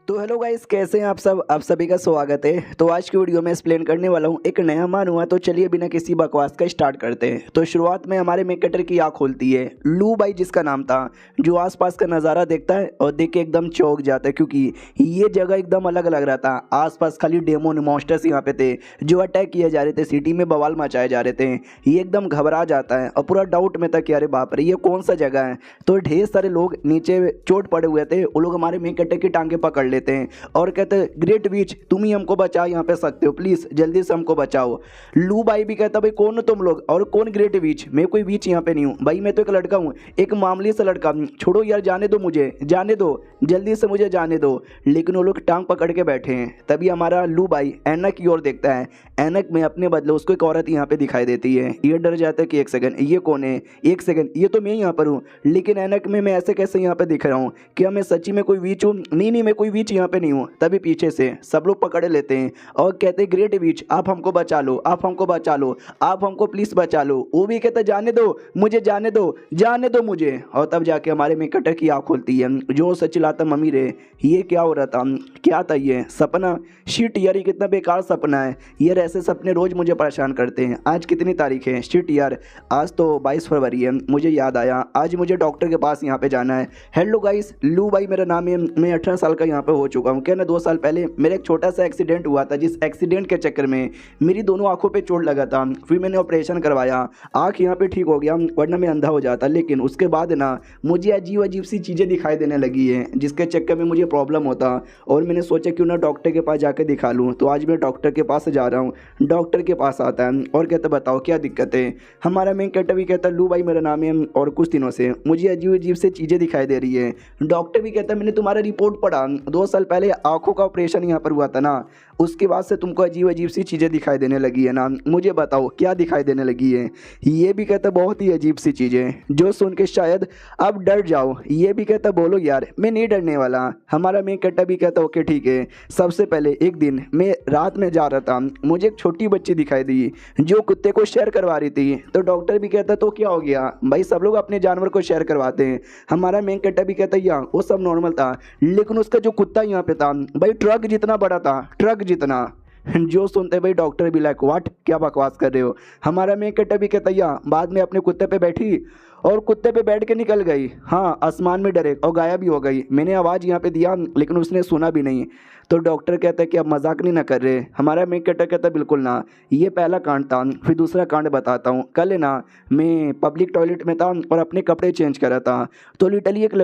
तो hello guys, कैसे हैं आप सब। आप सभी का स्वागत है। तो आज की वीडियो में एक्सप्लेन करने वाला हूँ एक नया मान हुआ। तो चलिए बिना किसी बकवास का स्टार्ट करते हैं। तो शुरुआत में हमारे मेन कैरेक्टर की आँख खुलती है। लू बाई जिसका नाम था, जो आसपास का नज़ारा देखता है और देख के एकदम चौंक जाता है, क्योंकि ये जगह एकदम अलग लग रहा था। आसपास खाली डेमोन मॉन्स्टर्स यहाँ पे थे जो अटैक किए जा रहे थे, सिटी में बवाल मचाए जा रहे थे। ये एकदम घबरा जाता है और पूरा डाउट में था कि अरे बाप रे, ये कौन सा जगह है। तो ढेर सारे लोग नीचे चोट पड़े हुए थे, वो लोग हमारे मेन कैरेक्टर की टांगे पकड़ लेते हैं और कहते हैं ग्रेट विच, तुम ही हमको बचा यहाँ पे सकते हो, प्लीज़ जल्दी से हमको बचाओ। लू भाई भी कहता भाई कौन हो तुम लोग और कौन ग्रेट विच, मैं कोई विच यहाँ पे नहीं हूँ भाई, मैं तो एक लड़का हूँ, एक मामूली सा लड़का। छोड़ो यार, जाने दो मुझे, जाने दो, जल्दी से मुझे जाने दो। लेकिन वो लोग टांग पकड़ के बैठे हैं। तभी हमारा लू भाई ऐनक की ओर देखता है। ऐनक में अपने बदले उसको एक औरत यहाँ पे दिखाई देती है। ये डर जाता है कि एक सेकंड, ये कौन है, एक सेकंड, ये तो मैं यहाँ पर हूँ, लेकिन ऐनक में मैं ऐसे कैसे यहाँ पे दिख रहा हूँ, क्या मैं सच्ची में कोई वीच हूँ? नहीं नहीं, मैं कोई वीच यहाँ पे नहीं हूँ। तभी पीछे से सब लोग पकड़ लेते हैं और कहते हैं ग्रेट विच, आप हमको बचा लो, आप हमको बचा लो, आप हमको प्लीज बचा लो। वो भी कहता जाने दो मुझे, जाने दो, जाने दो मुझे। और तब जाके हमारे में कटर की आँख खुलती है। जो से चिल्लाता मम्मी रे, ये क्या हो रहा था, क्या था ये सपना? शिट यार, ये कितना बेकार सपना है यार, ऐसे सपने रोज मुझे परेशान करते हैं। आज कितनी तारीख है? शिट यार, आज तो 22 फरवरी है। मुझे याद आया, आज मुझे डॉक्टर के पास यहाँ पे जाना है। हेलो गाइस, लू भाई मेरा नाम है। मैं 18 साल का यहाँ पे हो चुका हूँ। क्या ना 2 साल पहले मेरा एक छोटा सा एक्सीडेंट हुआ था, जिस एक्सीडेंट के चक्कर में मेरी दोनों आंखों पे चोट लगा था। फिर मैंने ऑपरेशन करवाया, आंख यहाँ पे ठीक हो गया, वरना मैं अंधा हो जाता। लेकिन उसके बाद ना मुझे अजीब अजीब सी चीज़ें दिखाई देने लगी है, जिसके चक्कर में मुझे प्रॉब्लम होता। और मैंने सोचा क्यों ना डॉक्टर के पास जाके दिखा लूँ। तो आज मैं डॉक्टर के पास जा रहा हूँ। डॉक्टर के पास आता है और कहता बताओ क्या दिक्कत है। हमारा मेन कैरेक्टर भी कहता लू भाई मेरा नाम है, और कुछ दिनों से मुझे अजीब अजीब से चीज़ें दिखाई दे रही है। डॉक्टर भी कहता मैंने तुम्हारा रिपोर्ट पढ़ा, 2 साल पहले आंखों का ऑपरेशन यहाँ पर हुआ था ना, उसके बाद से तुमको अजीब अजीब सी चीज़ें दिखाई देने लगी है ना। मुझे बताओ क्या दिखाई देने लगी है। ये भी कहता बहुत ही अजीब सी चीज़ें जो सुन के शायद आप डर जाओ। ये भी कहता बोलो यार, मैं नहीं डरने वाला। हमारा मेन कैरेक्टर भी कहता ओके ठीक है। सबसे पहले एक दिन मैं रात में जा रहा था, मुझे एक छोटी बच्ची दिखाई दी जो कुत्ते को शेयर करवा रही थी। तो डॉक्टर भी कहता तो क्या हो गया भाई, सब लोग अपने जानवर को शेयर करवाते हैं। हमारा मेन कैरेक्टर भी कहता या वो सब नॉर्मल था, लेकिन उसका जो कुत्ता यहाँ पे था भाई ट्रक जितना बड़ा था, ट्रक जितना। जो सुनते भाई डॉक्टर भी लाइक व्हाट, क्या बकवास कर रहे हो। हमारा मेन कैरेक्टर भी कहता या बाद में अपने कुत्ते पे बैठी और कुत्ते पे बैठ के निकल गई। हाँ, आसमान में डरे और गायब भी हो गई। मैंने आवाज़ यहाँ पे दिया लेकिन उसने सुना भी नहीं। तो डॉक्टर कहता है कि अब मजाक नहीं ना कर रहे। हमारा मेन कैरेक्टर कहता है बिल्कुल ना। ये पहला कांड था। फिर दूसरा कांड बताता हूँ। कल है ना, मैं पब्लिक टॉयलेट में था और अपने कपड़े चेंज कर रहा था। तो लिटरली एक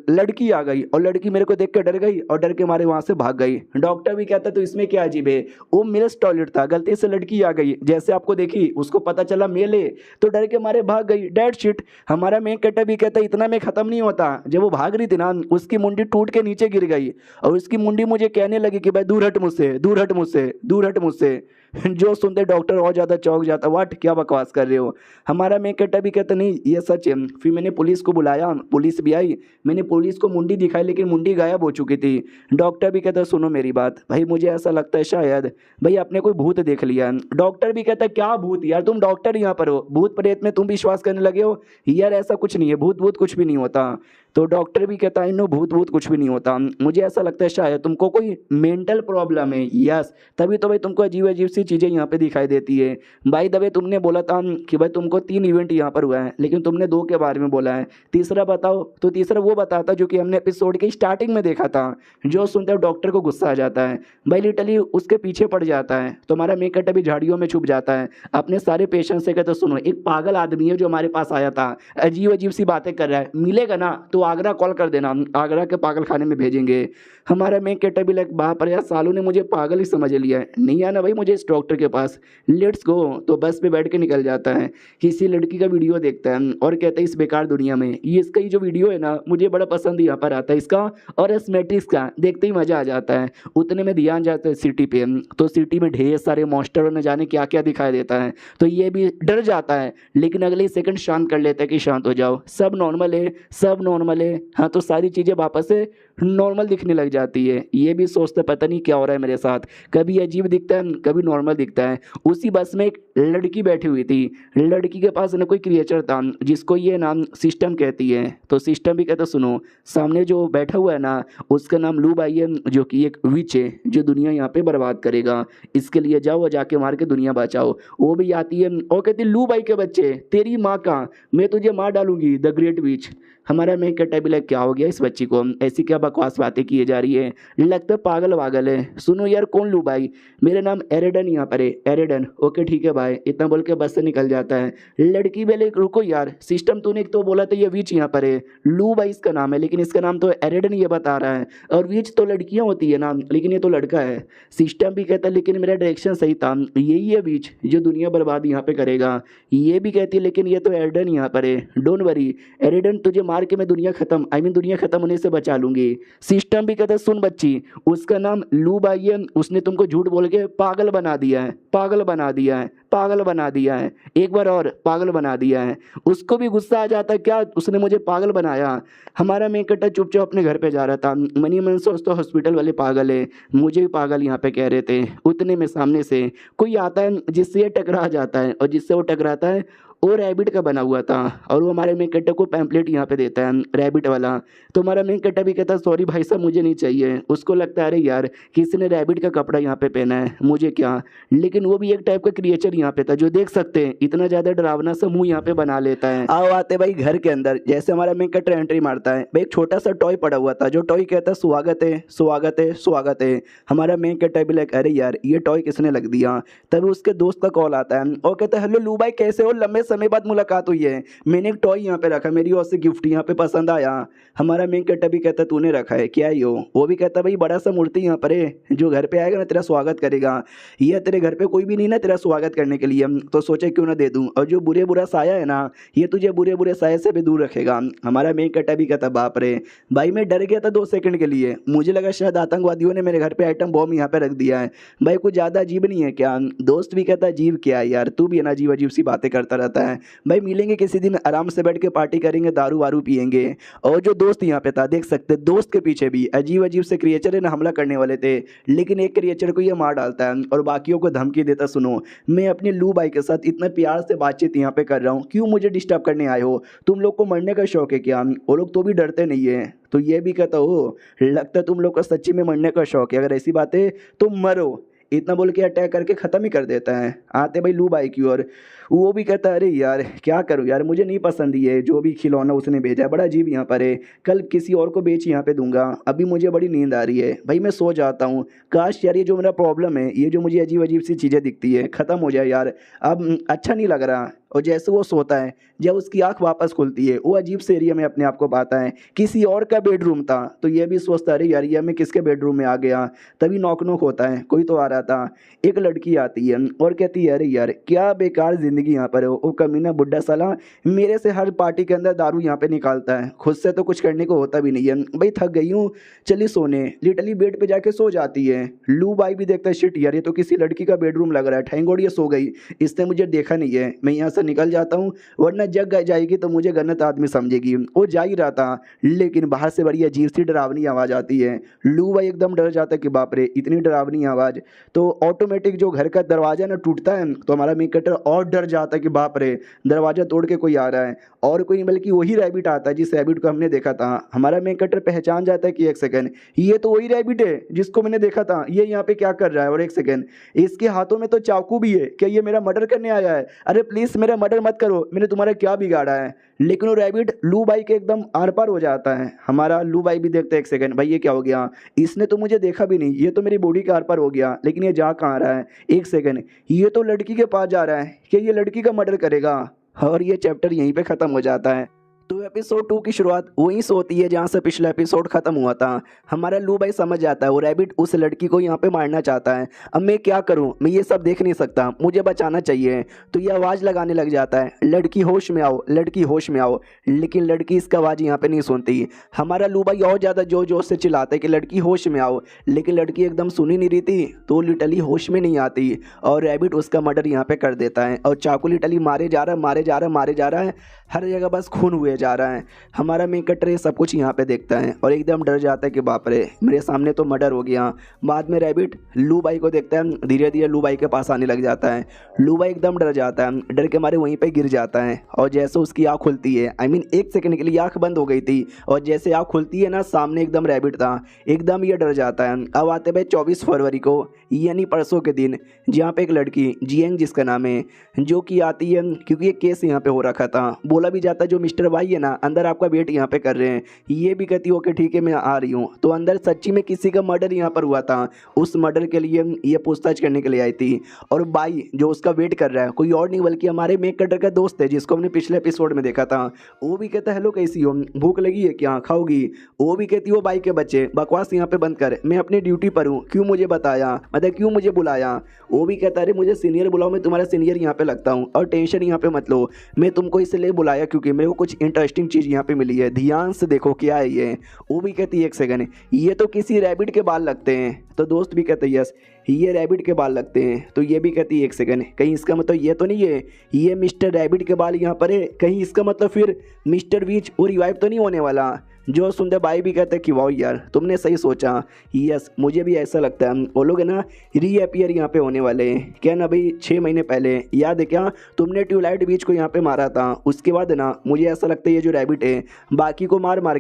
लड़की आ गई और लड़की मेरे को देख के डर गई और डर के मारे वहाँ से भाग गई। डॉक्टर भी कहता तो इसमें क्या अजीब है, वो मेल्स टॉयलेट था, गलती से लड़की आ गई, जैसे आपको देखी उसको पता चला मेल है तो डर के मारे भाग गई। Dead shit. हमारा मेन कैरेक्टर भी कहता इतना में ख़त्म नहीं होता। जब वो भाग रही थी ना, उसकी मुंडी टूट के नीचे गिर गई और उसकी मुंडी मुझे कहने लगी कि भाई दूर हट मुझसे, दूर हट मुझसे, दूर हट मुझसे। जो सुनते डॉक्टर और ज़्यादा चौंक जाता, व्हाट, क्या बकवास कर रहे हो। हमारा मेन कैरेक्टर भी कहता नहीं ये सच है। फिर मैंने पुलिस को बुलाया, पुलिस भी आई, मैंने पुलिस को मुंडी दिखाई लेकिन मुंडी गायब हो चुकी थी। डॉक्टर भी कहता सुनो मेरी बात भाई, मुझे ऐसा लगता है शायद भाई आपने कोई भूत देख लिया। डॉक्टर भी कहता क्या भूत यार, तुम डॉक्टर यहाँ पर हो, भूत प्रेत में तुम विश्वास करने लगे हो यार, ऐसा कुछ नहीं है, भूत भूत कुछ भी नहीं होता। तो डॉक्टर भी कहता है नो, भूत भूत कुछ भी नहीं होता, मुझे ऐसा लगता है शायद तुमको कोई मेंटल प्रॉब्लम है। यस, तभी तो भाई तुमको अजीब अजीब सी चीज़ें यहाँ पे दिखाई देती है। बाय द वे तुमने बोला था कि भाई तुमको 3 इवेंट यहाँ पर हुआ है, लेकिन तुमने 2 के बारे में बोला है, तीसरा बताओ। तो तीसरा वो बताता जो कि हमने एपिसोड के स्टार्टिंग में देखा था। जो सुनते हो डॉक्टर को गुस्सा आ जाता है भाई, लिटरली उसके पीछे पड़ जाता है। तो हमारा मेन कैरेक्टर भी झाड़ियों में छुप जाता है। अपने सारे पेशेंट से कहते सुनो, एक पागल आदमी है जो हमारे पास आया था, अजीब अजीब सी बातें कर रहा है, मिलेगा ना तो आगरा कॉल कर देना, आगरा के पागल खाने में भेजेंगे। हमारा मेन कैरेक्टर भी लाइक बाप रे यार, सालों ने मुझे पागल ही समझ लिया है, नहीं आना भाई मुझे इस डॉक्टर के पास, लेट्स गो। तो बस पे बैठ के निकल जाता है, किसी लड़की का वीडियो देखता है और कहता है इस बेकार दुनिया में ये इसका ही जो वीडियो है ना मुझे बड़ा पसंद यहाँ पर आता है इसका, और एस्मेटिक्स का देखते ही मज़ा आ जाता है। उतने में ध्यान जाता है सिटी पे। तो सिटी में ढेर सारे मॉन्स्टर और न जाने क्या क्या दिखाई देता है। तो ये भी डर जाता है, लेकिन अगले सेकंड शांत कर लेता है कि शांत हो जाओ, सब नॉर्मल है, सब नॉर्मल है। हाँ, तो सारी चीज़ें वापस से नॉर्मल दिखने लग जाती है। ये भी सोचता पता नहीं क्या हो रहा है मेरे साथ, कभी अजीब दिखता है कभी नॉर्मल दिखता है। उसी बस में एक लड़की बैठी हुई थी। लड़की के पास ना कोई क्रिएचर था जिसको ये नाम सिस्टम कहती है। तो सिस्टम भी कहता सुनो, सामने जो बैठा हुआ है ना उसका नाम लू बाई है, जो कि एक विच है जो दुनिया यहाँ पे बर्बाद करेगा। इसके लिए जाओ और जाके मार के दुनिया बचाओ। वो भी आती है और कहती लू बाई के बच्चे तेरी माँ का, मैं तुझे मार डालूंगी द ग्रेट विच। हमारा मेन कहता भी लाइक क्या हो गया इस बच्ची को, ऐसी क्या बकवास बातें किए जा रही है, लगता है पागल वागल है। सुनो यार कौन लू भाई, मेरा नाम एरेडन यहाँ पर है, एरेडन। ओके ठीक है भाई, इतना बोल के बस से निकल जाता है। लड़की बोले रुको यार, सिस्टम तूने तो बोला था ये विच यहाँ पर है, लू भाई इसका नाम है लेकिन इसका नाम तो एरेडन ये बता रहा है, और विच तो लड़कियाँ होती है ना, लेकिन ये तो लड़का है। सिस्टम भी कहता है लेकिन मेरा डायरेक्शन सही था, यही है विच जो दुनिया बर्बाद यहाँ पे करेगा। ये भी कहती है लेकिन ये तो एरेडन यहाँ पर है, डोंट वरी एरेडन, तुझे मार के मैं दुनिया खत्म दुनिया खत्म होने से बचा लूंगी। सिस्टम भी कहता है सुन बच्ची, उसका नाम लू बाई है, उसने तुमको झूठ बोल के पागल बना दिया है, पागल बना दिया है, पागल बना दिया है, एक बार और पागल बना दिया है। उसको भी गुस्सा आ जाता है क्या उसने मुझे पागल बनाया। हमारा मैं कट्टा चुपचाप अपने घर पे जा रहा था, मनी मन सोचता हॉस्पिटल वाले पागल है, मुझे भी पागल यहाँ पे कह रहे थे। उतने में सामने से कोई आता है जिससे ये टकरा जाता है, और जिससे वो टकराता है वो रैबिट का बना हुआ था, और वो हमारे मेन कट्टा को पैम्पलेट यहाँ पे देता है रैबिट वाला। तो हमारा मेन कट्टा भी कहता है सॉरी भाई साहब मुझे नहीं चाहिए। उसको लगता है अरे यार किसी ने रैबिट का कपड़ा यहाँ पे पहना है, मुझे क्या। लेकिन वो भी एक टाइप का क्रिएचर यहाँ पे था जो देख सकते हैं इतना ज़्यादा डरावना सा मुंह यहाँ पे बना लेता है। आओ आते भाई घर के अंदर, जैसे हमारा मेन कट्टा एंट्री मारता है भाई एक छोटा सा टॉय पड़ा हुआ था, जो टॉय कहता है स्वागत है स्वागत है स्वागत है। हमारा मेन कट्टा भी लाइक अरे यार ये टॉय किसने लग दिया। तभी उसके दोस्त का कॉल आता है और कहता है हेलो लू भाई कैसे हो, लंबे समय बाद मुलाकात हुई है, मैंने एक टॉय यहाँ पे रखा, मेरी ओर से गिफ्ट यहाँ पे पसंद आया। हमारा मेन कट्टा भी कहता तूने रखा है क्या यो। वो भी कहता भाई बड़ा सा मूर्ति यहाँ पर है, जो घर पे आएगा ना तेरा स्वागत करेगा। ये तेरे घर पे कोई भी नहीं ना तेरा स्वागत करने के लिए, तो सोचे क्यों ना दे दूं। और जो बुरे बुरा साया है ना ये तुझे बुरे बुरे साये से भी दूर रखेगा। हमारा मेन कट्टा भी कहता बाप रे भाई मैं डर गया था 2 सेकंड के लिए, मुझे लगा शायद आतंकवादियों ने मेरे घर पे आइटम बॉम्ब यहाँ पे रख दिया है। भाई कुछ ज़्यादा अजीब नहीं है क्या। दोस्त भी कहता अजीब क्या है यार, तू भी है ना अजीब अजीब सी बातें करता रहता है। भाई मिलेंगे किसी दिन, आराम से बैठ के पार्टी करेंगे, दारू वारू पियेंगे। और जो दोस्त यहाँ पे था देख सकते दोस्त के पीछे भी अजीब अजीब से क्रिएचर है ना हमला करने वाले थे, लेकिन एक क्रिएचर को ये मार डालता है और बाकियों को धमकी देता सुनो मैं अपने लू भाई के साथ इतना प्यार से बातचीत यहाँ पे कर रहा हूँ, क्यों मुझे डिस्टर्ब करने आए हो, तुम लोग को मरने का शौक है क्या। वो लोग तो भी डरते नहीं है। तो ये भी कहता हो लगता तुम लोग को सच्ची में मरने का शौक है, अगर ऐसी बात है तो मरो। इतना बोल के अटैक करके ख़त्म ही कर देता है। आते भाई लू बाई की ओर, वो भी कहता है अरे यार क्या करूँ यार, मुझे नहीं पसंद ये जो भी खिलौना उसने भेजा है, बड़ा अजीब यहाँ पर है, कल किसी और को बेच यहाँ पे दूंगा, अभी मुझे बड़ी नींद आ रही है भाई मैं सो जाता हूँ। काश यार ये जो मेरा प्रॉब्लम है, ये जो मुझे अजीब अजीब सी चीज़ें दिखती है ख़त्म हो जाए यार, अब अच्छा नहीं लग रहा। और जैसे वो सोता है जब उसकी आंख वापस खुलती है वो अजीब से एरिया में अपने आप को पाता है, किसी और का बेडरूम था। तो ये भी सोचता अरे यार ये मैं किसके बेडरूम में आ गया। तभी नॉक नॉक होता है, कोई तो आ रहा था। एक लड़की आती है और कहती है अरे यार क्या बेकार ज़िंदगी यहाँ पर है, वो कमीना बुड्ढा साला मेरे से हर पार्टी के अंदर दारू यहाँ पे निकालता है, खुद से तो कुछ करने को होता भी नहीं है। भाई थक गई हूँ चली सोने, लिटरली बेड पे जाके सो जाती है। लू भाई भी देखता है शिट यार ये तो किसी लड़की का बेडरूम लग रहा है, ठैंगोड़ ये सो गई, इसने मुझे देखा नहीं है, मैं यहाँ से निकल जाता हूँ वरना जग जाएगी तो मुझे गलत आदमी समझेगी। वो जा ही रहा था लेकिन बाहर से बड़ी अजीब सी डरावनी आवाज़ आती है। लू भाई एकदम डर जाता है कि बाप रे इतनी डरावनी आवाज़। तो ऑटोमेटिक जो घर का दरवाज़ा ना टूटता है तो हमारा मेन कटर और डर जाता है कि बाप रे दरवाज़ा तोड़ के कोई आ रहा है, और कोई नहीं बल्कि वही रैबिट आता है जिस रैबिट को हमने देखा था। हमारा मेन कटर पहचान जाता है कि एक सेकंड ये तो वही रैबिट है जिसको मैंने देखा था, ये यहाँ पे क्या कर रहा है, और एक सेकंड इसके हाथों में तो चाकू भी है, क्या ये मेरा मर्डर करने आया है, अरे प्लीज़ मेरा मर्डर मत करो, मैंने तुम्हारा क्या बिगाड़ा है। लेकिन वो रैबिट लू भाई के एकदम आर पार हो जाता है। हमारा लू भाई भी देखता है एक सेकंड भाई ये क्या हो गया, इसने तो मुझे देखा भी नहीं, ये तो मेरी बॉडी के आर पार हो गया, लेकिन ये जा कहाँ रहा है, एक सेकंड ये तो लड़की के पास जा रहा है, क्या ये लड़की का मर्डर करेगा। और ये चैप्टर यहीं पे ख़त्म हो जाता है। तो एपिसोड 2 की शुरुआत वहीं से होती है जहाँ से पिछला एपिसोड खत्म हुआ था। हमारा लू भाई समझ जाता है वो रैबिट उस लड़की को यहाँ पे मारना चाहता है। अब मैं क्या करूँ, मैं ये सब देख नहीं सकता, मुझे बचाना चाहिए। तो ये आवाज़ लगाने लग जाता है लड़की होश में आओ, लड़की होश में आओ। लेकिन लड़की इसका आवाज़ यहाँ पे नहीं सुनती। हमारा लू भाई और ज़्यादा जोर जोर से चिल्लाता है कि लड़की होश में आओ, लेकिन लड़की एकदम सुन ही नहीं रही थी, तो लिटरली होश में नहीं आती और रैबिट उसका मर्डर यहाँ पे कर देता है। और चाकू लिटरली मारे जा रहा है, मारे जा रहा है, मारे जा रहा है, हर जगह बस खून हुए हुए जा रहा है। हमारा मेन कैरेक्टर ये सब कुछ यहाँ पे देखता है और एकदम डर जाता है कि बाप रे, मेरे सामने तो मर्डर हो गया। बाद में रैबिट लू बाई को देखता है, धीरे धीरे लू बाई के पास आने लग जाता है। लू बाई एकदम डर जाता है, डर के मारे वहीं पे गिर जाता है और जैसे उसकी आँख खुलती है, आई मीन 1 सेकंड के लिए आँख बंद हो गई थी और जैसे आँख खुलती है ना, सामने एकदम रैबिट था। एकदम ये डर जाता है। अब आते भाई 24 फरवरी को, यानी परसों के दिन, जहाँ पे एक लड़की जियांग जिसका नाम है, जो कि आती है क्योंकि ये केस यहाँ पे हो रखा था। बोला भी जाता है जो मिस्टर वाई है ना, अंदर आपका वेट यहाँ पे कर रहे हैं। ये भी कहती है ओके ठीक है मैं आ रही हूँ। तो अंदर सच्ची में किसी का मर्डर यहाँ पर हुआ था, उस मर्डर के लिए ये पूछताछ करने के लिए आई थी। और बाई जो उसका वेट कर रहा है कोई और नहीं बल्कि हमारे मेक कटर का दोस्त है, जिसको हमने पिछले एपिसोड में देखा था। वो भी कहता है हेलो कैसी हो, भूख लगी है क्या, खाओगी? वो भी कहती है वो बाई के बच्चे बकवास यहाँ पे बंद कर, मैं अपनी ड्यूटी पर हूँ, क्यों मुझे बताया, मतलब क्यों मुझे बुलाया? वो भी कहता है अरे मुझे सीनियर बुलाओ, मैं तुम्हारा सीनियर यहाँ पे लगता हूँ और टेंशन यहाँ पे मत लो, मैं तुमको इसलिए बुलाया क्योंकि मेरे को कुछ इंटरेस्टिंग चीज़ यहाँ पे मिली है, ध्यान से देखो क्या है ये। वो भी कहती है 1 सेकंड, ये तो किसी रैबिट के बाल लगते हैं। तो दोस्त भी कहते हैं यस ये रैबिट के बाल लगते हैं। तो ये भी कहती है 1 सेकंड, कहीं इसका मतलब ये तो नहीं है ये मिस्टर रैबिट के बाल यहाँ पर है, कहीं इसका मतलब फिर मिस्टर बीच वो रिवाइव तो नहीं होने वाला? जो सुनते भाई भी कहते हैं कि वाह यार तुमने सही सोचा। यस मुझे भी ऐसा लगता है, वो लोग है ना रीअपियर यहाँ पे होने वाले हैं। क्या ना भाई 6 महीने पहले याद है क्या तुमने ट्यूबलाइट बीच को यहाँ पे मारा था, उसके बाद ना मुझे ऐसा लगता है ये जो रैबिट है बाकी को मार मार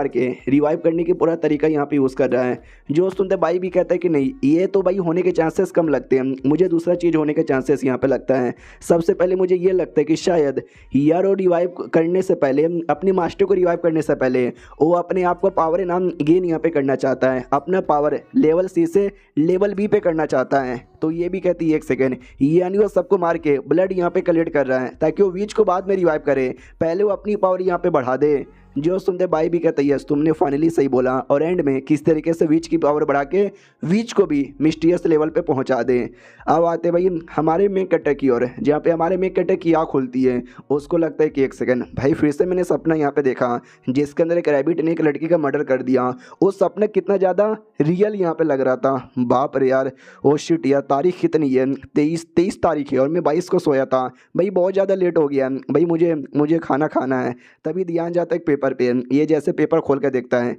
के रिवाइव करने की पूरा तरीका यहाँ पे यूज़ कर रहा है। जो सुनते भाई भी कहता है कि नहीं ये तो भाई होने के चांसेस कम लगते हैं, मुझे दूसरा चीज़ होने के चांसेस यहाँ पे लगता है। सबसे पहले मुझे ये लगता है कि शायद यार वो रिवाइव करने से पहले, अपनी मास्टर को रिवाइव करने से पहले वो अपने आप को पावर नाम गेन यहाँ पे करना चाहता है, अपना पावर लेवल C से लेवल B पे करना चाहता है। तो ये भी कहती है 1 सेकंड, यानी वो सबको मार के ब्लड यहाँ पे कलेक्ट कर रहा है ताकि वो वीच को बाद में रिवाइव करे, पहले वो अपनी पावर यहाँ पे बढ़ा दे। जो सुनते भाई भी कहते यस तुमने फाइनली सही बोला, और एंड में किस तरीके से वीच की पावर बढ़ा के वीच को भी मिस्टीरियस लेवल पे पहुंचा दें। अब आते भाई हमारे मेन कैरेक्टर की ओर, जहाँ पे हमारे मेन कैरेक्टर की आँख खुलती है, उसको लगता है कि 1 सेकंड भाई फिर से मैंने सपना यहाँ पे देखा जिसके अंदर एक रैबिट ने एक लड़की का मर्डर कर दिया। वो सपना कितना ज़्यादा रियल यहाँ पे लग रहा था, बाप रे यार। ओ शिट यार तारीख कितनी है, 23 तारीख है और मैं 22 को सोया था भाई, बहुत ज़्यादा लेट हो गया भाई, मुझे खाना खाना है। तभी ध्यान जाता है पेपर पे, ये जैसे पेपर खोल कर देखता है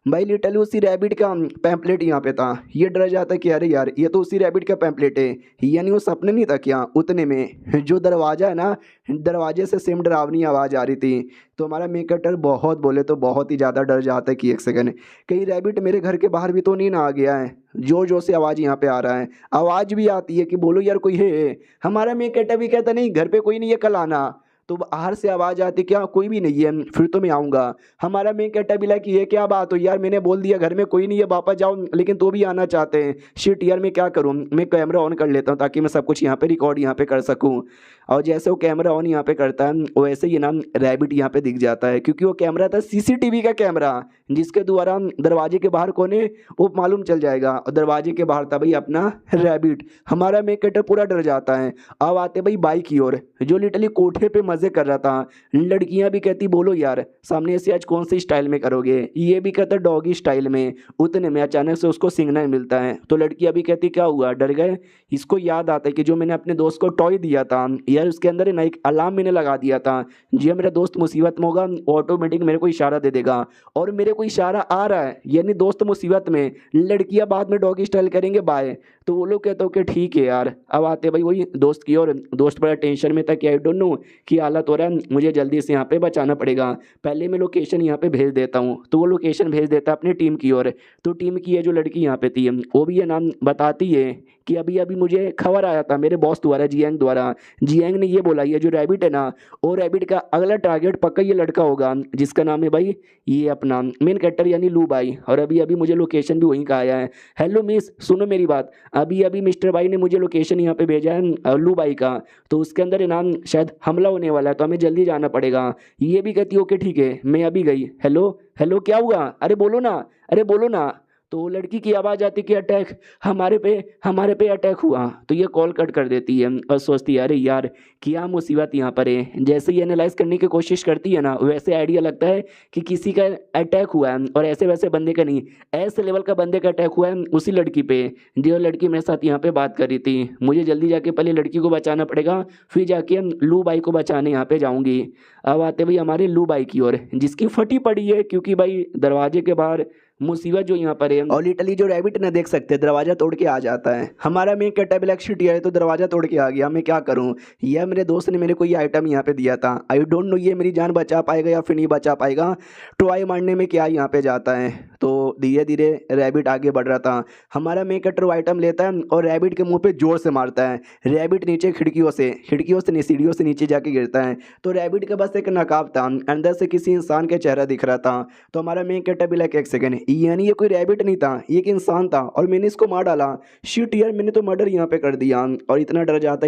भाई लिटरली उसी रैबिट का पैम्पलेट यहाँ पे था। ये डर जाता है कि अरे यार ये तो उसी रैबिट का पैम्पलेट है, यानी वो सपने नहीं था क्या? उतने में जो दरवाज़ा है ना, दरवाजे से सेम डरावनी आवाज़ आ रही थी। तो हमारा मेन कैरेक्टर बहुत बोले तो बहुत ही ज़्यादा डर जाता है कि 1 सेकंड कहीं रैबिट मेरे घर के बाहर भी तो नहीं ना आ गया है। जोर जोर से आवाज़ यहाँ पे आ रहा है, आवाज़ भी आती है कि बोलो यार कोई है। हमारा मेन कैरेक्टर भी कहता नहीं घर पे कोई नहीं है कल आना, तो बाहर से आवाज़ आती क्या कोई भी नहीं है फिर तो मैं आऊँगा। हमारा मेन कैरेक्टर भी लाइक ये क्या बात हो यार, मैंने बोल दिया घर में कोई नहीं है वापस जाओ, लेकिन तो भी आना चाहते हैं। शिट यार मैं क्या करूँ, मैं कैमरा ऑन कर लेता हूँ ताकि मैं सब कुछ यहाँ पे रिकॉर्ड यहाँ पे कर सकूँ। और जैसे वो कैमरा ऑन यहाँ पे करता है वैसे ही ना रैबिट यहाँ पे दिख जाता है, क्योंकि वो कैमरा था CCTV का कैमरा जिसके द्वारा दरवाजे के बाहर कौन है वो मालूम चल जाएगा, और दरवाजे के बाहर था भाई अपना रैबिट। हमारा मेन कैरेक्टर पूरा डर जाता है। अब आते भाई बाइक की ओर, जो लिटरली कोठे पे मजे कर रहा था। लड़कियां भी कहती बोलो यार सामने से आज कौन सी स्टाइल में करोगे, ये भी कहता डॉगी स्टाइल में। उतने में अचानक से उसको सिग्नल मिलता है, तो लड़कियां भी कहती क्या हुआ डर गए? इसको याद आता है कि जो मैंने अपने दोस्त को टॉय दिया था यार, उसके अंदर ना एक अलार्म मैंने लगा दिया था, जी मेरा दोस्त मुसीबत में होगा ऑटोमेटिक मेरे को इशारा दे देगा, और मेरे को इशारा आ रहा है यानी दोस्त मुसीबत में, लड़कियां बाद में डॉगी स्टाइल करेंगे बाय। तो वो लोग कहते हो कि ठीक है यार। अब आते भाई वही दोस्त की ओर, दोस्त बड़ा टेंशन में था कि आई डोंट नो कि हालत हो रहा है, मुझे जल्दी से यहाँ पे बचाना पड़ेगा, पहले मैं लोकेशन यहाँ पे भेज देता हूँ। तो वो लोकेशन भेज देता है अपनी टीम की ओर। तो टीम की ये जो लड़की यहाँ पे थी वो भी ये नाम बताती है कि अभी अभी मुझे खबर आया था मेरे बॉस द्वारा, जियांग द्वारा। जियांग ने ये बोला ये जो रैबिट है ना, वो रैबिट का अगला टारगेट पक्का ये लड़का होगा जिसका नाम है भाई ये अपना मेन कैरेक्टर यानी लू बाई। और अभी अभी मुझे लोकेशन भी वहीं का आया है। हेलो मिस सुनो मेरी बात, अभी अभी मिस्टर बाई ने मुझे लोकेशन यहाँ पे भेजा है लू बाई का, तो उसके अंदर नाम शायद हमला होने वाला है, तो हमें जल्दी जाना पड़ेगा। ये भी कहती ओके ठीक है मैं अभी गई। हेलो हेलो क्या हुआ, अरे बोलो ना, अरे बोलो ना। तो लड़की की आवाज़ आती कि अटैक, हमारे पे अटैक हुआ। तो ये कॉल कट कर देती है और सोचती है अरे यार क्या मुसीबत यहाँ पर है। जैसे ही एनालाइज करने की कोशिश करती है ना, वैसे आइडिया लगता है कि किसी का अटैक हुआ है और ऐसे वैसे बंदे का नहीं, ऐसे लेवल का बंदे का अटैक हुआ है उसी लड़की पे जो लड़की मेरे साथ यहाँ पे बात कर रही थी। मुझे जल्दी जाके पहले लड़की को बचाना पड़ेगा, फिर जाके लू बाई को बचाने यहाँ पे जाऊँगी। अब आते भाई हमारे लू बाई की ओर, जिसकी फटी पड़ी है क्योंकि भाई दरवाजे के बाहर मुसीबत जो यहाँ पर है। और लिटरली जो रैबिट ना देख सकते दरवाजा तोड़ के आ जाता है। हमारा मेन कैटेबल एक्सिटिया है तो दरवाजा तोड़ के आ गया, मैं क्या करूँ। यह मेरे दोस्त ने मेरे को ये आइटम यहाँ पे दिया था। आई डोंट नो ये मेरी जान बचा पाएगा या फिर नहीं बचा पाएगा। ट्राई मारने में क्या यहाँ पे जाता है। तो धीरे धीरे रैबिट आगे बढ़ रहा था। हमारा मेन कैटर आइटम लेता है और रैबिट के मुंह पे जोर से मारता है। रैबिट नीचे खिड़कियों से नहीं सीढ़ियों से नीचे जाके गिरता है। तो रैबिट के बस एक नकाब था, अंदर से किसी इंसान का चेहरा दिख रहा था। तो हमारा मेन कैटर भी लाइक एक सेकंड, यानी ये कोई रैबिट नहीं था, ये एक इंसान था और मैंने इसको मार डाला। शिट यार मैंने तो मर्डर यहाँ पे कर दिया। और इतना डर जाता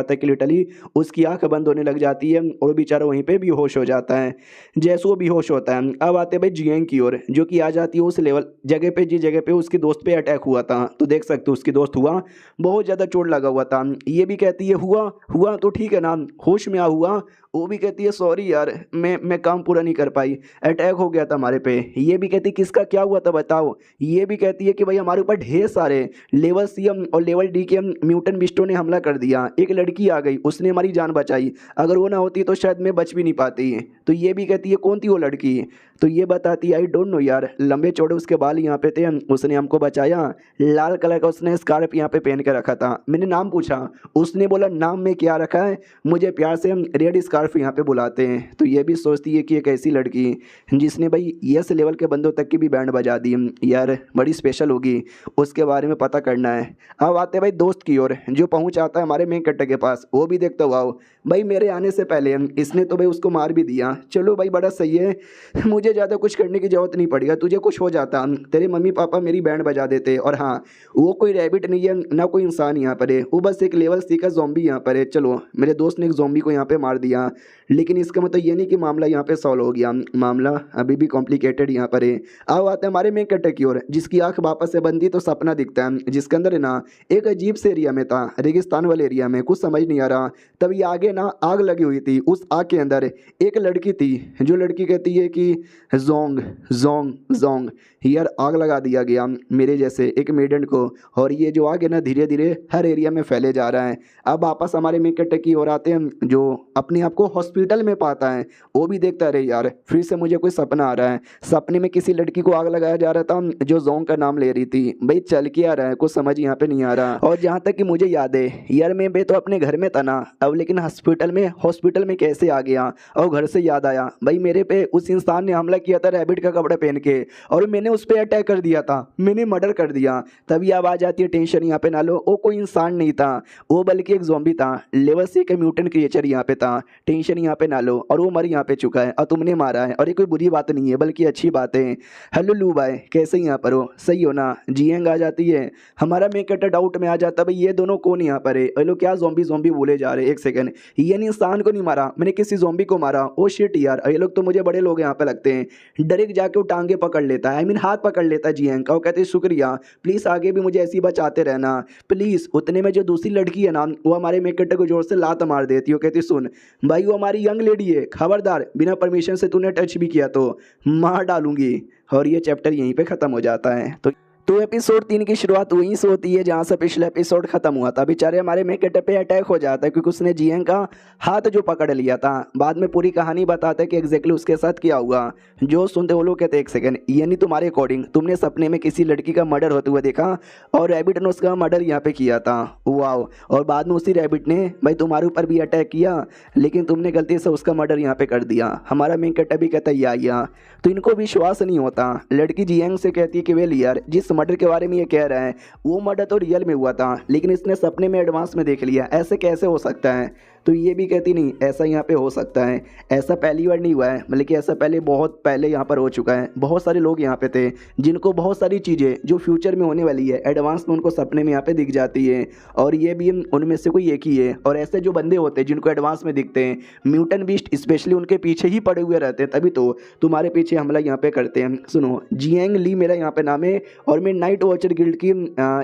है कि लिटरली उसकी आंख बंद होने लग जाती है और बेचारा वहीं पे बेहोश हो जाता है। जैसे वो बेहोश होता है अब आते भाई जियांग की ओर, जो कि आ जाती है उस लेवल जगह पे जिस जगह पे उसके दोस्त पे अटैक हुआ था। तो देख सकते हो उसके दोस्त हुआ बहुत ज़्यादा चोट लगा हुआ था। ये भी कहती है हुआ तो ठीक है ना, होश में आ हुआ। वो भी कहती है सॉरी यार मैं काम पूरा नहीं कर पाई, अटैक हो गया था हमारे पे। ये भी कहती है किसका क्या हुआ था बताओ। ये भी कहती है कि भाई हमारे ऊपर ढेर सारे लेवल सी और लेवल डी के म्यूटेंट बिस्टों ने हमला कर दिया। एक लड़की आ गई उसने हमारी जान बचाई, अगर वो ना होती तो शायद मैं बच भी नहीं पाती। तो ये भी कहती है कौन थी वो लड़की। तो ये बताती है आई डोंट नो यार, लंबे चौड़े उसके बाल यहाँ पे थे, उसने हमको बचाया। लाल कलर का उसने स्कार्फ यहाँ पे पहन के रखा था। मैंने नाम पूछा, उसने बोला नाम में क्या रखा है, मुझे प्यार से हम रेड स्कार्फ यहाँ पे बुलाते हैं। तो ये भी सोचती है कि एक ऐसी लड़की जिसने भाई यस लेवल के बंदों तक की भी बैंड बजा दी यार, बड़ी स्पेशल होगी, उसके बारे में पता करना है। अब आते भाई दोस्त की ओर, जो पहुँच आता है हमारे मेन कट्टे के पास। वो भी देखता हुआ भाई मेरे आने से पहले इसने तो भाई उसको मार भी दिया। चलो भाई बड़ा सही है, मुझे ज़्यादा कुछ करने की ज़रूरत नहीं पड़ेगा, तुझे कुछ हो जाता तेरे मम्मी पापा मेरी बैंड बजा देते। और हाँ वो कोई रैबिट नहीं है ना कोई इंसान यहाँ पर है, वो बस एक लेवल सी का ज़ॉम्बी यहाँ पर है। चलो मेरे दोस्त ने एक ज़ॉम्बी को यहाँ पे मार दिया, लेकिन इसका मतलब ये नहीं कि मामला यहाँ पे सॉल्व हो गया, मामला अभी भी कॉम्प्लिकेटेड यहाँ पर है। अब आते हैं हमारे मेन कैरेक्टर की ओर, जिसकी आंख वापस से बंदी तो सपना दिखता है, जिसके अंदर है ना एक अजीब से एरिया में था, रेगिस्तान वाले एरिया में, कुछ समझ नहीं आ रहा। तभी आगे ना आग लगी हुई थी, उस आग के अंदर एक लड़की थी, जो लड़की कहती है कि जोंग जोंग जोंग, यार आग लगा दिया गया मेरे जैसे एक मेडन को। और ये जो आग है ना धीरे धीरे हर एरिया में फैले जा रहा है। अब वापस हमारे मेन कैरेक्टर की ओर आते हैं, जो अपने आप को हॉस्पिटल में पाता है। वो भी देखता रहे यार फिर से मुझे कोई सपना आ रहा है, सपने में किसी लड़की को आग लगाया जा रहा था जो जोंग का नाम ले रही थी। भाई चल के आ रहा है, कुछ समझ यहाँ पे नहीं आ रहा। और जहाँ तक कि मुझे याद है यार, मैं तो अपने घर में था ना अब, लेकिन हॉस्पिटल में कैसे आ गया। और घर से याद आया भाई मेरे पे उस इंसान ने हमला किया था रैबिट का कपड़ा पहन के, और मैंने उस पर अटैक कर दिया था, मैंने मर्डर कर दिया। तभी अब आ जाती है टेंशन यहाँ पे ना लो, वो कोई इंसान नहीं था, वो बल्कि एक ज़ॉम्बी था, लेवल से का म्यूटेंट क्रिएचर यहाँ पे था। टेंशन यहाँ पे ना लो, और वो मर यहाँ पे चुका है और तुमने मारा है, और ये कोई बुरी बात नहीं है बल्कि अच्छी बात है। हेलो लू भाई कैसे यहाँ पर हो, सही हो ना। जियांग आ जाती है, हमारा मेन कैरेक्टर डाउट में आ जाता भाई ये दोनों कौन यहाँ पर है। ये लोग क्या ज़ॉम्बी बोले जा रहे हैं। एक सेकंड, ये इंसान को नहीं मारा मैंने, किसी ज़ॉम्बी को मारा। ओ शिट यार, ये लोग तो मुझे बड़े लोग यहाँ पे लगते हैं। डायरेक्ट जाके वो टांगे पकड़ लेता है, आई मीन हाथ पकड़ लेता है जियांग का। वो कहते हैं शुक्रिया, प्लीज़ आगे भी मुझे ऐसी बचाते रहना प्लीज़। उतने में जो दूसरी लड़की है ना, वो हमारे मेन कैरेक्टर को जोर से लात मार देती है। वो कहती सुन भाई वो हमारी यंग लेडी है, खबरदार बिना परमिशन से तूने टच भी किया तो मार डालूंगी। और ये चैप्टर यहीं पे ख़त्म हो जाता है। तो एपिसोड 3 की शुरुआत वहीं से होती है जहाँ से पिछला एपिसोड खत्म हुआ था। बेचारे हमारे मेन कैरेक्टर पे अटैक हो जाता है क्योंकि उसने जियांग का हाथ जो पकड़ लिया था। बाद में पूरी कहानी बताता है कि एग्जैक्टली उसके साथ क्या हुआ। जो सुनते वो लोग कहते एक सेकंड, यानी तुम्हारे अकॉर्डिंग तुमने सपने में किसी लड़की का मर्डर होते हुए देखा और रैबिट ने उसका मर्डर यहाँ पे किया था। वाओ, और बाद में उसी रैबिट ने भाई तुम्हारे ऊपर भी अटैक किया, लेकिन तुमने गलती से उसका मर्डर यहाँ पे कर दिया। हमारा मेन कैरेक्टर भी कहता है या तो इनको विश्वास नहीं होता। लड़की जियांग से कहती है कि वेल यार जिस मर्डर के बारे में ये कह रहा है वो मर्डर तो रियल में हुआ था, लेकिन इसने सपने में एडवांस में देख लिया, ऐसे कैसे हो सकता है। तो ये भी कहती नहीं ऐसा यहाँ पे हो सकता है, ऐसा पहली बार नहीं हुआ है, मतलब कि ऐसा पहले बहुत पहले यहाँ पर हो चुका है। बहुत सारे लोग यहाँ पे थे जिनको बहुत सारी चीज़ें जो फ्यूचर में होने वाली है एडवांस में उनको सपने में यहाँ पे दिख जाती है, और ये भी उनमें से कोई एक ही है। और ऐसे जो बंदे होते हैं जिनको एडवांस में दिखते हैं, म्यूटेंट बीस्ट स्पेशली उनके पीछे ही पड़े हुए रहते हैं, तभी तो तुम्हारे पीछे हमला यहाँ पे करते हैं। सुनो, जियांग ली मेरा यहाँ पे नाम है और मैं नाइट वॉचर गिल्ड की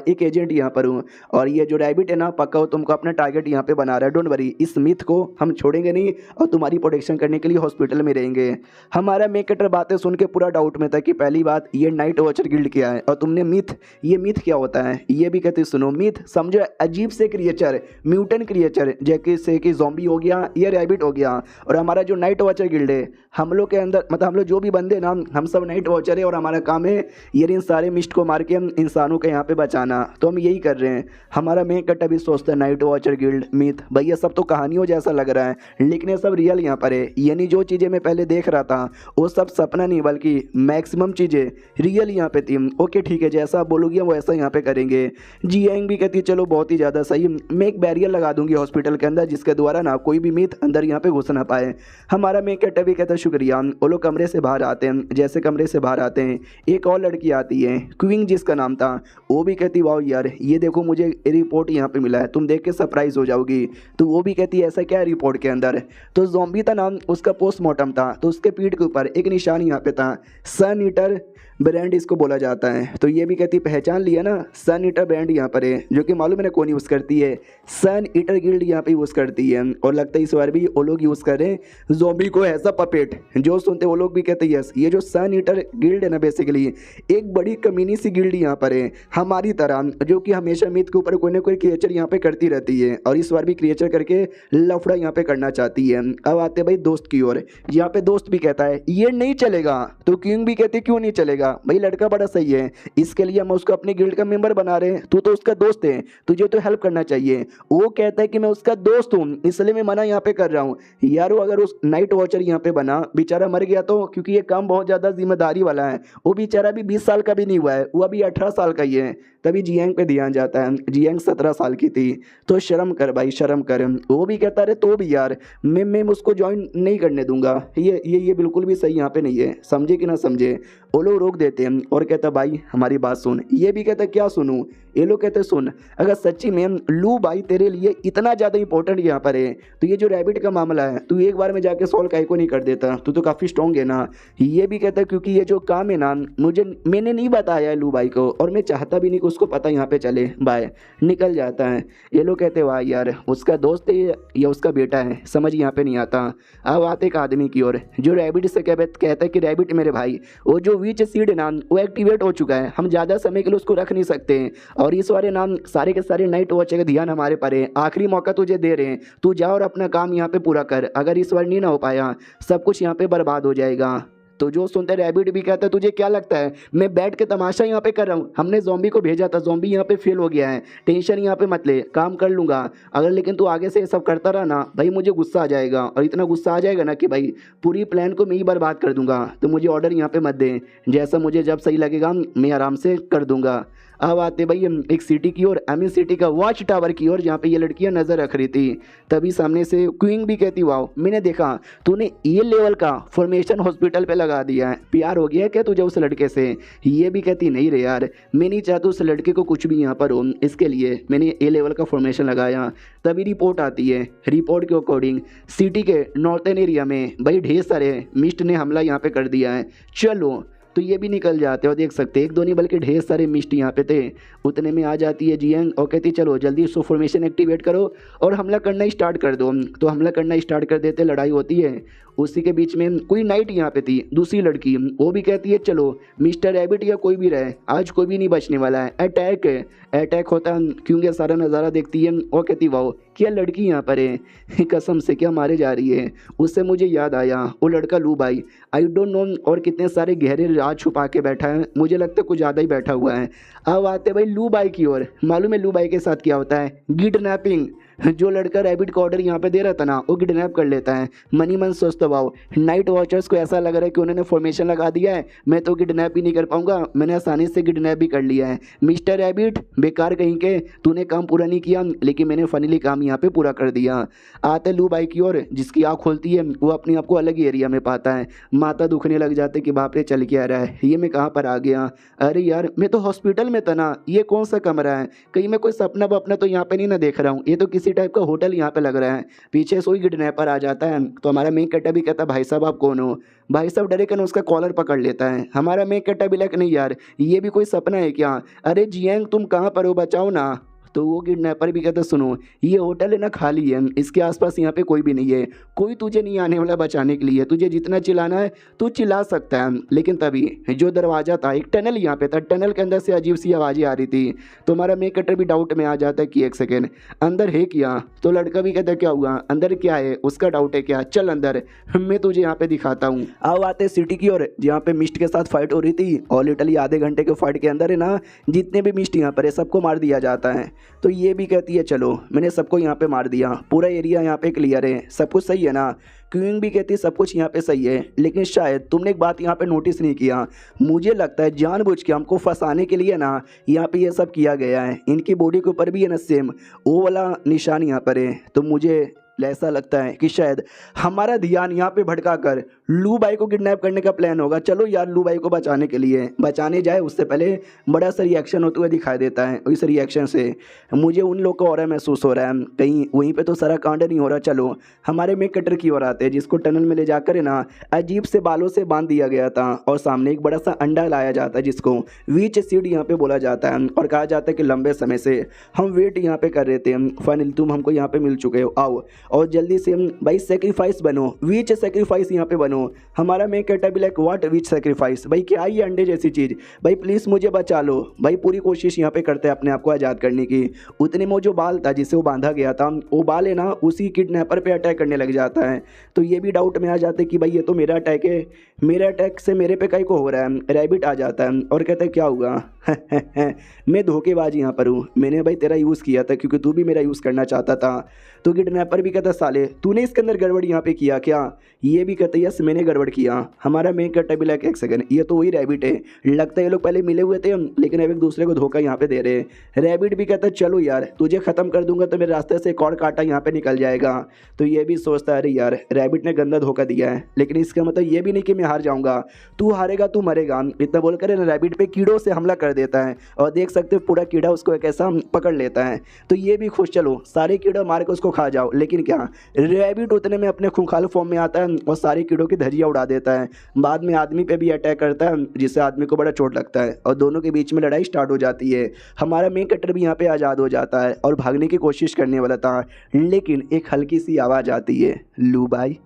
एक एजेंट यहाँ पर हूँ, और ये जो रैबिट है ना पक्का वो तुमको अपना टारगेट यहाँ पे बना रहा है। डोंट वरी, इस मिथ को हम छोड़ेंगे नहीं और तुम्हारी प्रोटेक्शन करने के लिए हॉस्पिटल में रहेंगे। हमारा मेकटर बातें सुन के पूरा डाउट में था कि पहली बात ये नाइट वॉचर गिल्ड क्या है, और तुमने मिथ, ये मिथ क्या होता है ये भी कहते। सुनो, मिथ समझो अजीब से क्रिएचर, म्यूटेंट क्रिएचर, जैसे कि ज़ॉम्बी हो गया या रैबिट हो गया। और हमारा जो नाइट वॉचर गिल्ड है, हम लोग के अंदर मतलब हम लोग जो भी बंदे ना, हम सब नाइट वॉचर है और हमारा काम है ये इन सारे मिस्ट को मार के हम इंसानों के यहाँ पे बचाना। तो हम यही कर रहे हैं। हमारा मेन कट अभी सोचता है नाइट वॉचर गिल्ड मिथ, भैया सब तो कहानियों जैसा लग रहा है, लेकिन ये सब रियल यहाँ पर है। यानी जो चीज़ें मैं पहले देख रहा था वो सब सपना नहीं बल्कि मैक्सिमम चीज़ें रियल यहाँ पे थी। ओके ठीक है, जैसा आप बोलोगी वो ऐसा यहाँ पे करेंगे। जियांग भी कहती है चलो बहुत ही ज़्यादा सही, मैं एक बैरियर लगा दूंगी हॉस्पिटल के अंदर जिसके द्वारा ना कोई भी मिथ अंदर यहाँ पे घुस ना पाए। हमारा मेक कट भी कहता है शुक्रिया। वो लोग कमरे से बाहर आते हैं, जैसे कमरे से बाहर आते हैं एक और लड़की आती है, क्विंग जिसका नाम था। वो भी कहती वाह यार ये देखो मुझे रिपोर्ट यहाँ पे मिला है, तुम देख के सरप्राइज हो जाओगी। तो वो भी कहती है ऐसा क्या है रिपोर्ट के अंदर। तो ज़ॉम्बी था नाम, उसका पोस्टमार्टम था, तो उसके पीठ के ऊपर एक निशान यहाँ पे था, सन ईटर ब्रांड इसको बोला जाता है। तो ये भी कहती पहचान लिया ना, सन ईटर ब्रांड यहाँ पर है, जो कि मालूम है ना कौन यूज़ करती है, सन ईटर गिल्ड यहाँ पे यूज़ करती है। और लगता है इस बार भी वो लोग यूज़ कर रहे हैं ज़ॉम्बी को एज अ पपेट। जो सुनते वो लोग भी कहते हैं यस, ये जो सन ईटर गिल्ड है ना बेसिकली एक बड़ी कमीनी सी गिल्ड यहाँ पर है हमारी तरह, जो कि हमेशा मिथ के ऊपर कोई ना कोई क्रिएचर यहाँ पे करती रहती है, और इस बार भी क्रिएचर करके लफड़ा यहाँ पे करना चाहती है। अब आते भाई दोस्त की ओर। यहाँ पे दोस्त भी कहता है ये नहीं चलेगा, तो किंग भी कहते क्यों नहीं चलेगा, भाई लड़का बड़ा सही है, इसके लिए हम उसको अपने गिल्ड का मेंबर बना रहे हैं, तू तो उसका दोस्त है, तुझे तो हेल्प करना चाहिए। वो कहता है कि मैं उसका दोस्त हूँ इसलिए मैं मना यहाँ पे कर रहा हूँ। यार वो अगर उस नाइट वॉचर यहाँ पे बना, बेचारा मर गया तो, क्योंकि ये काम बहुत ज़्यादा जिम्मेदारी वाला है, वो बेचारा भी 20 साल का भी नहीं हुआ है, वो अभी 18 साल का ही है। तभी जियांग पे ध्यान जाता है, जियांग 17 साल की थी, तो शर्म कर भाई शर्म कर। वो भी कहता है तो भी यार मैं उसको ज्वाइन नहीं करने दूंगा, ये बिल्कुल भी सही यहाँ पे नहीं है, समझे कि ना समझे। वो लोग रोक देते हैं और कहता भाई हमारी बात सुन। ये भी कहता क्या सुनूं, ये लोग कहते सुन, अगर सच्ची में लू भाई तेरे लिए इतना ज़्यादा इंपॉर्टेंट यहाँ पर है तो ये जो रैबिट का मामला है तू एक बार में जाके सॉल्व काहे को नहीं कर देता, तू तो काफ़ी स्ट्रॉन्ग है ना। ये भी कहता है क्योंकि ये जो काम है ना मैंने नहीं बताया है लू भाई को, और मैं चाहता भी नहीं कि उसको पता यहाँ पे चले। बाय निकल जाता है। ये लोग कहते वाह यार उसका दोस्त है या उसका बेटा है, समझ यहाँ पे नहीं आता। अब आते एक आदमी की ओर जो रैबिट से कहता है कि रैबिट मेरे भाई वो जो विच सीड नाम वो एक्टिवेट हो चुका है, हम ज़्यादा समय के लिए उसको रख नहीं सकते, और इस वाले नाम सारे के सारे नाइट वॉच का ध्यान हमारे पर है, आखिरी मौका तुझे दे रहे हैं, तू जा और अपना काम यहाँ पे पूरा कर, अगर इस बार नहीं ना हो पाया सब कुछ यहाँ पे बर्बाद हो जाएगा। तो जो सुनते रैबिट भी कहता है तुझे क्या लगता है मैं बैठ के तमाशा यहाँ पे कर रहा हूँ, हमने ज़ॉम्बी को भेजा था, ज़ॉम्बी यहाँ पे फेल हो गया है, टेंशन यहाँ पे मत ले, काम कर लूँगा, अगर लेकिन तू आगे से ये सब करता रहा ना भाई मुझे गुस्सा आ जाएगा, और इतना गुस्सा आ जाएगा ना कि भाई पूरी प्लान को मैं ही बर्बाद कर दूंगा, तो मुझे ऑर्डर यहाँ पे मत दे, जैसा मुझे जब सही लगेगा मैं आराम से कर दूंगा। अब आते भाई एक सिटी की ओर, एमी सिटी का वॉच टावर की ओर, जहाँ पे ये लड़कियां नज़र रख रही थी। तभी सामने से क्वीन भी कहती वाह मैंने देखा तूने ये लेवल का फॉर्मेशन हॉस्पिटल पे लगा दिया है, प्यार हो गया क्या तुझे उस लड़के से। ये भी कहती नहीं रे यार मैं नहीं चाहता उस लड़के को कुछ भी यहाँ पर हो, इसके लिए मैंने ए लेवल का फॉर्मेशन लगाया। तभी रिपोर्ट आती है, रिपोर्ट के अकॉर्डिंग सिटी के नॉर्थन एरिया में भाई ढेर सारे मिस्ट ने हमला यहाँ पे कर दिया है। चलो तो ये भी निकल जाते हो, देख सकते एक दो नहीं बल्कि ढेर सारे मिस्ट यहाँ पे थे। उतने में आ जाती है जियांग और कहती चलो जल्दी उसको फॉर्मेशन एक्टिवेट करो और हमला करना स्टार्ट कर दो। तो हमला करना स्टार्ट कर देते, लड़ाई होती है। उसी के बीच में कोई नाइट यहाँ पे थी दूसरी लड़की, वो भी कहती है चलो मिस्टर रैबिट या कोई भी रहे आज कोई भी नहीं बचने वाला है, अटैक है। अटैक होता है क्योंकि सारा नज़ारा देखती है और कहती वाह क्या लड़की यहाँ पर है, कसम से क्या मारे जा रही है। उससे मुझे याद आया वो लड़का लू भाई, आई डोंट नो और कितने सारे गहरे राज छुपा के बैठा है, मुझे लगता है कुछ ज़्यादा ही बैठा हुआ है। अब आते भाई लू भाई की ओर। मालूम है लू भाई के साथ क्या होता है, किडनैपिंग। जो लड़का रैबिट का ऑर्डर यहाँ पे दे रहा था ना वो किडनैप कर लेता है। मनी मन सोचता भाव नाइट वॉचर्स को ऐसा लग रहा है कि उन्होंने फॉर्मेशन लगा दिया है, मैं तो किडनैप ही नहीं कर पाऊंगा, मैंने आसानी से किडनैप भी कर लिया है। मिस्टर रैबिट बेकार कहीं के, तूने काम पूरा नहीं किया लेकिन मैंने फाइनली काम यहाँ पे पूरा कर दिया। आते लू बाई की ओर, जिसकी आँख खोलती है वो अपने आप को अलग ही एरिया में पाता है। माता दुखने लग जाते कि बाप रे चल के आ रहा है, ये मैं कहाँ पर आ गया, अरे यार मैं तो हॉस्पिटल में था ना, ये कौन सा कमरा है, कहीं मैं कोई सपना वपना तो यहाँ पे नहीं ना देख रहा हूँ, ये तो किसी टाइप का होटल यहाँ पे लग रहा है। पीछे से कोई किडनैपर आ जाता है तो हमारा मेन कट्टा भी कहता है भाई साहब आप कौन हो। भाई साहब डरे कर उसका कॉलर पकड़ लेता है। हमारा मेन कट्टा भी लग नहीं यार ये भी कोई सपना है क्या, अरे जियांग तुम कहाँ पर हो, बचाओ ना। तो वो किडनैपर भी कहता सुनो ये होटल है ना खाली है, इसके आसपास यहाँ पे कोई भी नहीं है, कोई तुझे नहीं आने वाला बचाने के लिए, तुझे जितना चिल्लाना है तू चिल्ला सकता है। लेकिन तभी जो दरवाज़ा था, एक टनल यहाँ पे था, टनल के अंदर से अजीब सी आवाज़ें आ रही थी। तो हमारा मेक कटर भी डाउट में आ जाता है कि एक सेकेंड अंदर है क्या। तो लड़का भी कहता है क्या हुआ, अंदर क्या है, उसका डाउट है क्या, चल अंदर मैं तुझे यहाँ पे दिखाता हूँ। आओ आते सिटी की ओर जहाँ पे मिस्ट के साथ फाइट हो रही थी और लिटरली आधे घंटे के फाइट के अंदर है ना जितने भी मिस्ट यहाँ पर है सबको मार दिया जाता है। तो ये भी कहती है चलो मैंने सबको यहाँ पे मार दिया, पूरा एरिया यहाँ पे क्लियर है, सब कुछ सही है ना। क्वीन भी कहती है सब कुछ यहाँ पे सही है, लेकिन शायद तुमने एक बात यहाँ पे नोटिस नहीं किया, मुझे लगता है जानबूझ के हमको फंसाने के लिए ना यहाँ पे ये सब किया गया है। इनकी बॉडी के ऊपर भी है ना सेम वो वाला निशान यहाँ पर है। तो मुझे ऐसा लगता है कि शायद हमारा ध्यान यहाँ पे भटका कर लू बाई को किडनैप करने का प्लान होगा। चलो यार लू बाई को बचाने के लिए, बचाने जाए उससे पहले बड़ा सा रिएक्शन होते हुए दिखाई देता है। इस रिएक्शन से मुझे उन लोग का ऑरा महसूस हो रहा है, कहीं वहीं पे तो सारा कांड नहीं हो रहा। चलो हमारे में कटर की ओर आते हैं जिसको टनल में ले जाकर है ना अजीब से बालों से बांध दिया गया था और सामने एक बड़ा सा अंडा लाया जाता है जिसको वीच सीड यहाँ पे बोला जाता है और कहा जाता है कि लंबे समय से हम वेट यहाँ पे कर रहे थे, फाइनली तुम हमको यहाँ पे मिल चुके हो, आओ और जल्दी से भाई सेक्रीफाइस बनो, वीच सेक्रीफाइस यहाँ पे बनो। हमारा मैं कहता भी लाइक व्हाट वीच सेक्रीफाइस, भाई क्या ये अंडे जैसी चीज़, भाई प्लीज़ मुझे बचा लो। भाई पूरी कोशिश यहाँ पे करते हैं अपने आप को आज़ाद करने की। उतने में जो बाल था जिससे वो बांधा गया था वो बाल है ना उसी किडनैपर पे अटैक करने लग जाता है। तो ये भी डाउट में आ जाते कि भाई ये तो मेरा अटैक है, मेरा अटैक से मेरे पे कहीं को हो रहा है। रैबिट आ जाता है और कहता है क्या हुआ मैं धोखेबाज यहाँ पर हूँ, मैंने भाई तेरा यूज़ किया था क्योंकि तू भी मेरा यूज़ करना चाहता था। तो किडनैपर भी कहता साले तूने इसके अंदर गड़बड़ यहाँ पे किया क्या, ये भी कहता यस मैंने गड़बड़ किया। हमारा मेन कहता भी लाइक एक सेकंड ये तो वही रैबिट है, लगता है ये लोग पहले मिले हुए थे लेकिन अब एक दूसरे को धोखा यहाँ पे दे रहे हैं। रैबिट भी कहता चलो यार तुझे ख़त्म कर दूंगा तो मेरे रास्ते से एक और कांटा यहाँ पे निकल जाएगा। तो ये भी सोचता है अरे यार रैबिट ने गंदा धोखा दिया है, लेकिन इसका मतलब ये भी नहीं कि मैं हार जाऊँगा, तू हारेगा तू मरेगा, इतना बोलकर रैबिट पे कीड़ों से हमला कर देता है और देख सकते हो पूरा कीड़ा उसको एक ऐसा पकड़ लेता है। तो ये भी खुश चलो सारे कीड़े मार के उसको खा जाओ, लेकिन क्या रैबिट उतने में अपने खूंखाल फॉर्म में आता है और सारे कीड़ों की धज्जियां उड़ा देता है। बाद में आदमी पे भी अटैक करता है जिससे आदमी को बड़ा चोट लगता है और दोनों के बीच में लड़ाई स्टार्ट हो जाती है। हमारा मेन कटर भी यहाँ पे आज़ाद हो जाता है और भागने की कोशिश करने वाला था, लेकिन एक हल्की सी आवाज़ आती है लू बाई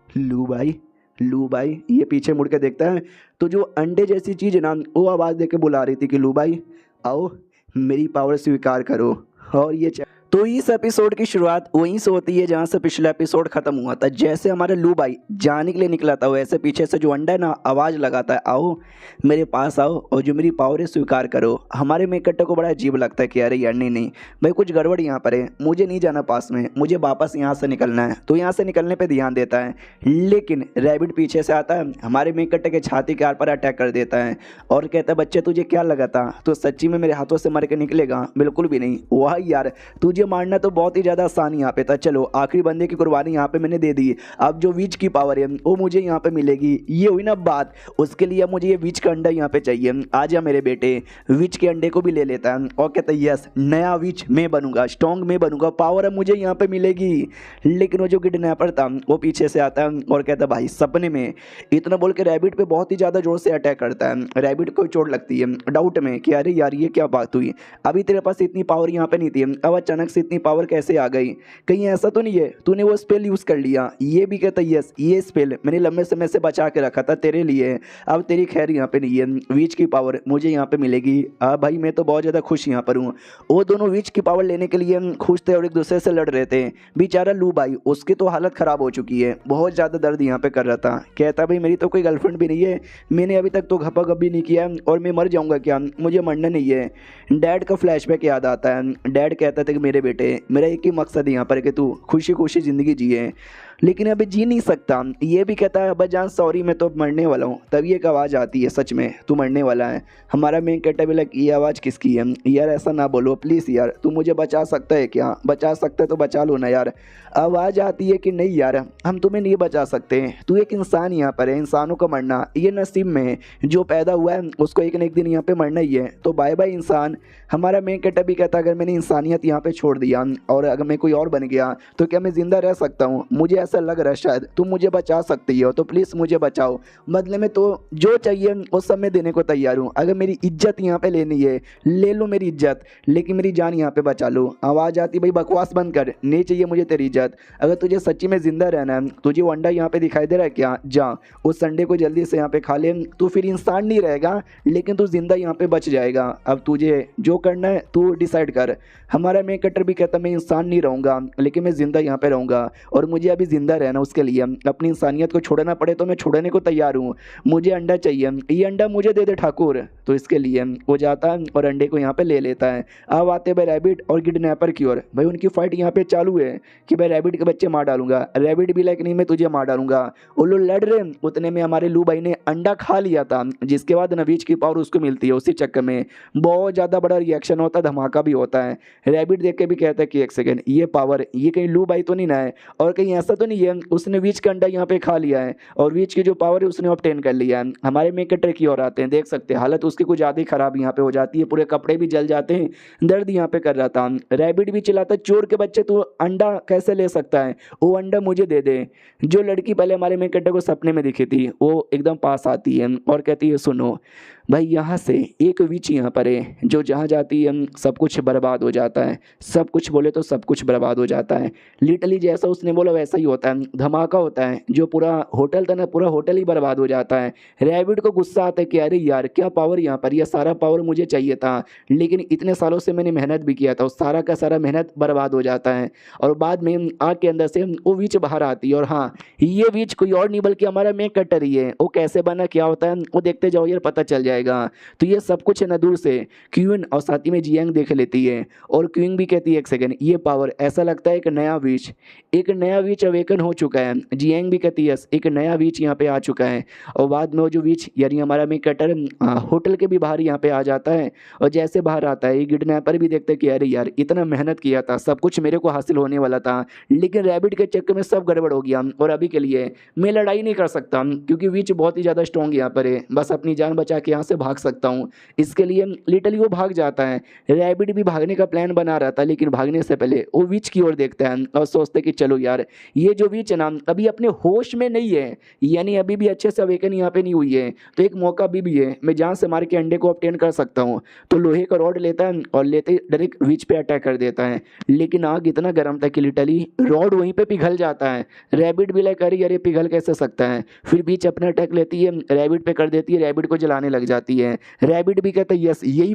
लू बाई लू बाई। ये पीछे मुड़ के देखता है तो जो अंडे जैसी चीज़ है ना वो आवाज़ दे के बुला रही थी कि लू बाई आओ मेरी पावर स्वीकार करो। और ये तो इस एपिसोड की शुरुआत वहीं से होती है जहाँ से पिछला एपिसोड खत्म हुआ था। जैसे हमारा लू बाई जाने के लिए निकला था वैसे पीछे से जो अंडा है ना आवाज़ लगाता है आओ मेरे पास आओ और जो मेरी पावर है स्वीकार करो। हमारे मेकट्टे को बड़ा अजीब लगता है कि अरे यार नहीं भाई कुछ गड़बड़ यहाँ पर है, मुझे नहीं जाना पास में, मुझे वापस यहाँ से निकलना है। तो यहाँ से निकलने पर ध्यान देता है, लेकिन रैबिट पीछे से आता है हमारे मेकट्टे के छाती के आर पर अटैक कर देता है और कहता है बच्चे तुझे क्या लगा था तो सच्ची में मेरे हाथों से मर के निकलेगा, बिल्कुल भी नहीं। वाह यार तुझे मारना तो बहुत ही ज़्यादा आसान यहाँ पे था। चलो आखिरी बंदे की कुर्बानी यहाँ पे मैंने दे दी, अब जो विच की पावर है वो मुझे यहाँ पे मिलेगी। ये हुई ना बात, उसके लिए मुझे ये विच का अंडा यहाँ पे चाहिए। आजा मेरे बेटे, विच के अंडे को भी ले लेता है और कहता है यस नया विच मैं बनूंगा, स्ट्रॉन्ग मैं बनूंगा, पावर अब मुझे यहाँ पे मिलेगी। लेकिन वो जो किडनैपर था वो पीछे से आता है और कहता है भाई सपने में, इतना बोल के रैबिट पे बहुत ही ज़्यादा जोर से अटैक करता है। रैबिट को चोट लगती है डाउट में कि अरे यार ये क्या बात हुई, अभी तेरे पास इतनी पावर यहाँ पे नहीं थी, अब अचानक से इतनी पावर कैसे आ गई, कहीं ऐसा तो नहीं है तूने वो स्पेल यूज़ कर लिया। ये भी कहता है यस ये स्पेल मैंने लंबे समय से बचा के रखा था तेरे लिए, अब तेरी खैर यहाँ पे नहीं है, विच की पावर मुझे यहाँ पे मिलेगी। भाई मैं तो बहुत ज़्यादा खुश यहाँ पर हूँ। वो दोनों विच की पावर लेने के लिए खुश थे और एक दूसरे से लड़ रहे थे। बेचारा लू बाई उसकी तो हालत ख़राब हो चुकी है, बहुत ज़्यादा दर्द यहाँ पे कर रहा था। कहता भाई मेरी तो कोई गर्लफ्रेंड भी नहीं है, मैंने अभी तक तो घपा भी नहीं किया और मैं मर जाऊँगा क्या, मुझे मरना नहीं है। डैड का फ्लैशबैक याद आता है, डैड कहता था कि मेरे बेटे, मेरा एक ही मकसद है यहाँ पर कि तू खुशी खुशी ज़िंदगी जिए, लेकिन अभी जी नहीं सकता। ये भी कहता है अब्बा जान सॉरी मैं तो अब मरने वाला हूँ। तभी एक आवाज़ आती है सच में तू मरने वाला है। हमारा मेन कैरेक्टर भी लग ये आवाज़ किसकी है यार, ऐसा ना बोलो प्लीज़ यार, तू मुझे बचा सकता है क्या, बचा सकता है तो बचा लो ना यार। आवाज़ आती है कि नहीं यार हम तुम्हें नहीं बचा सकते, तू एक इंसान यहाँ पर है, इंसानों का मरना ये नसीब में है, जो पैदा हुआ है उसको एक न एक दिन यहाँ पे मरना ही है, तो बाय बाय इंसान। हमारा मेन कैरेक्टर भी कहता है अगर मैंने इंसानियत यहाँ पे छोड़ दिया और अगर मैं कोई और बन गया तो क्या मैं ज़िंदा रह सकता हूँ, मुझे ऐसा लग रहा है शायद तुम मुझे बचा सकती हो, तो प्लीज़ मुझे बचाओ, बदले में तो जो चाहिए वो सब मैं देने को तैयार हूँ। अगर मेरी इज्जत यहाँ पे लेनी है ले लो मेरी इज्जत, लेकिन मेरी जान यहाँ पे बचा लो। आवाज़ आती भाई बकवास बंद कर, नहीं चाहिए मुझे तेरी इज्जत, अगर तुझे सच्ची में ज़िंदा रहना है, तुझे वो अंडा यहाँ पे दिखाई दे रहा है क्या, जा उस अंडे को जल्दी से यहाँ पे खा ले, तू फिर इंसान नहीं रहेगा लेकिन तू जिंदा यहाँ पे बच जाएगा। अब तुझे जो करना है तू डिसाइड कर। हमारा मेन कैरेक्टर भी कहता मैं इंसान नहीं रहूँगा लेकिन मैं ज़िंदा यहाँ पे रहूँगा, और मुझे अभी ज़िंदा रहना उसके लिए अपनी इंसानियत को छोड़ना पड़े तो मैं छोड़ने को तैयार हूँ, मुझे अंडा चाहिए, ये अंडा मुझे दे दे ठाकुर। तो इसके लिए वो जाता है और अंडे को यहाँ पे ले लेता है। अब आते भाई रैबिट और किडनैपर की ओर, भाई उनकी फाइट यहाँ पे चालू है कि भाई रैबिट के बच्चे मार डालूंगा, रैबिट भी लाइक नहीं मैं तुझे मार डालूंगा। वो लोग लड़ रहे, उतने में हमारे लू भाई ने अंडा खा लिया था, जिसके बाद नवीज की पावर उसको मिलती है, उसी चक्कर में बहुत ज़्यादा बड़ा रिएक्शन होता है, धमाका भी होता है। रैबिट देख के भी कहता है कि एक सेकंड ये पावर ये कहीं लू भाई तो नहीं ना है, और कहीं ऐसा तो नहीं है उसने वीच का अंडा यहाँ पे खा लिया है और वीच की जो पावर है उसने ऑब्टेन कर लिया है। हमारे मेन कैरेक्टर की ओर आते हैं, देख सकते हैं हालत उसकी कुछ ज़्यादा ही खराब यहाँ पे हो जाती है, पूरे कपड़े भी जल जाते हैं, दर्द यहाँ पे कर रहा था। रैबिट भी चिल्लाता चोर के बच्चे तू अंडा कैसे ले सकता है, वो अंडा मुझे दे दे। जो लड़की पहले हमारे मेन कैरेक्टर को सपने में दिखी थी वो एकदम पास आती है और कहती है सुनो भाई यहाँ से एक विच यहाँ पर है जो जहाँ जाती है सब कुछ बर्बाद हो जाता है, सब कुछ बोले तो सब कुछ बर्बाद हो जाता है। लिटरली जैसा उसने बोला वैसा ही होता है, धमाका होता है, जो पूरा होटल था ना पूरा होटल ही बर्बाद हो जाता है। रैबिट को गुस्सा आता है कि अरे यार क्या पावर यहाँ पर, यह सारा पावर मुझे चाहिए था लेकिन इतने सालों से मैंने मेहनत भी किया था, उस सारा का सारा मेहनत बर्बाद हो जाता है। और बाद में आग के अंदर से वो विच बाहर आती है, और हाँ ये विच कोई और नहीं बल्कि हमारा मेन कैरेक्टर ही है। वो कैसे बना क्या होता है वो देखते जाओ यार पता चल जाएगा। तो ये सब कुछ है ना दूर से क्वीन और साथ ही में जियांग देख लेती है, और क्वीन भी कहती है एक सेकंड ये पावर ऐसा लगता है एक नया विच अवेकन हो चुका है। जियांग भी कहती है एक नया विच यहाँ पे आ चुका है। और बाद में वो जो विच यानी हमारा मेन कैरेक्टर होटल के भी बाहर यहाँ पे आ जाता है, और जैसे बाहर आता है ये किडनैपर भी देखते हैं कि अरे यार इतना मेहनत किया था, सब कुछ मेरे को हासिल होने वाला था लेकिन रैबिट के चक्कर में सब गड़बड़ हो गया, और अभी के लिए मैं लड़ाई नहीं कर सकता क्योंकि विच बहुत ही ज़्यादा स्ट्रॉन्ग यहाँ पर है, बस अपनी जान बचा के यहाँ से भाग सकता हूँ। इसके लिए लिटरली वो भाग जाता है। रैबिट भी भागने का प्लान बना रहा था लेकिन भागने से पहले वो विच की ओर देखता है और सोचते कि चलो यार ये जो विच है ना अभी अपने होश में नहीं है, यानी अभी भी अच्छे से अवेकन यहाँ पे नहीं हुई है, तो एक मौका अभी भी है, मैं जान से मार के अंडे को ऑब्टेन कर सकता हूँ। तो लोहे का रॉड लेता है और लेते डायरेक्ट विच पे अटैक कर देता है, लेकिन आग इतना गर्म था कि लिटरली रॉड वहीं पे पिघल जाता है। रैबिट भी लाइक अरे यार पिघल कैसे सकता है, फिर बीच अपना अटैक लेती है, रैबिट पे कर देती है, रैबिट को जलाने लग जाती है। रैबिट भी कहता है यस यही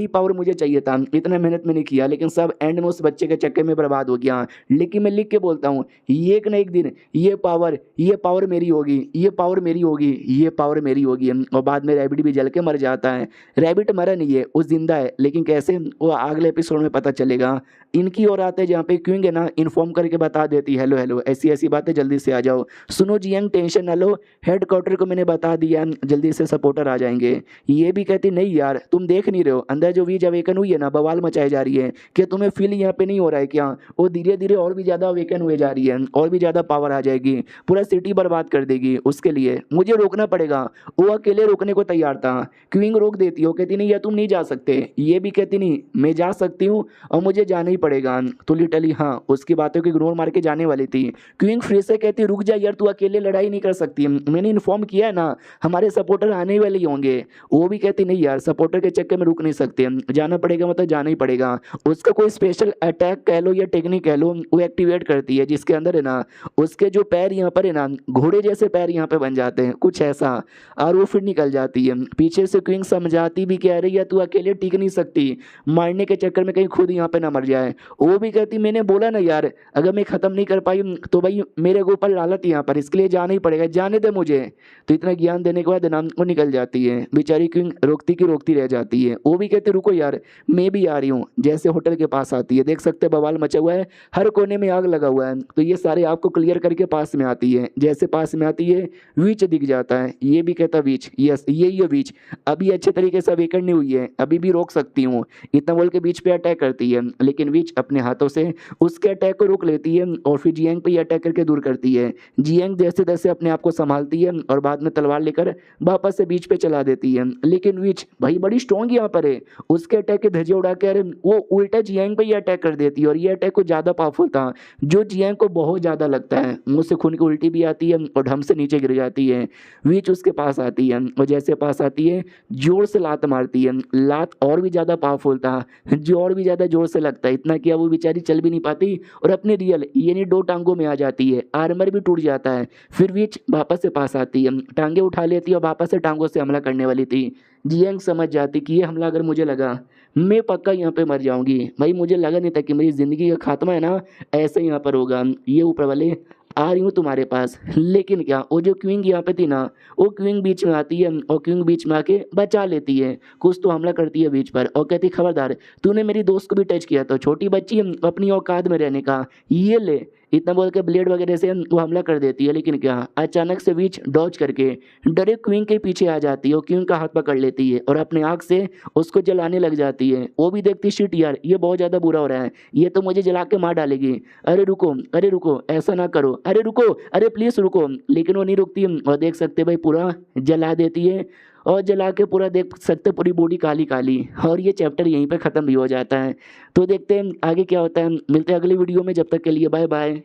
पावर मुझे चाहिए था, इतना मेहनत मैंने किया लेकिन सब एंड में उस बच्चे के चक्कर में बर्बाद हो गया। लेकिन मैं लिख के बोलता हूँ ये एक ना एक दिन ये पावर मेरी होगी, ये पावर मेरी होगी, ये पावर मेरी होगी। और बाद में रैबिट भी जल के मर जाता है। रैबिट मरा नहीं है, वो जिंदा है, लेकिन कैसे वो अगले एपिसोड में पता चलेगा। इनकी ओर आते जहाँ पे क्योंकि ना इन्फॉर्म करके बता देती हेलो हेलो ऐसी ऐसी बातें जल्दी से आ जाओ, सुनो जियांग टेंशन ना लो, हेड क्वार्टर को मैंने बता दिया जल्दी से सपोर्टर आ जाएंगे। ये भी कहती नहीं यार तुम देख नहीं रहे हो अंदर जो वीज अवेकन हुई है ना बवाल मचाई जा रही है, क्या तुम्हें फील यहाँ पे नहीं हो रहा है क्या, वो धीरे धीरे और भी ज़्यादा अवेकन हुए जा रही है, और भी ज़्यादा पावर आ जाएगी, पूरा सिटी बर्बाद कर देगी, उसके लिए मुझे रोकना पड़ेगा। वो अकेले रोकने को तैयार था, क्वीन रोक देती है, वो कहती नहीं यार तुम नहीं जा सकते, ये भी कहती नहीं मैं जा सकती हूँ और मुझे जाना ही पड़ेगा। तो लिटरली हाँ उसकी बातों को इग्नोर मार के जाने वाली थी। क्वीन फिर से कहती रुक जा यार तू अकेले लड़ाई नहीं कर सकती, मैंने इन्फॉर्म किया है ना हमारे सपोर्टर आने वाले ही होंगे। वो भी कहती नहीं यार सपोर्टर के चक्कर में रुक नहीं सकते, जाना पड़ेगा मतलब जाना ही पड़ेगा। उसका कोई स्पेशल अटैक कह लो या टेक्निक कह लो वो एक्टिवेट करती है, जिसके अंदर है ना उसके जो पैर यहाँ पर है ना घोड़े जैसे पैर यहाँ पे बन जाते हैं कुछ ऐसा, और वो फिर निकल जाती है। पीछे से क्वीन समझाती भी कह रही है तू अकेले टिक नहीं सकती, मारने के चक्कर में कहीं खुद यहाँ पे ना मर जाए। वो भी कहती मैंने बोला ना यार अगर मैं ख़त्म नहीं कर पाई तो भाई मेरे को ऊपर लालत यहाँ पर, इसके लिए जाना ही पड़ेगा, जाने दे मुझे। तो इतना ज्ञान देने के बाद ना वो निकल जाती है। है। बेचारी क्विंग रोकती की रोकती रह जाती है। वो भी कहते रुको यार मैं भी आ रही हूँ। जैसे होटल के पास आती है देख सकते हैं बवाल मचा हुआ है, हर कोने में आग लगा हुआ है। तो ये सारे आग को क्लियर करके पास में आती है। जैसे पास में आती है विच दिख जाता है। ये भी कहता विच, यस ये विच अभी अच्छे तरीके से अवेकन नहीं हुई है, अभी भी रोक सकती हूँ। इतना बोल के बीच पे अटैक करती है, लेकिन विच अपने हाथों से उसके अटैक को रोक लेती है और फिर जियांग पे अटैक करके दूर करती है। जियांग जैसे तैसे अपने आप को संभालती है और बाद में तलवार लेकर वापस से बीच पे चला देती है। लेकिन विच भाई बड़ी स्ट्रॉन्ग यहाँ पर है, उसके अटैक के धज्जे उड़ा कर वो उल्टा जियांग पे ही अटैक कर देती है और ये अटैक कुछ ज़्यादा पावरफुल था जो जियांग को बहुत ज़्यादा लगता है। मुंह से खून की उल्टी भी आती है और ढम से नीचे गिर जाती है। विच उसके पास आती है और जैसे पास आती है जोर से लात मारती है। लात और भी ज़्यादा पावरफुल था जो और भी ज़्यादा जोर से लगता है, इतना कि वो बेचारी चल भी नहीं पाती और अपने रियल यानी दो टांगों में आ जाती है। आर्मर भी टूट जाता है। फिर विच वापस से पास आती है, टांगे उठा लेती है और वापस से टांगों से हमला करने वाली थी। जियांग समझ जाती कि ये हमला अगर मुझे लगा मैं पक्का यहाँ पे मर जाऊंगी। भाई मुझे लगा नहीं था कि मेरी ज़िंदगी का खात्मा है ना ऐसे यहाँ पर होगा। ये ऊपर वाले आ रही हूँ तुम्हारे पास। लेकिन क्या वो जो क्वींग यहाँ पे थी ना, वो क्वींग बीच में आती है और क्वींग बीच में आके बचा लेती है। कुछ तो हमला करती है बीच पर और कहती खबरदार तूने मेरी दोस्त को भी टच किया तो छोटी बच्ची है अपनी औकात में रहने का, ये ले। इतना बोल के ब्लेड वगैरह से वो हमला कर देती है। लेकिन क्या अचानक से विच डॉज करके डरे क्वींग के पीछे आ जाती है और क्वींग का हाथ पकड़ लेती है और अपने आँख से उसको जलाने लग जाती है। वो भी देखती शिट यार ये बहुत ज़्यादा बुरा हो रहा है, ये तो मुझे जला के मार डालेगी। अरे रुको ऐसा ना करो, अरे रुको, अरे प्लीज़ रुको। लेकिन वो नहीं रुकती और देख सकते भाई पूरा जला देती है और जला के पूरा देख सकते पूरी बॉडी काली काली। और ये चैप्टर यहीं पे ख़त्म भी हो जाता है। तो देखते हैं आगे क्या होता है, मिलते हैं अगली वीडियो में, जब तक के लिए बाय बाय।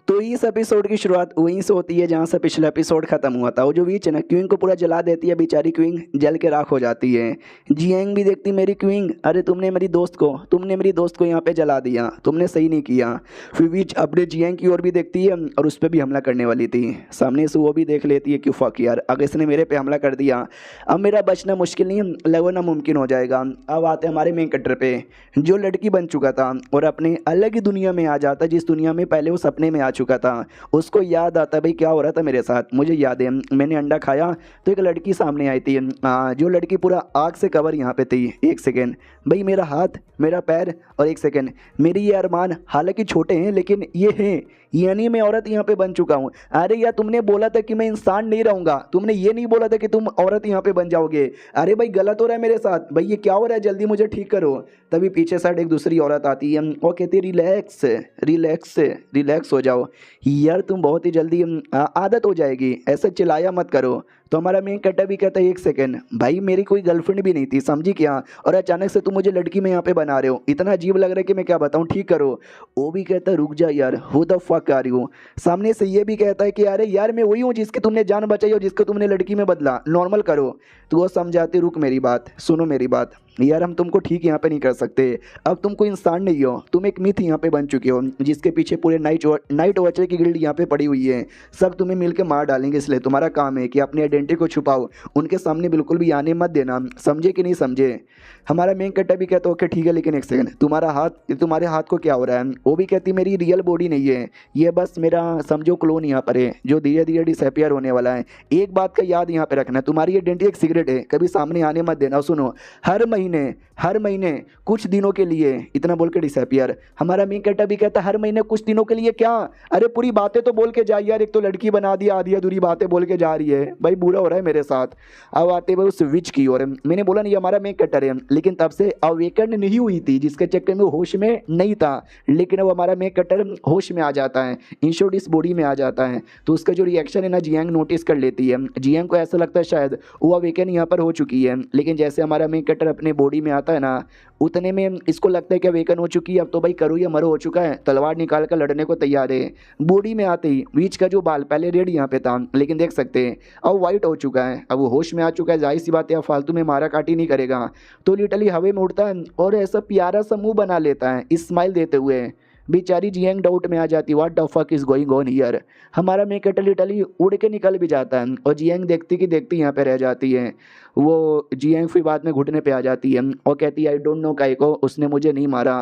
तो इस एपिसोड की शुरुआत वहीं से होती है जहाँ से पिछला एपिसोड खत्म हुआ था। वो जो विच है ना क्वीन को पूरा जला देती है, बेचारी क्वीन जल के राख हो जाती है। जियांग भी देखती मेरी क्वीन, अरे तुमने मेरी दोस्त को यहाँ पे जला दिया, तुमने सही नहीं किया। फिर विच अपने जियांग की ओर भी देखती है और उस पर भी हमला करने वाली थी। सामने से वो भी देख लेती है कि फक यार अगर इसने मेरे पे हमला कर दिया अब मेरा बचना मुश्किल नहीं लगो नामुमकिन हो जाएगा। अब आते हमारे मेन कटर पे जो लड़की बन चुका था और अपने अलग ही दुनिया में आ जाता, जिस दुनिया में पहले वो सपने में आ चुका था। उसको याद आता भाई क्या हो रहा था मेरे साथ, मुझे याद है मैंने अंडा खाया तो एक लड़की सामने आई थी, जो लड़की पूरा आग से कवर यहाँ पे थी। एक सेकेंड भाई मेरा हाथ मेरा पैर और एक सेकेंड मेरी ये अरमान हालांकि छोटे हैं लेकिन ये हैं, यानी मैं औरत यहाँ पे बन चुका हूँ। अरे यार तुमने बोला था कि मैं इंसान नहीं रहूँगा, तुमने ये नहीं बोला था कि तुम औरत यहाँ पे बन जाओगे। अरे भाई गलत हो रहा है मेरे साथ, भाई ये क्या हो रहा है, जल्दी मुझे ठीक करो। तभी पीछे साइड एक दूसरी औरत आती है और कहती है रिलैक्स रिलैक्स रिलैक्स हो जाओ यार, तुम बहुत ही जल्दी आदत हो जाएगी, ऐसे चिल्लाया मत करो। तो हमारा मेन कट्टा भी कहता है एक सेकंड भाई मेरी कोई गर्लफ्रेंड भी नहीं थी समझी क्या, और अचानक से तुम मुझे लड़की में यहाँ पे बना रहे हो, इतना अजीब लग रहा है कि मैं क्या बताऊँ, ठीक करो। वो भी कहता है रुक जा यार, who the fuck are you. सामने से ये भी कहता है कि अरे यार मैं वही हूँ जिसकी तुमने जान बचाई और जिसको तुमने लड़की में बदला, नॉर्मल करो। तो वो समझाती रुक मेरी बात सुनो मेरी बात यार, हम तुमको ठीक यहाँ पे नहीं कर सकते, अब तुम कोई इंसान नहीं हो, तुम एक मिथ यहाँ पे बन चुके हो जिसके पीछे पूरे नाइट वॉचर की गिल्ड यहाँ पे पड़ी हुई है, सब तुम्हें मिलकर मार डालेंगे, इसलिए तुम्हारा काम है कि अपनी आइडेंटिटी को छुपाओ, उनके सामने बिल्कुल भी आने मत देना, समझे कि नहीं समझे। हमारा मेन कट्टा भी कहता है ओके ठीक है लेकिन एक सेकंड तुम्हारे हाथ को क्या हो रहा है। वो भी कहती मेरी रियल बॉडी नहीं है, ये बस मेरा समझो क्लोन यहाँ पर है जो धीरे धीरे डिसअपियर होने वाला है। एक बात का याद यहाँ पे रखना, तुम्हारी आइडेंटिटी एक सिगरेट है, कभी सामने आने मत देना। सुनो हर महीने कुछ दिनों के लिए, इतना बोल के डिसअपियर। हमारा मेन कट्टा भी कहता हर महीने कुछ दिनों के लिए क्या, अरे पूरी बातें तो बोल के जा यार, एक तो लड़की बना दिया आधी अधूरी बातें बोल के जा रही है, भाई बुरा हो रहा है मेरे साथ। अब आते हुए उस विच की ओर, मैंने बोला नहीं हमारा मेन कट्टर है लेकिन तब से अवेकन नहीं हुई थी जिसके चक्कर में होश में नहीं था, लेकिन अब हमारा मेन कट्टर होश में आ जाता है, इंश्योर्ड इस बॉडी में आ जाता है। तो उसका जो रिएक्शन है ना जियांग नोटिस कर लेती है। जियांग को ऐसा लगता है शायद वो अवेकन यहाँ पर हो चुकी है, लेकिन जैसे हमारा मेन कट्टर अपने बॉडी में आता है ना उतने में इसको लगता है कि अवेकन हो चुकी है, अब तो भाई करो या मरो हो चुका है, तलवार निकाल कर लड़ने को तैयार है। बॉडी में आते ही बीच का जो बाल पहले रेड यहाँ पे था लेकिन देख सकते हैं अब वाइट हो चुका है, अब वो होश में आ चुका है, जाहिर सी बात है अब फालतू में मारा काटी नहीं करेगा। तो लिटरली हवा में उड़ता है और ऐसा प्यारा सा मुंह बना लेता है स्माइल देते हुए। बेचारी जियांग डाउट में आ जाती है what the fuck is going on here. हमारा मेकट लिटरली उड़ के निकल भी जाता है और जियांग देखती कि देखती यहाँ पे रह जाती है। वो जियांग फिर बाद में घुटने पे आ जाती है और कहती है आई डोंट नो काहे को उसने मुझे नहीं मारा,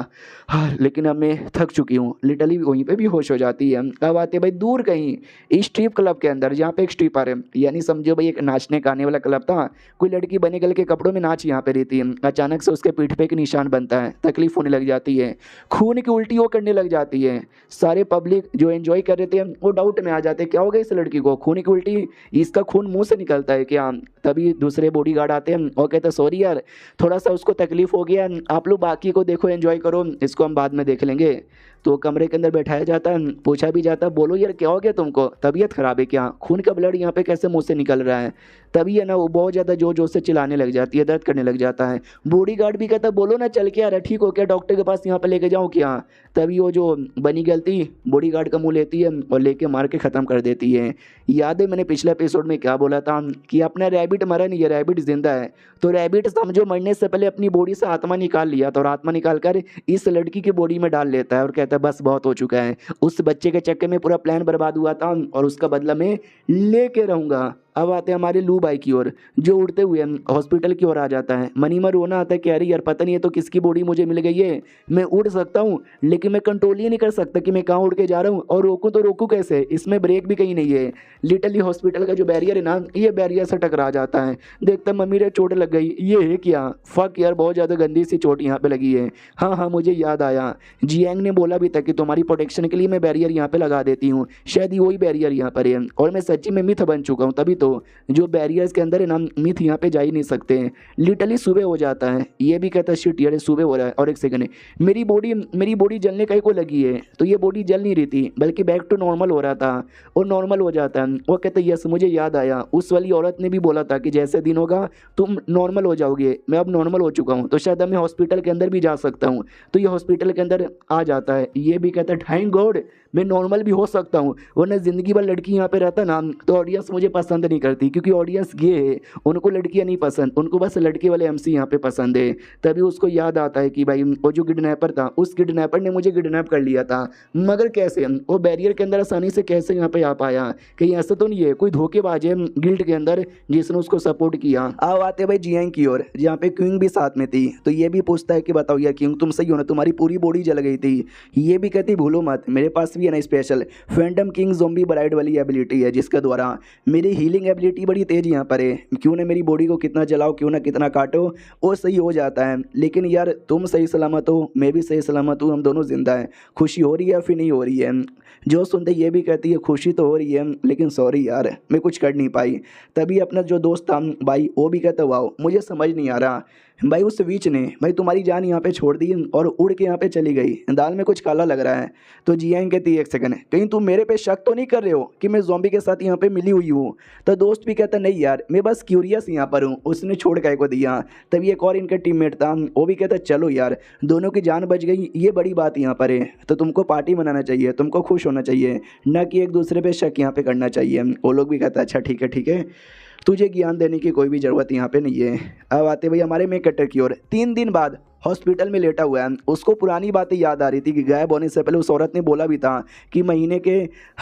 हाँ लेकिन अब मैं थक चुकी हूँ। लिटरली वहीं पे भी होश हो जाती है। अब आते भाई दूर कहीं स्ट्रिप क्लब के अंदर जहाँ पे एक स्ट्रिपर है, यानी समझो भाई एक नाचने गाने वाला क्लब था। कोई लड़की बने गल के कपड़ों में नाच यहाँ पे रहती है। अचानक से उसके पीठ पे एक निशान बनता है, तकलीफ होने लग जाती है, खून की उल्टी वो करने लग जाती है। सारे पब्लिक जो एंजॉय कर रहे थे वो डाउट में आ जाते हैं क्या हो गया इस लड़की को, खून की उल्टी, इसका खून मुंह से निकलता है क्या। तभी दूसरे बॉडीगार्ड आते हैं और कहते हैं सॉरी यार थोड़ा सा उसको तकलीफ हो गया, आप लोग बाकी को देखो एंजॉय करो, इसको हम बाद में देख लेंगे। तो कमरे के अंदर बैठाया जाता है, पूछा भी जाता है बोलो यार क्या हो गया तुमको, तबीयत खराब है क्या, खून का ब्लड यहाँ पे कैसे मुंह से निकल रहा है। तभी है ना वो बहुत ज़्यादा जोर जोर से चिल्लाने लग जाती है, दर्द करने लग जाता है। बॉडीगार्ड भी कहता है बोलो ना चल के आ रहा है, ठीक हो क्या, डॉक्टर के पास यहाँ पे लेके जाऊँ क्या। तभी वो जो बनी गलती बॉडीगार्ड का मुंह लेती है और लेके मार के ख़त्म कर देती है। याद है मैंने पिछले एपिसोड में क्या बोला था कि अपना रैबिट मरा नहीं है, रैबिट जिंदा है। तो रैबिट समझो मरने से पहले अपनी बॉडी से आत्मा निकाल लिया था और आत्मा निकाल कर इस लड़की की बॉडी में डाल लेता है और कहता है बस बहुत हो चुका है, उस बच्चे के चक्कर में पूरा प्लान बर्बाद हुआ था और उसका बदला मैं लेके रहूंगा। अब आते हैं हमारे लू बाई की ओर, जो उड़ते हुए हॉस्पिटल की ओर आ जाता है। मनी में रोना आता है कि अरे यार पता नहीं है तो किसकी बॉडी मुझे मिल गई है, मैं उड़ सकता हूँ लेकिन मैं कंट्रोल ही नहीं कर सकता कि मैं कहाँ उड़ के जा रहा हूँ और रोकूँ तो रोकूँ कैसे, इसमें ब्रेक भी कहीं नहीं है। लिटरली हॉस्पिटल का जो बैरियर है ना ये बैरियर से टकरा जाता है, देखता मम्मी रे चोट लग गई, ये है क्या, फक यार बहुत ज़्यादा गंदी सी चोट यहाँ पे लगी है। हाँ हाँ मुझे याद आया, जियांग ने बोला भी था कि तुम्हारी प्रोटेक्शन के लिए मैं बैरियर यहाँ पे लगा देती हूँ, शायद ही वही बैरियर यहाँ पर है और मैं सच्ची में मिथ बन चुका हूँ, तभी तो जो बैरियर्स के अंदर है ना मिथ यहाँ पे जा ही नहीं सकते हैं। लिटरली सुबह हो जाता है, ये भी कहता है शिट यार सुबह हो रहा है और एक सेकंड है मेरी बॉडी जलने का को लगी है, तो ये बॉडी जल नहीं रही थी बल्कि बैक टू नॉर्मल हो रहा था और नॉर्मल हो जाता है। वो कहते हैं यस मुझे याद आया, उस वाली औरत ने भी बोला था कि जैसे दिन होगा तुम नॉर्मल हो जाओगे, मैं अब नॉर्मल हो चुका हूँ तो शायद अब मैं हॉस्पिटल के अंदर भी जा सकता हूँ। तो ये हॉस्पिटल के अंदर आ जाता है, ये भी कहता है थैंक गॉड मैं नॉर्मल भी हो सकता हूँ, वरना ज़िंदगी भर लड़की यहाँ पे रहता ना तो ऑडियंस मुझे पसंद नहीं करती, क्योंकि ऑडियंस गे है, उनको लड़कियाँ नहीं पसंद, उनको बस लड़के वाले MC यहाँ पे पसंद है। तभी उसको याद आता है कि भाई वो जो किडनैपर था उस किडनैपर ने मुझे किडनैप कर लिया था, मगर कैसे, वो बैरियर के अंदर आसानी से कैसे यहाँ पे आ पाया, कहीं ऐसा तो नहीं है कोई धोखेबाज है गिल्ड के अंदर जिसने उसको सपोर्ट किया। अब आते भाई जियांग की ओर, जहाँ पे क्यूंग भी साथ में थी। तो ये भी पूछता है कि बताओ यार क्यूंग तुम सही हो ना, तुम्हारी पूरी बॉडी जल गई थी। ये भी कहती भूलो मत मेरे पास भी है ना special Phantom king zombie bride वाली एबिलिटी है, जिसके द्वारा मेरी हीलिंग एबिलिटी बड़ी तेज यहाँ पर है। क्यों ना मेरी बॉडी को कितना जलाओ, क्यों ना कितना काटो, वो सही हो जाता है। लेकिन यार तुम सही सलामत हो, मैं भी सही सलामत हूँ, हम दोनों जिंदा हैं। खुशी हो रही है फिर नहीं हो रही है। जो सुनते ये भी कहती है खुशी तो हो रही है लेकिन सॉरी यार मैं कुछ कर नहीं पाई। तभी अपना जो दोस्त था भाई वो भी कहता वाओ मुझे समझ नहीं आ रहा भाई उस वीच ने भाई तुम्हारी जान यहाँ पे छोड़ दी और उड़ के यहाँ पे चली गई, दाल में कुछ काला लग रहा है। तो जियांग कहती है एक सेकंड कहीं तुम मेरे पे शक तो नहीं कर रहे हो कि मैं ज़ॉम्बी के साथ यहाँ पे मिली हुई हूँ। तो दोस्त भी कहता नहीं यार मैं बस क्यूरियस यहाँ पर हूँ, उसने छोड़ के को दिया। तभी एक और इनका टीममेट था वो भी कहता चलो यार दोनों की जान बच गई, ये बड़ी बात यहाँ पर है, तो तुमको पार्टी मनाना चाहिए, तुमको खुश होना चाहिए, न कि एक दूसरे पे शक यहाँ पे करना चाहिए। वो लोग भी कहता अच्छा ठीक है तुझे ज्ञान देने की कोई भी ज़रूरत यहाँ पे नहीं है। अब आते भाई हमारे मेन कैरेक्टर की ओर, 3 दिन बाद हॉस्पिटल में लेटा हुआ है। उसको पुरानी बातें याद आ रही थी कि गायब होने से पहले उस औरत ने बोला भी था कि महीने के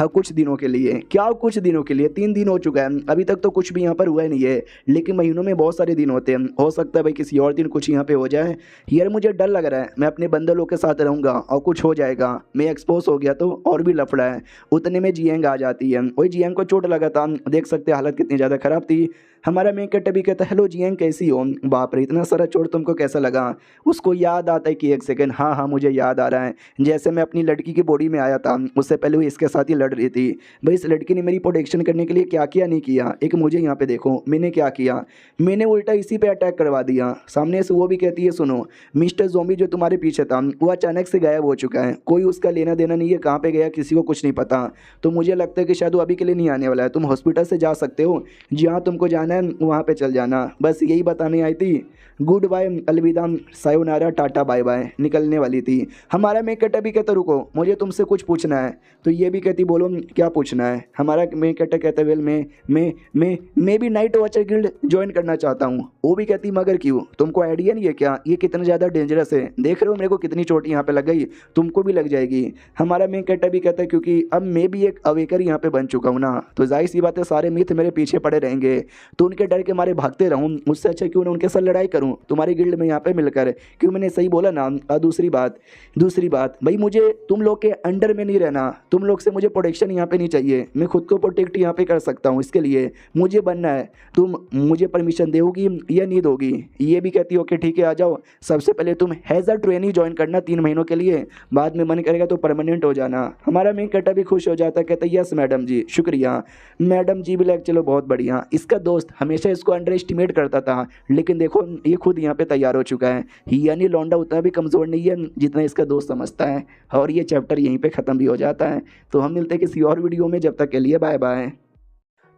कुछ दिनों के लिए, क्या कुछ दिनों के लिए, 3 दिन हो चुका है, अभी तक तो कुछ भी यहाँ पर हुआ नहीं है, लेकिन महीनों में बहुत सारे दिन होते हैं, हो सकता है भाई किसी और दिन कुछ यहाँ पे हो जाए। यार मुझे डर लग रहा है, मैं अपने बंदे लोग के साथ रहूँगा और कुछ हो जाएगा, मैं एक्सपोज हो गया तो और भी लफड़ा है। उतने में जियांग आ जाती है, वही जियांग को चोट लगा था, देख सकते हालत कितनी ज़्यादा ख़राब थी। हमारा मेन कैरेक्टर भी कहता है हेलो जियांग कैसी हो, बाप रे इतना सारा चोट तुमको कैसा लगा। उसको याद आता है कि एक सेकंड हाँ मुझे याद आ रहा है, जैसे मैं अपनी लड़की की बॉडी में आया था उससे पहले वो इसके साथ ही लड़ रही थी। भाई इस लड़की ने मेरी प्रोटेक्शन करने के लिए क्या किया नहीं किया, एक मुझे यहाँ पे देखो मैंने क्या किया, मैंने उल्टा इसी पे अटैक करवा दिया। सामने से वो भी कहती है सुनो मिस्टर ज़ॉम्बी जो तुम्हारे पीछे था वो अचानक से गायब हो चुका है, कोई उसका लेना देना नहीं है, कहाँ पे गया किसी को कुछ नहीं पता। तो मुझे लगता है कि शायद वो अभी के लिए नहीं आने वाला है, तुम हॉस्पिटल से जा सकते हो, जहाँ तुमको जाना है वहाँ पे चल जाना। बस यही बताने आई थी, गुड बाय अलविदा सायोनारा टाटा बाय बाय, निकलने वाली थी। हमारा मेन कैरेक्टर भी कहता रुको मुझे तुमसे कुछ पूछना है। तो ये भी कहती बोलो क्या पूछना है। हमारा मेन कैरेक्टर कहता वेल मैं भी नाइट वॉचर गिल्ड ज्वाइन करना चाहता हूँ। वो भी कहती मगर क्यों, तुमको आइडिया नहीं है क्या ये कितना ज़्यादा डेंजरस है, देख रहे हो मेरे को कितनी चोट यहाँ पे लग गई, तुमको भी लग जाएगी। हमारा मेन कैरेक्टर भी कहता है क्योंकि अब मैं भी एक अवेकर यहाँ पे बन चुका हूँ ना, तो जाहिर सी बात है सारे मिथ मेरे पीछे पड़े रहेंगे, तो उनके डर के मारे भागते रहूँ, मुझसे अच्छा क्यों ना उनके साथ लड़ाई करूँ तुम्हारी गिल्ड में यहाँ पे मिलकर। क्यों मैंने सही बोला ना। और दूसरी बात भाई, मुझे तुम लोग के अंडर में नहीं रहना, तुम लोग से मुझे प्रोटेक्शन यहाँ पे नहीं चाहिए, मैं खुद को प्रोटेक्ट यहाँ पे कर सकता हूँ, इसके लिए मुझे बनना है। तुम मुझे परमिशन दोगी या नहीं दोगी? ये भी कहती हो कि ठीक है आ जाओ। सबसे पहले तुम हैज़ अ ट्रेनी ज्वाइन करना 3 महीनों के लिए, बाद में मन करेगा तो परमानेंट हो जाना। हमारा मेन कट्टा भी खुश हो जाता है, कहता है यस मैडम जी शुक्रिया। मैडम जी भी लग चलो बहुत बढ़िया। इसका दोस्त हमेशा इसको अंडर एस्टिमेट करता था, लेकिन देखो ये खुद यहाँ पे तैयार हो चुका है। यानी लौंडा उतना भी कमज़ोर नहीं है जितना इसका दोस्त समझता है। और ये चैप्टर यहीं पे ख़त्म भी हो जाता है। तो हम मिलते हैं किसी और वीडियो में, जब तक के लिए बाय बाय।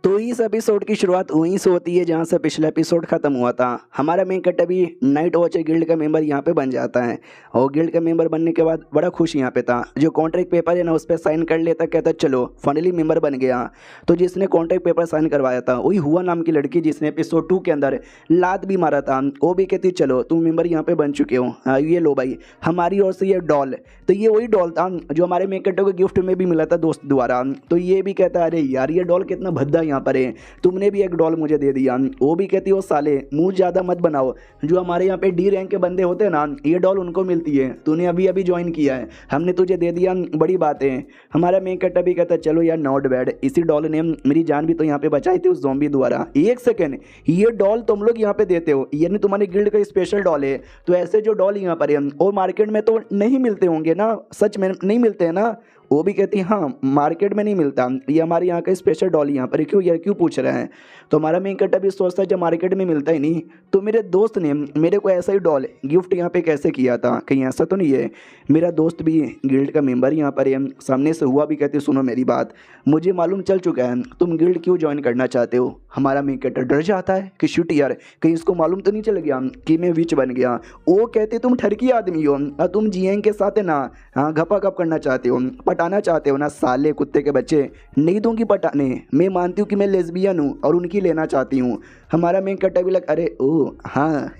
तो इस एपिसोड की शुरुआत वहीं से होती है जहाँ से पिछला एपिसोड खत्म हुआ था। हमारा मेन कट्टा भी नाइट वॉचर गिल्ड का मेंबर यहाँ पे बन जाता है, और गिल्ड का मेंबर बनने के बाद बड़ा खुश यहाँ पे था। जो कॉन्ट्रैक्ट पेपर है ना उस पर साइन कर लेता, कहता चलो फाइनली मेंबर बन गया। तो जिसने कॉन्ट्रैक्ट पेपर साइन करवाया था वही हुआ नाम की लड़की जिसने एपिसोड 2 के अंदर लात भी मारा था, वो भी कहती चलो तुम मेंबर यहाँ पे बन चुके हो, ये लो भाई हमारी ओर से ये डॉल। तो ये वही डॉल था जो हमारे मेन कट्टे को गिफ्ट में भी मिला था दोस्त द्वारा। तो ये भी कहता है अरे यार ये डॉल कितना भद्दा यहाँ पर है, तुमने भी एक डॉल मुझे दे दिया। वो भी कहती हो साले मुंह ज़्यादा मत बनाओ, जो हमारे यहाँ पे डी रैंक के बंदे होते हैं ना ये डॉल उनको मिलती है, तूने अभी अभी ज्वाइन किया है, हमने तुझे दे दिया, बड़ी बात है। हमारा मेन कट्टा भी कहता चलो यार नॉट बैड, इसी डॉल ने मेरी जान भी तो यहाँ पे बचाई थी उस ज़ॉम्बी द्वारा। एक सेकेंड, ये डॉल तुम लोग यहाँ पे देते हो, यानी तुम्हारे गिल्ड का स्पेशल डॉल है? तो ऐसे जो डॉल यहाँ पर है और मार्केट में तो नहीं मिलते होंगे ना, सच में नहीं मिलते हैं ना? वो भी कहती हाँ मार्केट में नहीं मिलता, ये हमारे यहाँ का स्पेशल डॉल यहाँ पर। क्यों यार क्यों पूछ रहे हैं? तो हमारा मेन कट्टा भी सोचता है जब मार्केट में मिलता ही नहीं तो मेरे दोस्त ने मेरे को ऐसा ही डॉल गिफ्ट यहाँ पे कैसे किया था, कहीं ऐसा तो नहीं है? मेरा दोस्त भी गिल्ड का मेंबर यहाँ पर है, सामने से हुआ भी कहते सुनो मेरी बात, मुझे मालूम चल चुका है तुम गिल्ड क्यों ज्वाइन करना चाहते हो। हमारा मेन कट्टा डर जाता है कि शूट यार कहीं इसको मालूम तो नहीं चल गया कि मैं विच बन गया। वो कहते तुम ठरकी आदमी हो, तुम जीएन के साथ है ना हाँ घपा घप करना चाहते हो, पटाना चाहते हो ना साले कुत्ते के बच्चे। नहीं दूंगी पटाने, मैं मानती हूँ कि मैं लेस्बियन हूँ और उनकी लेना चाहती हूँ। हमारा मेन कट्टा भी लग अरे ओ हाँ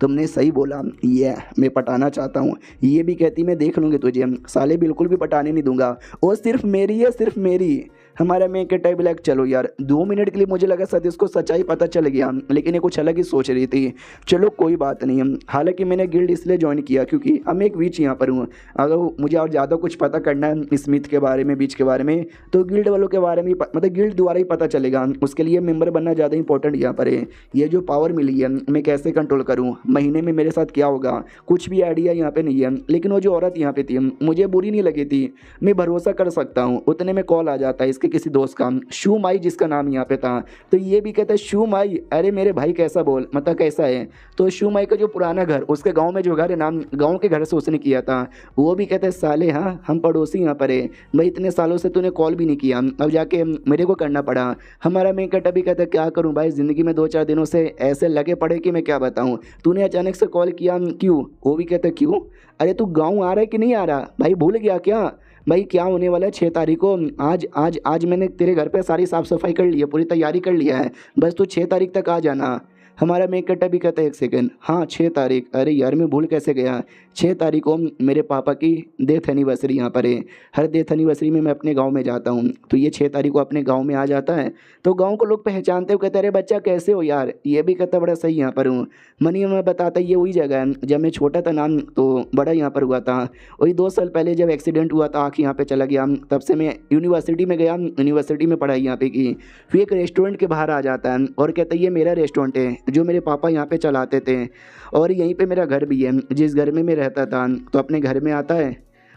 तुमने सही बोला, ये मैं पटाना चाहता हूँ। ये भी कहती मैं देख लूँगी तुझे, साले बिल्कुल भी पटाने नहीं दूंगा, वो सिर्फ मेरी है सिर्फ मेरी। हमारा मेन कट्टा भी लग चलो यार 2 मिनट के लिए मुझे लगा सतीश को सच्चाई पता चल गया, लेकिन ये कुछ अलग ही सोच रही थी। चलो कोई बात नहीं। हालांकि मैंने गिल्ड इसलिए ज्वाइन किया क्योंकि अब एक विच यहाँ पर हूँ, अगर मुझे और ज़्यादा कुछ पता करना है स्मिथ के बारे में विच के बारे में तो गिल्ड वालों के बारे में मतलब गिल्ड द्वारा ही पता चलेगा। उसके लिए मेंबर बनना ज़्यादा इंपॉर्टेंट यहाँ पर है। ये जो पावर मिली है मैं कैसे कंट्रोल करूँ, महीने में मेरे साथ क्या होगा, कुछ भी आइडिया यहाँ पे नहीं है। लेकिन वो जो औरत यहाँ पे थी मुझे बुरी नहीं लगी थी, मैं भरोसा कर सकता हूँ। उतने में कॉल आ जाता है इसके किसी दोस्त का, शू माई जिसका नाम यहाँ पे था। तो ये भी कहता है शू माई, अरे मेरे भाई कैसा बोल मतलब कैसा है। तो शू माई का जो पुराना घर उसके गांव में जो घर है नाम गांव के घर से उसने किया था। वो भी कहते हैं साले हाँ हम पड़ोसी यहाँ पर है भाई, इतने सालों से तूने कॉल भी नहीं किया, अब जाके मेरे को करना पड़ा। हमारा मेन कट्टा भी कहता है क्या करूँ भाई, ज़िंदगी में 2-4 दिनों से ऐसे लगे पड़े कि मैं क्या बताऊँ, तूने अचानक से कॉल किया क्यों? वो भी कहता है क्यों, अरे तू गाँव आ रहा है कि नहीं आ रहा भाई, भूल गया क्या भाई क्या होने वाला है 6 तारीख को। आज मैंने तेरे घर पे सारी साफ़ सफाई कर ली है, पूरी तैयारी कर लिया है, बस तू 6 तारीख तक आ जाना। हमारा मेन कट्टा भी कहता है 1 सेकंड, हाँ 6 तारीख, अरे यार मैं भूल कैसे गया। 6 तारीख को मेरे पापा की डेथ एनिवर्सरी यहाँ पर है, हर डेथ एनिवर्सरी में मैं अपने गांव में जाता हूँ, तो ये 6 तारीख को अपने गांव में आ जाता है। तो गांव को लोग पहचानते हो, कहते अरे बच्चा कैसे हो यार, ये भी कहता बड़ा सही यहाँ पर हूँ। मनी में बताता ये वही जगह है जब मैं छोटा था नाम तो बड़ा यहाँ पर हुआ था। वही 2 साल पहले जब एक्सीडेंट हुआ था आँख यहाँ पर चला गया, तब से मैं यूनिवर्सिटी में गया, यूनिवर्सिटी में पढ़ाई यहाँ पे की। फिर एक रेस्टोरेंट के बाहर आ जाता है और कहता है ये मेरा रेस्टोरेंट है जो मेरे पापा यहाँ पे चलाते थे, और यहीं पे मेरा घर भी है जिस घर में मैं रहता था। तो अपने घर में आता है,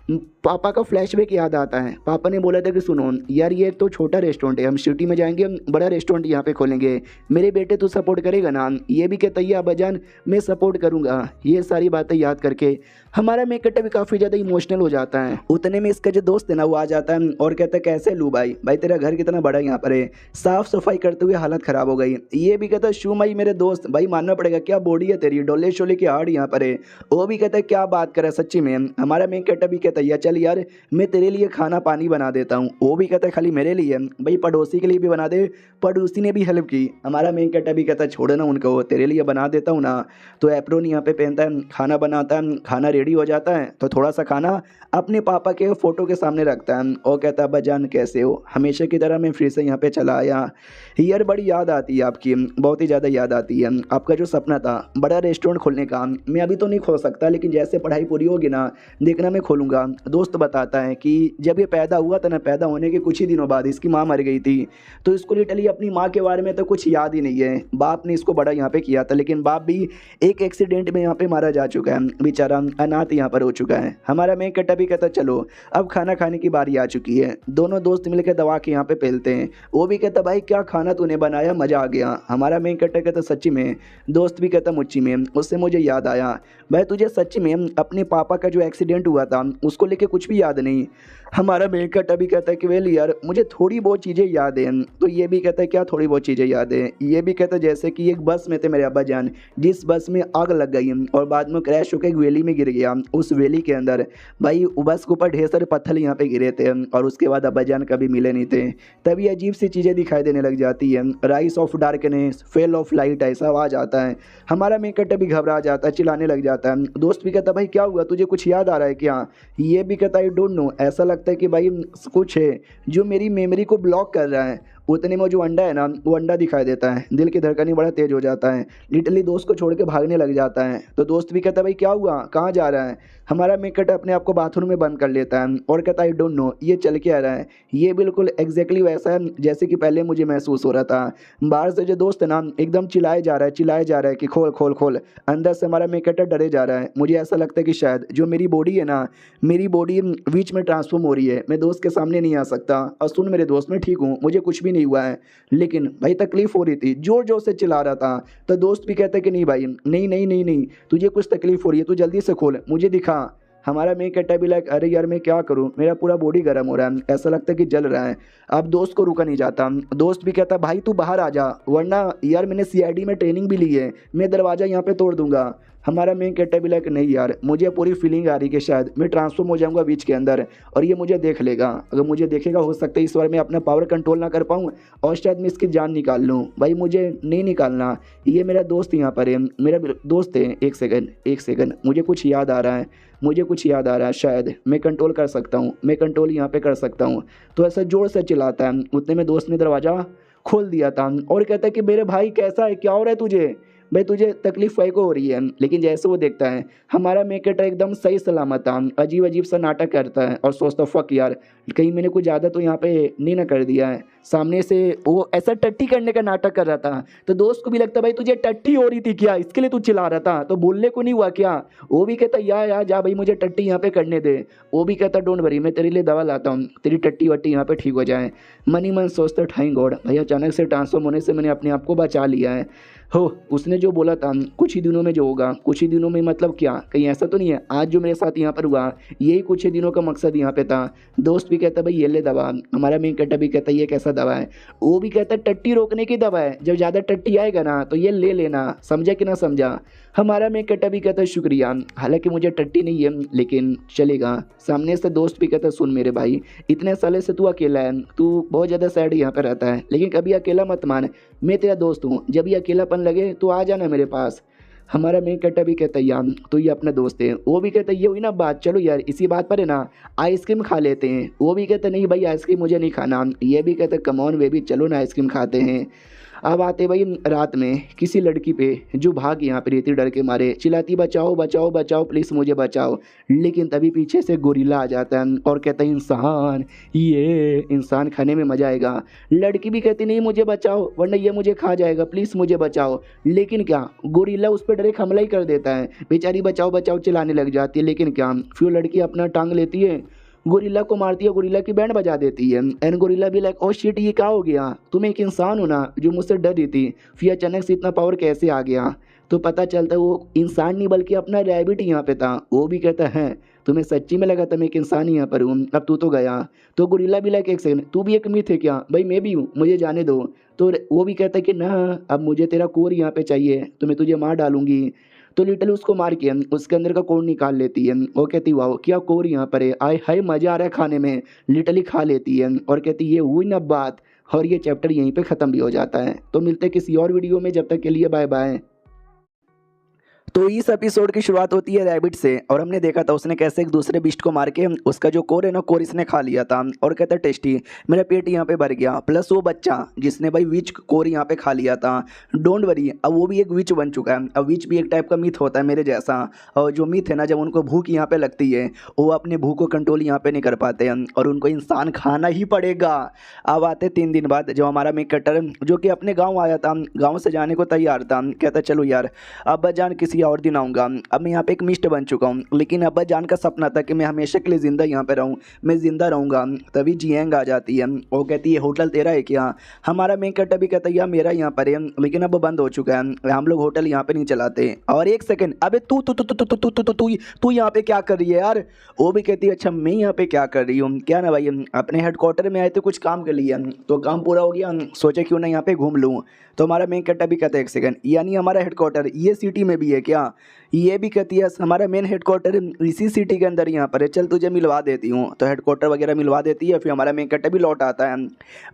पापा का फ्लैशबैक याद आता है। पापा ने बोला था कि सुनो यार ये तो छोटा रेस्टोरेंट है, हम सिटी में जाएंगे हम बड़ा रेस्टोरेंट यहाँ पे खोलेंगे, मेरे बेटे तू सपोर्ट करेगा ना? ये भी कहता है अब्बाजान मैं सपोर्ट करूँगा। ये सारी बातें याद करके हमारा मेन कट्टा भी काफ़ी ज़्यादा इमोशनल हो जाता है। उतने में इसका जो दोस्त है ना वो आ जाता है और कहता है कैसे लू भाई तेरा घर कितना बड़ा यहाँ पर है, साफ़ सफाई करते हुए हालत ख़राब हो गई। ये भी कहता है शू माई मेरे दोस्त भाई मानना पड़ेगा, क्या बॉडी है तेरी, डोले शोले की हार्ड यहाँ पर है। वो भी कहता है क्या बात करे सच्ची में। हमारा मेन कट्टा भी कहता है चल चल यार मैं तेरे लिए खाना पानी बना देता हूँ। वो भी कहता है खाली मेरे लिए, भाई पड़ोसी के लिए भी बना दे। पड़ोसी ने भी हेल्प की। हमारा मेन कैरेक्टर भी कहता है छोड़ ना उनको, तेरे लिए बना देता हूँ ना। तो एप्रोन यहाँ पे पहनता है, खाना बनाता है, खाना रेडी हो जाता है तो थोड़ा सा खाना अपने पापा के फ़ोटो के सामने रखता है और कहता है अब्बाजान कैसे हो, हमेशा की तरह मैं फिर से यहाँ पे चला आया। यार बड़ी याद आती है आपकी, बहुत ही ज़्यादा याद आती है। आपका जो सपना था बड़ा रेस्टोरेंट खोलने का, मैं अभी तो नहीं खोल सकता लेकिन जैसे पढ़ाई पूरी होगी ना देखना मैं खोलूँगा। दोस्त बताता है कि जब ये पैदा हुआ था ना, पैदा होने के कुछ ही दिनों बाद इसकी माँ मर गई थी। तो इसको लिटरली अपनी माँ के बारे में तो कुछ याद ही नहीं है। बाप ने इसको बड़ा यहाँ पे किया था लेकिन बाप भी एक एक्सीडेंट में यहाँ पे मारा जा चुका है, बेचारा अनाथ यहाँ पर हो चुका है। हमारा मेन कट्टा भी कहता चलो अब खाना खाने की बारी आ चुकी है। दोनों दोस्त मिलकर दवा के यहाँ पे पहलते हैं। वो भी कहता भाई क्या खाना तूने बनाया, मज़ा आ गया। हमारा मेन कट्टा कहता सच्ची में। दोस्त भी कहता मुच्ची में। उससे मुझे याद आया भाई तुझे सच्ची में अपने पापा का जो एक्सीडेंट हुआ था उसको लेके कुछ भी याद नहीं। हमारा मेन कट्टा भी कहता है कि वेल यार मुझे थोड़ी बहुत चीज़ें याद हैं। तो ये भी कहता है क्या थोड़ी बहुत चीज़ें याद हैं। ये भी कहता है जैसे कि एक बस में थे मेरे अब्बा जान, जिस बस में आग लग गई और बाद में क्रैश होकर एक वैली में गिर गया। उस वैली के अंदर भाई बस के ऊपर ढेर सारे पत्थर यहाँ पे गिरे थे और उसके बाद अब्बा जान कभी मिले नहीं थे। तभी अजीब सी चीज़ें दिखाई देने लग जाती है, rice of darkness, fell off light, ऐसा आवाज़ आता है। हमारा मेन कट्टा भी घबरा जाता है, चिल्लाने लग जाता है। दोस्त भी कहता भाई क्या हुआ, तुझे कुछ याद आ रहा है क्या। ये भी कहता आई डोंट नो, ऐसा लगता है कि भाई कुछ है जो मेरी मेमोरी को ब्लॉक कर रहा है। उतने में जो अंडा है ना वो अंडा दिखाई देता है, दिल की धड़कन बड़ा तेज हो जाता है, लिटरली दोस्त को छोड़ के भागने लग जाता है। तो दोस्त भी कहता है भाई क्या हुआ, कहाँ जा रहा है। हमारा मेकट अपने आप को बाथरूम में बंद कर लेता है और कहता है आई डोंट नो ये चल के आ रहा है। ये बिल्कुल एग्जैक्टली वैसा है जैसे कि पहले मुझे महसूस हो रहा था। बाहर से जो दोस्त है ना एकदम चिल्लाए जा रहा है, चिल्लाए जा रहा है कि खोल खोल खोल। अंदर से हमारा मेकट डरे जा रहा है। मुझे ऐसा लगता है कि शायद जो मेरी बॉडी है ना, मेरी बॉडी बीच में ट्रांसफॉर्म हो रही है, मैं दोस्त के सामने नहीं आ सकता। और सुन मेरे दोस्त मैं ठीक हूँ, मुझे कुछ भी नहीं हुआ है, लेकिन भाई तकलीफ हो रही थी, जोर जोर से चिल्ला रहा था। तो दोस्त भी कहता है कि नहीं भाई नहीं नहीं नहीं नहीं, तुझे कुछ तकलीफ हो रही है, तू जल्दी से खोल मुझे दिखा। हमारा मेन कहता भी लाइक अरे यार मैं क्या करूँ, मेरा पूरा बॉडी गर्म हो रहा है, ऐसा लगता है कि जल रहा है। अब दोस्त को रुका नहीं जाता। दोस्त भी कहता भाई तू बाहर आ जा, वरना यार मैंने सीआईडी में ट्रेनिंग भी ली है, मैं दरवाज़ा यहाँ पे तोड़ दूंगा। हमारा मेन कहता भी लाइक नहीं यार मुझे पूरी फीलिंग आ रही कि शायद मैं ट्रांसफॉर्म हो जाऊंगा बीच के अंदर और ये मुझे देख लेगा। अगर मुझे देखेगा हो सकता है इस बार मैं अपना पावर कंट्रोल ना कर पाऊँ और शायद मैं इसकी जान निकाल लूँ। भाई मुझे नहीं निकालना, ये मेरा दोस्त यहाँ पर है, मेरा दोस्त है। एक सेकंड मुझे कुछ याद आ रहा है, मुझे कुछ याद आ रहा है, शायद मैं कंट्रोल कर सकता हूँ, मैं कंट्रोल यहाँ पे कर सकता हूँ। तो ऐसा ज़ोर से चिल्लाता है। उतने में दोस्त ने दरवाज़ा खोल दिया था और कहता है कि मेरे भाई कैसा है, क्या हो रहा है तुझे, भाई तुझे तकलीफ भाई को हो रही है। लेकिन जैसे वो देखता है हमारा मेकेटर एकदम सही सलामत था, अजीब अजीब सा नाटक करता है और सोचता फक यार कहीं मैंने कुछ ज़्यादा तो यहाँ पे नहीं ना कर दिया है। सामने से वो ऐसा टट्टी करने का नाटक कर रहा था। तो दोस्त को भी लगता भाई तुझे टट्टी हो रही थी क्या, इसके लिए तू चिल्ला रहा था, तो बोलने को नहीं हुआ क्या। वो भी कहता यार जा भाई मुझे टट्टी यहाँ पे करने दे। वो भी कहता डोंट वरी मैं तेरे लिए दवा लाता हूँ, तेरी टट्टी वट्टी यहाँ पे ठीक हो जाए। मनी मन सोचता थैंक गॉड भाई अचानक से ट्रांसफॉर्म होने से मैंने अपने आप को बचा लिया है। हो उसने जो बोला था कुछ ही दिनों में जो होगा, कुछ ही दिनों में मतलब क्या, कहीं ऐसा तो नहीं है आज जो मेरे साथ यहाँ पर हुआ यही कुछ ही दिनों का मकसद यहाँ पे था। दोस्त भी कहता भाई ये ले दवा। हमारा मेन कट्टा भी कहता ये कैसा दवा है। वो भी कहता टट्टी रोकने की दवा है, जब ज़्यादा टट्टी आएगा ना तो ये ले लेना, समझा कि ना समझा। हमारा मेन कट्टा भी कहता शुक्रिया, हालांकि मुझे टट्टी नहीं है लेकिन चलेगा। सामने से दोस्त भी कहता सुन मेरे भाई इतने साले से तू अकेला है, तू बहुत ज़्यादा सैड यहाँ पे रहता है, लेकिन कभी अकेला मत मान, मैं तेरा दोस्त हूँ, जब ये अकेलापन लगे तो आ जाना मेरे पास। हमारा मेन कट्टा भी कहता यार तो ये अपना दोस्त है। वो भी कहता ये हुई ना बात, चलो यार इसी बात पर है ना आइसक्रीम खा लेते हैं। वो भी कहता नहीं भाई आइसक्रीम मुझे नहीं खाना। ये भी कहता कम ऑन बेबी चलो ना आइसक्रीम खाते हैं। अब आते भाई रात में किसी लड़की पे जो भाग यहाँ पे रहती डर के मारे, चिल्लाती बचाओ बचाओ बचाओ प्लीज़ मुझे बचाओ। लेकिन तभी पीछे से गोरिल्ला आ जाता है और कहता है इंसान, ये इंसान खाने में मज़ा आएगा। लड़की भी कहती नहीं मुझे बचाओ वरना ये मुझे खा जाएगा, प्लीज़ मुझे बचाओ। लेकिन क्या गोरिल्ला उस पर डायरेक्ट हमला ही कर देता है। बेचारी बचाओ बचाओ चिल्लाने लग जाती है। लेकिन क्या फिर लड़की अपना टांग लेती है, गोरिल्ला को मारती है, गोरिल्ला की बैंड बजा देती है। एंड गोरिल्ला भी लाइक ओ शिट ये क्या हो गया, तुम एक इंसान हो ना जो मुझसे डर रही थी, फिर अचानक से इतना पावर कैसे आ गया। तो पता चलता है वो इंसान नहीं बल्कि अपना रैबिट यहाँ पे था। वो भी कहता है तुम्हें सच्ची में लगा था मैं एक इंसान ही यहाँ पर हूँ, अब तू तो गया। तो गोरिल्ला भी लाइक एक सेकंड तू भी एक मिथ है क्या, भाई मैं भी हूँ मुझे जाने दो। तो वो भी कहता है कि ना अब मुझे तेरा कोर यहाँ पे चाहिए तो मैं तुझे मार डालूंगी। तो लिटरली उसको मार के उसके अंदर का कोर निकाल लेती है। वो कहती वाह क्या कोर यहाँ पर है, आय हाय मज़ा आ रहा है खाने में। लिटरली खा लेती है और कहती ये हुई ना बात, और ये चैप्टर यहीं पे ख़त्म भी हो जाता है। तो मिलते हैं किसी और वीडियो में, जब तक के लिए बाय बाय। तो इस एपिसोड की शुरुआत होती है रैबिट से, और हमने देखा था उसने कैसे एक दूसरे बिस्ट को मार के उसका जो कोर है ना, कोर इसने खा लिया था और कहता है टेस्टी, मेरा पेट यहाँ पे भर गया। प्लस वो बच्चा जिसने भाई विच कोर यहाँ पे खा लिया था, डोंट वरी अब वो भी एक विच बन चुका है। अब विच भी एक टाइप का मिथ होता है मेरे जैसा, और जो मिथ है ना, जब उनको भूख यहाँ पे लगती है वो अपने भूख को कंट्रोल यहाँ पे नहीं कर पाते हैं और उनको इंसान खाना ही पड़ेगा। अब आते 3 दिन बाद जो हमारा मेन कटर जो कि अपने गाँव आया था, गाँव से जाने को तैयार था, कहता चलो यार अब्बा जान किसी और दिन आऊँगा। अब मैं यहाँ पे एक मिस्ट बन चुका हूँ, लेकिन अब्बा जान का सपना था कि मैं हमेशा के लिए ज़िंदा यहाँ पे रहूँ, मैं ज़िंदा रहूँगा। तभी जियांग आ जाती है, वो कहती है होटल तेरा है क्या। हमारा मेन कट भी कहता है यार मेरा यहाँ पर है, लेकिन अब बंद हो चुका है, हम लोग होटल यहाँ पे नहीं चलाते। और एक सेकंड, अबे तू तू तू तू तू तू तू तू तू यहाँ पे क्या कर रही है यार। वो भी कहती है अच्छा मैं यहाँ पे क्या कर रही हूँ, क्या ना भाई अपने हेडक्वार्टर में आए थे कुछ काम के लिए, तो काम पूरा हो गया, सोचे क्यों ना यहाँ पे घूम लूँ। तो हमारा मेन कट्टा भी कहता है एक सेकंड, यानी हमारा हेडक्वार्टर ये सिटी में भी है क्या। ये भी कहती है हमारा मेन हेडक्वार्टर इसी सिटी के अंदर यहाँ पर है, चल तुझे मिलवा देती हूँ। तो हेडक्वार्टर वगैरह मिलवा देती है। फिर हमारा मेन कट्टा भी लौट आता है।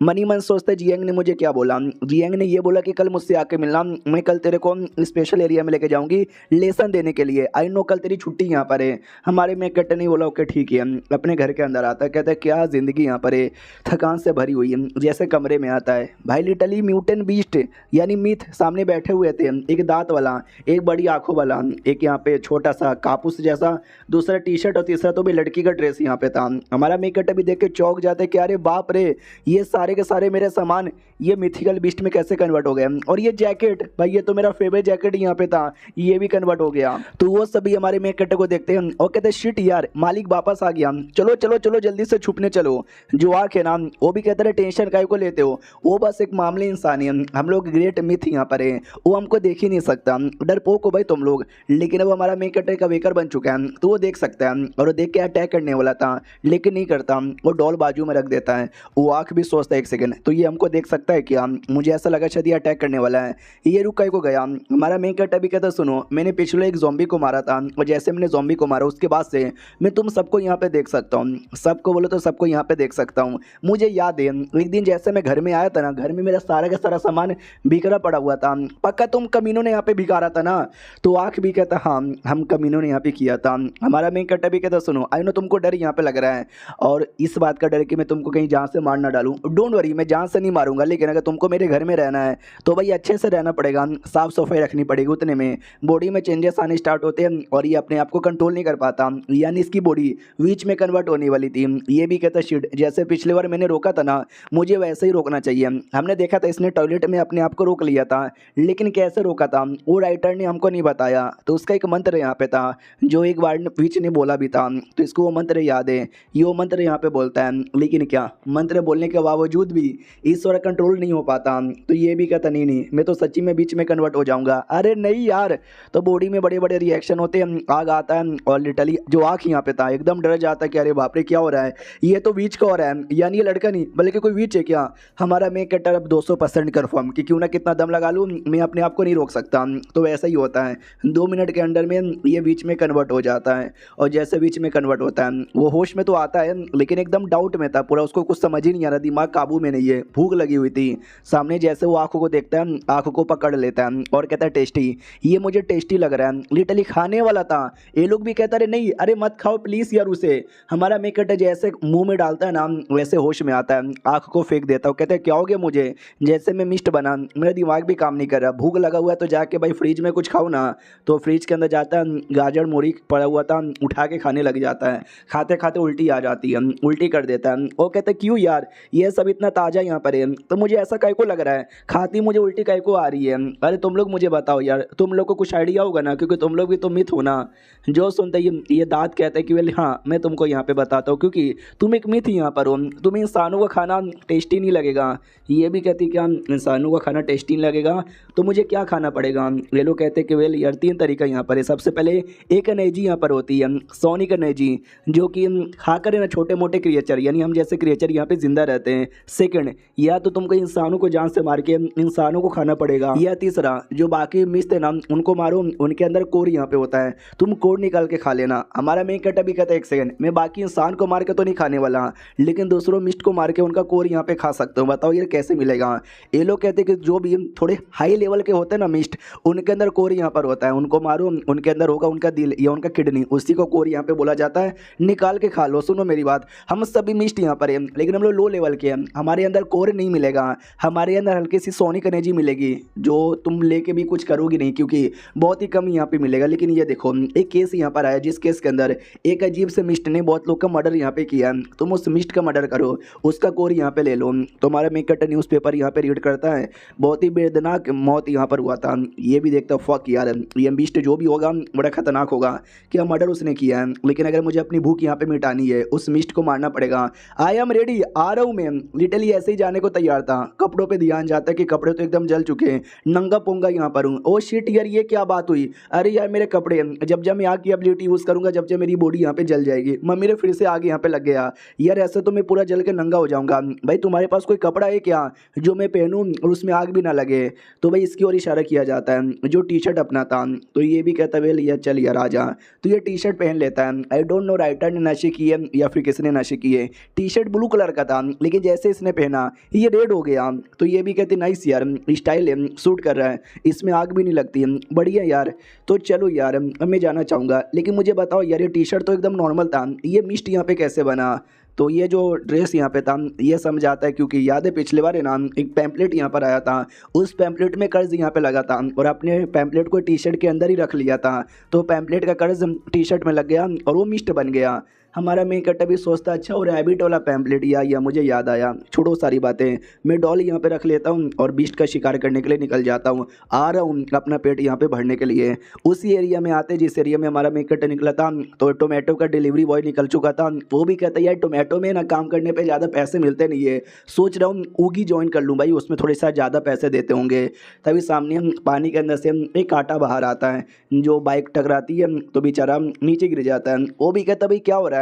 मनी मन सोचता है जियांग ने मुझे क्या बोला। जियांग ने ये बोला कि कल मुझसे आके मिलना, मैं कल तेरे को स्पेशल एरिया में लेके जाऊँगी लेसन देने के लिए। आई नो कल तेरी छुट्टी यहाँ पर है। हमारे मेन कट्टे ने बोला ओके ठीक है। अपने घर के अंदर आता है, कहता है क्या ज़िंदगी यहाँ पर है, थकान से भरी हुई है। जैसे कमरे में आता है भाई लिटरली म्यूटेंट बीस्ट यानी मिथ सामने बैठे हुए थे, एक दांत वाला, एक बड़ी आंखों वाला, एक यहाँ पे छोटा सा कापूस जैसा, दूसरा टी शर्ट और तीसरा तो भी लड़की का ड्रेस यहाँ पे था। हमारा मेकअप भी देख के चौंक जाते कि अरे बाप रे, ये सारे के सारे मेरे सामान ये मिथिकल बीस्ट में कैसे कन्वर्ट हो गए। और ये जैकेट भाई ये तो मेरा फेवरेट जैकेट यहाँ पे था, ये भी कन्वर्ट हो गया। तो वो सभी हमारे मेकअप को देखते हैं और कहते शिट यार मालिक वापस आ गया, चलो चलो चलो जल्दी से छुपने चलो। जो आँख है ना वो भी कहते रहे टेंशन काय को लेते हो, वो बस एक मामूली इंसान है, हम लोग ग्रेट मिथ यहाँ पर है, वो हमको देख ही नहीं सकता, डरपोक हो भाई तुम लोग। लेकिन अब हमारा मेन कटर का वेकर बन चुका है तो वो देख सकता है, और वो देख के अटैक करने वाला था लेकिन नहीं करता, वो डॉल बाजू में रख देता है। वो आँख भी सोचता है एक सेकंड तो ये हमको देख सकता है क्या, मुझे ऐसा लगा शायद ये अटैक करने वाला है। ये रुक को गया। हमारा मेन कटर भी कहता सुनो मैंने पिछले एक ज़ॉम्बी को मारा था, और जैसे मैंने ज़ॉम्बी को मारा उसके बाद से मैं तुम सबको यहाँ पे देख सकता हूँ, सबको बोलो तो सबको यहाँ पे देख सकता हूँ। मुझे याद है एक दिन जैसे मैं घर में आया था ना, घर में मेरा सारा का सारा सामान बिखरा पड़ा हुआ था, पक्का तुम कमीनों ने यहाँ पे बिगाड़ा था ना। तो आँख भी कहता हाँ हम कमीनों ने यहाँ पे किया था। हमारा मेन कट्टा भी कहता सुनो आई नो तुमको डर यहाँ पे लग रहा है, और इस बात का डर कि मैं तुमको कहीं जान से मार ना डालूँ। डोंट वरी मैं जान से नहीं मारूंगा, लेकिन अगर तुमको मेरे घर में रहना है तो भाई अच्छे से रहना पड़ेगा, साफ सफाई रखनी पड़ेगी। उतने में बॉडी में चेंजेस आने स्टार्ट होते हैं और ये अपने आप को कंट्रोल नहीं कर पाता, यानी इसकी बॉडी बीच में कन्वर्ट होने वाली थी। ये भी कहता शिट जैसे पिछली बार मैंने रोका था ना, मुझे वैसे ही रोकना चाहिए। हमने देखा था इसने टॉयलेट में अपने आप को रोक लिया था, लेकिन कैसे रोका था वो राइटर ने हमको नहीं बताया। तो उसका एक मंत्र यहाँ पे था जो एक बार बीच ने बोला भी था, तो इसको वो मंत्र याद है, ये वो मंत्र यहाँ पे बोलता है। लेकिन क्या मंत्र बोलने के बावजूद भी ईश्वर कंट्रोल नहीं हो पाता। तो ये भी कहता नहीं नहीं मैं तो सच्ची में बीच में कन्वर्ट हो जाऊंगा। अरे नहीं यार, तो बॉडी में बड़े बड़े रिएक्शन होते हैं, आग आता है, और लिटरली जो आँख यहाँ पे था एकदम डर जाता है कि अरे बाप रे क्या हो रहा है, ये तो बीच का हो रहा है, यानी ये लड़का नहीं बल्कि कोई बीच है क्या। हमारा मेक कटर अब 200% कन्फर्म कि क्यों ना कितना दम लगा लूँ मैं अपने आप को नहीं रोक सकता। तो वैसा ही होता है, 2 मिनट के अंदर में ये बीच में कन्वर्ट हो जाता है, और जैसे बीच में कन्वर्ट होता है वो होश में तो आता है लेकिन एकदम डाउट में था पूरा, उसको कुछ समझ ही नहीं आ रहा, दिमाग काबू में नहीं है, भूख लगी हुई थी। सामने जैसे वो आंखों को देखता है आंखों को पकड़ लेता है और कहता है टेस्टी, ये मुझे टेस्टी लग रहा है, लिटरली खाने वाला था। ये लोग भी कहता है नहीं अरे मत खाओ प्लीज़ यार उसे। हमारा मेकअप जैसे मुंह में डालता है ना वैसे होश में आता है, आँख को फेंक देता है, कहता है क्या हो गया मुझे, जैसे मैं मिस्ट बना, मेरा दिमाग भी काम नहीं कर रहा, भूख लगा हुआ है तो जाके भाई फ्रिज में कुछ खाओ ना। तो फ्रिज के अंदर जाता है, गाजर मूढ़ी पड़ा हुआ था उठा के खाने लग जाता है, खाते खाते उल्टी आ जाती है, उल्टी कर देता है। वो कहते क्यों यार ये सब इतना ताज़ा यहाँ पर है, तो मुझे ऐसा काय को लग रहा है, खाती मुझे उल्टी काय को आ रही है। अरे तुम लोग मुझे बताओ यार, तुम लोग को कुछ आइडिया होगा ना, क्योंकि तुम लोग भी तो मिथ हो ना। जो सुनते ये दांत कहते हैं कि वेल हाँ मैं तुमको यहाँ पे बताता हूँ क्योंकि तुम एक मिथ यहाँ पर हो, तुम्हें इंसानों का खाना टेस्टी नहीं लगेगा। ये भी कहती क्या इंसानों का खाना टेस्टी नहीं लगेगा तो मुझे क्या खाना पड़ेगा। ये लोग कहते कि वेल यार 3 तरीका यहाँ पर है। सबसे पहले एक एनर्जी यहाँ पर होती है सोनिक एनर्जी, जो कि खाकर है ना छोटे मोटे क्रिएचर, यानी हम जैसे क्रिएचर यहाँ पे जिंदा रहते हैं। सेकंड, या तो तुमको इंसानों को जान से मार के इंसानों को खाना पड़ेगा, या तीसरा जो बाकी मिस्ट है ना उनको मारो, उनके अंदर कोर यहाँ पे होता है, तुम कोर निकाल के खा लेना। हमारा मेन कट अभी कहता है 1 सेकंड, मैं बाकी इंसान को मार के तो नहीं खाने वाला, लेकिन दूसरों मिस्ट को मार के उनका कोर यहाँ पे खा सकता हूँ। बताओ ये कैसे मिलेगा। ये लोग कहते हैं कि जो भी थोड़े हाई लेवल के होते हैं ना मिस्ट, उनके अंदर कोर यहाँ पर होता है, उनको मारो, उनके अंदर होगा उनका दिल या उनका किडनी, उसी को कोर यहाँ पे बोला जाता है, निकाल के खा लो। सुनो मेरी बात, हम सभी मिस्ट यहाँ पर हैं, लेकिन हम लोग लो लेवल के हैं, हमारे अंदर कोर नहीं मिलेगा, हमारे अंदर हल्की सी सोनिक एनर्जी मिलेगी, जो तुम लेके भी कुछ करोगी नहीं, क्योंकि बहुत ही कम यहाँ पे मिलेगा। लेकिन ये देखो एक केस यहाँ पर आया, जिस केस के अंदर एक अजीब से मिस्ट ने बहुत लोग का मर्डर यहाँ पे किया, तुम उस मिस्ट का मर्डर करो, उसका कोर यहाँ पे ले लो। तुम्हारा मेकट न्यूज़पेपर यहाँ पे रीड करता है, बहुत ही बेदनाक मौत यहाँ पर हुआ था। ये भी देखता फक यार, ये मिस्ट जो भी होगा बड़ा खतरनाक होगा, क्या मर्डर उसने किया है। लेकिन अगर मुझे अपनी भूख यहाँ पे मिटानी है, उस मिस्ट को मारना पड़ेगा। आई एम रेडी, आ रहा हूँ मैं। लिटरली ऐसे ही जाने को तैयार था, कपड़ों पे ध्यान जाता है कि कपड़े तो एकदम जल चुके हैं, नंगा पोंगा यहाँ पर हूँ। ओ शिट यार, ये क्या बात हुई। अरे यार मेरे कपड़े, जब जब मैं आग की एबिलिटी यूज़ करूँगा, जब जब मेरी बॉडी यहाँ पे जल जाएगी। मम्मी ने फिर से आग यहाँ पे लग गया। यार ऐसे तो मैं पूरा जल के नंगा हो जाऊँगा। भाई तुम्हारे पास कोई कपड़ा है क्या जो मैं पहनूँ और उसमें आग भी ना लगे। तो भाई इसकी ओर इशारा किया जाता है, जो टी शर्ट अपना था। तो ये भी कहता है यार चल यार आ जा। तो ये टी शर्ट पहन लेता है। आई डोंट नो राइटर ने नशे किए या फिर किसने नशे किए। टी शर्ट ब्लू कलर का था, लेकिन जैसे इसने पहना ये रेड हो गया। तो ये भी कहते नाइस यार, स्टाइल है, सूट कर रहा है, इसमें आग भी नहीं लगती, बढ़िया यार। तो चलो यार अब मैं जाना चाहूँगा, लेकिन मुझे बताओ यार ये टी शर्ट तो एकदम नॉर्मल था, ये मिस्ट यहाँ पे कैसे बना। तो ये जो ड्रेस यहाँ पे था ये समझ आता है, क्योंकि याद है पिछले बार है ना एक पैम्पलेट यहाँ पर आया था, उस पैम्पलेट में कर्ज यहाँ पे लगा था और अपने पैम्पलेट को टी शर्ट के अंदर ही रख लिया था। तो पैम्पलेट का कर्ज टी शर्ट में लग गया और वो मिस्ट बन गया। हमारा मेन कट भी सोचता अच्छा और रैबिट वाला पैम्पलेट या मुझे याद आया, छोड़ो सारी बातें, मैं डॉल यहाँ पे रख लेता हूँ और बीस्ट का शिकार करने के लिए निकल जाता हूँ। आ रहा हूँ अपना पेट यहाँ पे भरने के लिए। उसी एरिया में आते जिस एरिया में हमारा मेन कट निकला था, तो टोमेटो का डिलीवरी बॉय निकल चुका था। वो भी कहता है यार टोमेटो में ना काम करने पर ज़्यादा पैसे मिलते नहीं है, सोच रहा हूँ ऊगी ज्वाइन कर लूँ भाई, उसमें थोड़े सा ज़्यादा पैसे देते होंगे। तभी सामने पानी के अंदर से एक कांटा बाहर आता है, जो बाइक टकराती है तो बेचारा नीचे गिर जाता है। वो भी कहता भाई क्या हो रहा है।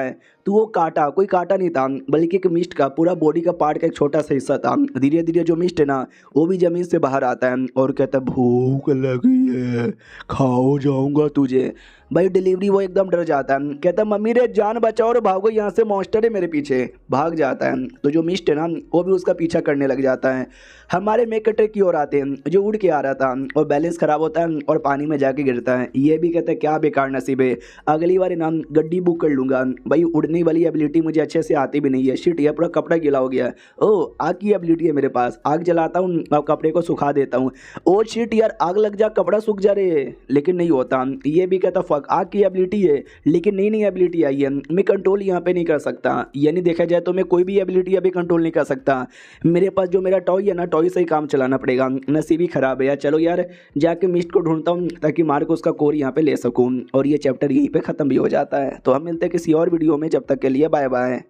तो वो कांटा कोई कांटा नहीं था, बल्कि एक मिस्ट का पूरा बॉडी का पार्ट का एक छोटा सा हिस्सा था। धीरे धीरे जो मिस्ट है ना वो भी जमीन से बाहर आता है और कहता है भूख लगी है, खाओ जाऊंगा तुझे। भाई डिलीवरी वो एकदम डर जाता है, कहता है मम्मी रे जान बचाओ और भागो, यहाँ से मॉन्स्टर है मेरे पीछे। भाग जाता है। तो जो मिस्ट है ना वो भी उसका पीछा करने लग जाता है। हमारे मेक कटर की ओर आते हैं, जो उड़ के आ रहा था और बैलेंस खराब होता है और पानी में जाके गिरता है। ये भी कहता है क्या बेकार नसीब है, अगली बार ना गड्डी बुक कर लूँगा। भाई उड़ने वाली एबिलिटी मुझे अच्छे से आती भी नहीं है। शिट ये पूरा कपड़ा गीला हो गया। ओ आग की एबिलिटी है मेरे पास, आग जलाता हूँ और कपड़े को सुखा देता हूँ। ओ शिट यार आग लग जा, कपड़ा सूख जा रहे, लेकिन नहीं होता। ये भी कहता फक आग की एबिलिटी है, लेकिन नई एबिलिटी आई है, मैं कंट्रोल यहाँ पे नहीं कर सकता। यानी देखा जाए तो मैं कोई भी एबिलिटी अभी कंट्रोल नहीं कर सकता। मेरे पास जो मेरा टॉय है ना, टॉय से ही काम चलाना पड़ेगा। नसीब ही खराब है यार। चलो यार जाके मिस्ट को ढूंढता हूँ ताकि मार को उसका कोर यहाँ पे ले सकूँ। और ये चैप्टर यहीं पे ख़त्म भी हो जाता है। तो हम मिलते हैं किसी और वीडियो में, जब तक के लिए बाय बाय।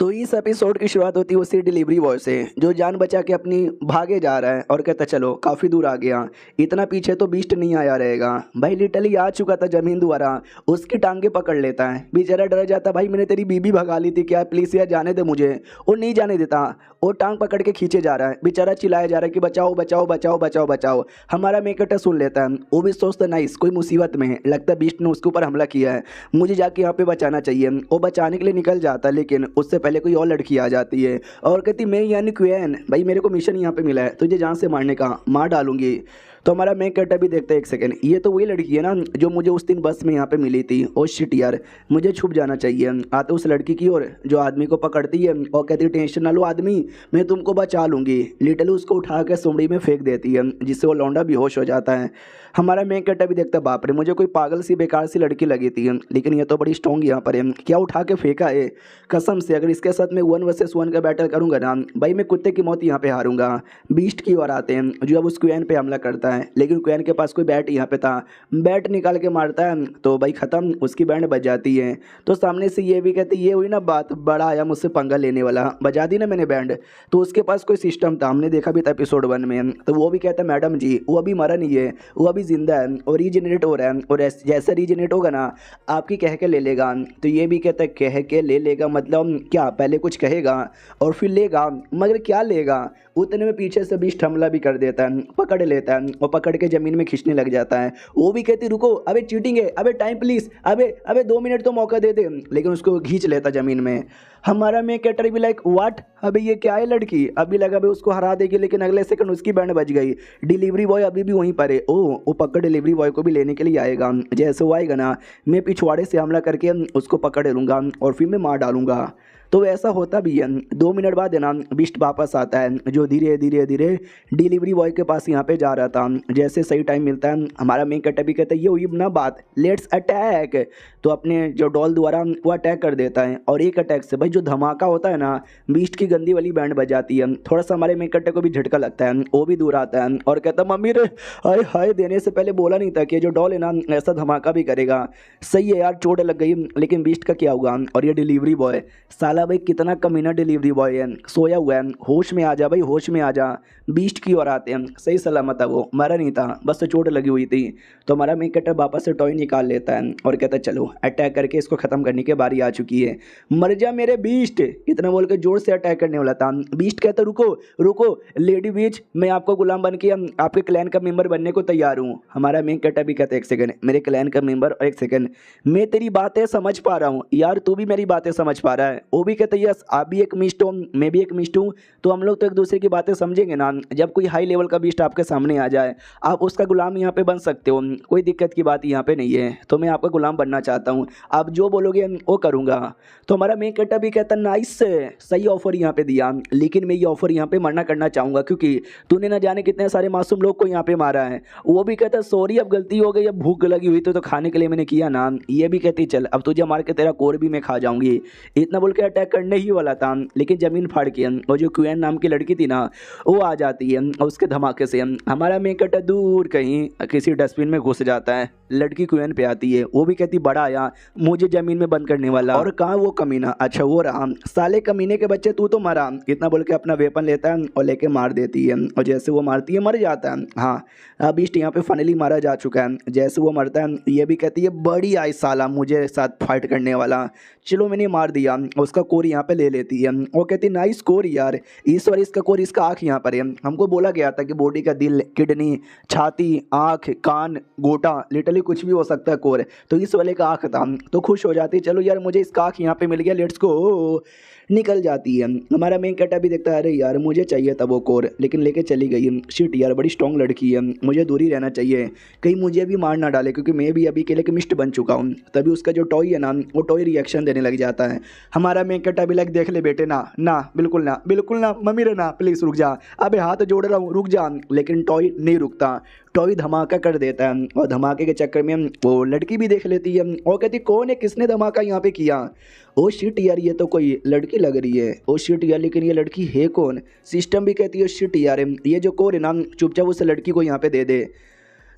तो इस एपिसोड की शुरुआत होती है उसी डिलीवरी बॉय से, जो जान बचा के अपनी भागे जा रहा है और कहता चलो काफ़ी दूर आ गया, इतना पीछे तो बीस्ट नहीं आया रहेगा। भाई लिटरली आ चुका था जमीन द्वारा, उसकी टांगे पकड़ लेता है। बेचारा डर जाता भाई मैंने तेरी बीबी भगा ली थी क्या, प्लीज़ यार जाने दे मुझे। वो नहीं जाने देता, वो टांग पकड़ के खींचे जा रहा है। बेचारा चिल्लाया जा रहा है कि बचाओ बचाओ बचाओ बचाओ बचाओ। हमारा मेकटर सुन लेता है, वो भी सोचता नाइस कोई मुसीबत में है, लगता है बीस्ट ने उसके ऊपर हमला किया है, मुझे जाके यहाँ पे बचाना चाहिए। वो बचाने के लिए निकल जाता है, लेकिन उससे पहले कोई और लड़की आ जाती है और कहती मैं यानी क्वीन, भाई मेरे को मिशन यहाँ पे मिला है तुझे जान से मारने का, मार डालूंगी। तो हमारा मेन कैरेक्टर भी देखते हैं, एक सेकंड, ये तो वही लड़की है ना जो मुझे उस दिन बस में यहाँ पे मिली थी। ओ शिट यार मुझे छुप जाना चाहिए। आते उस लड़की की ओर जो आदमी को पकड़ती है और कहती है टेंशन ना लो आदमी, मैं तुमको बचा लूँगी। लिटरली उसको उठा के सुमड़ी में फेंक देती है, जिससे वो लौंडा बेहोश हो जाता है। हमारा मेन कैरेक्टर भी देखता है बाप रे मुझे कोई पागल सी बेकार सी लड़की लगी थी, लेकिन ये तो बड़ी स्ट्रॉन्ग यहाँ पर है, क्या उठा के फेंका है। कसम से अगर इसके साथ मैं 1 वर्सेस 1 का बैटल करूँगा ना भाई, मैं कुत्ते की मौत यहाँ पे हारूंगा। बीस्ट की ओर आते हैं जो अब उस क्वीन पे हमला करता है, लेकिन क्वेन के पास कोई बैट यहाँ पे था, बैट निकाल के मारता है तो भाई ख़त्म, उसकी बैंड बज जाती है। तो सामने से ये भी कहती ये हुई ना बात, बड़ा आया मुझसे पंगा लेने वाला, बजा दी ना मैंने बैंड। तो उसके पास कोई सिस्टम था, हमने देखा भी था एपिसोड 1 में। तो वो भी कहता है मैडम जी वो अभी मरा नहीं है, वो अभी जिंदा है और रीजनरेट हो रहा है, और जैसे रीजनरेट होगा ना आपकी कह के ले लेगा। तो ये भी कहता है कह के ले लेगा मतलब क्या, पहले कुछ कहेगा और फिर लेगा, मगर क्या लेगा। उतने में पीछे से बीस्ट हमला भी कर देता है, पकड़ लेता है और पकड़ के ज़मीन में खींचने लग जाता है। वो भी कहती रुको, अबे चीटिंग है, अबे टाइम प्लीज़, अबे अबे 2 मिनट तो मौका दे दे, लेकिन उसको खींच लेता ज़मीन में। हमारा मेन कैरेक्टर भी लाइक व्हाट, अबे ये क्या है लड़की, अभी लगा भाई उसको हरा देगी, लेकिन अगले सेकंड उसकी बैंड बज गई। डिलीवरी बॉय अभी भी वहीं पर है, वो पकड़ डिलीवरी बॉय को भी लेने के लिए आएगा। जैसे वो आएगा ना मैं पिछवाड़े से हमला करके उसको पकड़ लूँगा और फिर मैं मार डालूंगा। तो ऐसा होता भी है। 2 मिनट बाद है ना बिस्ट वापस आता है, जो धीरे धीरे धीरे डिलीवरी बॉय के पास यहाँ पे जा रहा था। जैसे सही टाइम मिलता है हमारा मेन कैरेक्टर भी कहता है ये हुई ना बात, लेट्स अटैक। तो अपने जो डॉल द्वारा वो अटैक कर देता है और एक अटैक से भाई जो धमाका होता है ना, बीस्ट की गंदी वाली बैंड बजाती है। थोड़ा सा हमारे मेन कैरेक्टर को भी झटका लगता है, वो भी दूर आता है और कहता है मम्मी रे हाय हाय, देने से पहले बोला नहीं था कि जो डॉल है ना ऐसा धमाका भी करेगा। सही है यार, चोट लग गई, लेकिन बीस्ट का क्या हुआ। और ये डिलीवरी बॉय साला भाई कितना कमीना डिलीवरी बॉय है, सोया हुआ है, होश में आ जा भाई, होश में आ जा। बीस्ट की ओर आते हैं, सही सलामत है, वो मरा नहीं था, बस तो चोट लगी हुई थी। तो हमारा मेन कैरेक्टर वापस से टॉय निकाल लेता है और कहता है चलो अटैक करके इसको ख़त्म करने की बारी आ चुकी है, मर जा मेरे बीस्ट, इतना बोल के जोर से अटैक करने वाला था। बीस्ट कहता रुको रुको लेडी बीच, मैं आपको गुलाम बन के आपके क्लैन का मेंबर बनने को तैयार हूँ। हमारा मेन कैरेक्टर भी कहता है एक सेकंड, मेरे क्लैन का मेंबर, और एक सेकंड मैं तेरी बातें समझ पा रहा हूँ यार, तू भी मेरी बातें समझ पा रहा है। वो भी कहते यस आप भी एक मिस्ट हो, मैं भी एक मिस्ट हूँ, तो हम लोग तो एक दूसरे की बातें समझेंगे ना। जब कोई हाई लेवल का बीस्ट आपके सामने आ जाए आप उसका गुलाम यहाँ पे बन सकते हो, कोई दिक्कत की बात यहाँ पे नहीं है। तो मैं आपका गुलाम बनना चाहता हूँ, आप जो बोलोगे वो करूँगा। तो हमारा मेन कैरेक्टर भी कहता नाइस, सही ऑफर यहाँ पे दिया, लेकिन मैं ये ऑफर यहाँ पे मना करना चाहूँगा क्योंकि तूने ना जाने कितने सारे मासूम लोग को यहाँ पे मारा है। वो भी कहता सॉरी अब गलती हो गई, अब भूख लगी हुई तो खाने के लिए मैंने किया ना। ये भी कहती चल अब तुझे मार के तेरा कोर भी मैं खा जाऊंगी। इतना बोल के अटैक करने ही वाला था, लेकिन जमीन फाड़ के और जो क्वीन नाम की लड़की थी ना वो आ जाती है और उसके धमाके से हमारा मेन कैरेक्टर दूर कहीं किसी डस्टबिन में घुस जाता है। लड़की क्वीन पे आती है, वो भी कहती बड़ा आया मुझे जमीन में बंद करने वाला, और कहाँ वो कमीना, अच्छा वो रहा, साले कमीने के बच्चे तू तो मरा। इतना बोल के अपना वेपन लेता है और लेके मार देती है, और जैसे वो मारती है मर जाता है। हाँ अब बीस्ट यहाँ पे फाइनली मारा जा चुका है। जैसे वो मरता है ये भी कहती है बड़ी आई साला मुझे साथ फाइट करने वाला, चलो मैंने मार दिया। उसका कोर यहाँ पे ले लेती है, वो कहती नाइस कोर यार, इस बार इसका कोर, इसका आँख यहाँ पर है। हमको बोला गया था कि बॉडी का दिल, किडनी, छाती, आँख, कान, गोटा, लिटरली कुछ भी हो सकता है कोर, तो इस वाले का आँख था। तो खुश हो जाती चलो यार मुझे इसका आँख यहाँ पे मिल गया, लेट्स गो, निकल जाती है। हमारा मेन कैरेक्टर भी देखता है अरे यार मुझे चाहिए था वो कोर, लेकिन लेके चली गई। शिट यार बड़ी स्ट्रॉन्ग लड़की है, मुझे दूरी रहना चाहिए, कहीं मुझे भी मार ना डाले, क्योंकि मैं भी अभी के लिए मिस्ट बन चुका हूँ। तभी उसका जो टॉय है ना वो टॉय रिएक्शन देने लग जाता है। हमारा मेन कैरेक्टर भी लाइक देख ले बेटे ना ना बिल्कुल ना बिल्कुल ना, मम्मी रे ना प्लीज़ रुक जा, अबे हाथ जोड़ रहा हूँ रुक जा, लेकिन टॉय नहीं रुकता। टॉय धमाका कर देता है और धमाके के चक्कर में वो लड़की भी देख लेती है और कहती कौन है, किसने धमाका यहाँ पे किया। ओ शिट यार ये तो कोई लड़की लग रही है, ओ शिट यार लेकिन ये लड़की है कौन। सिस्टम भी कहती है शिट यार ये जो कोर है ना चुपचाप उस लड़की को यहाँ पे दे दे।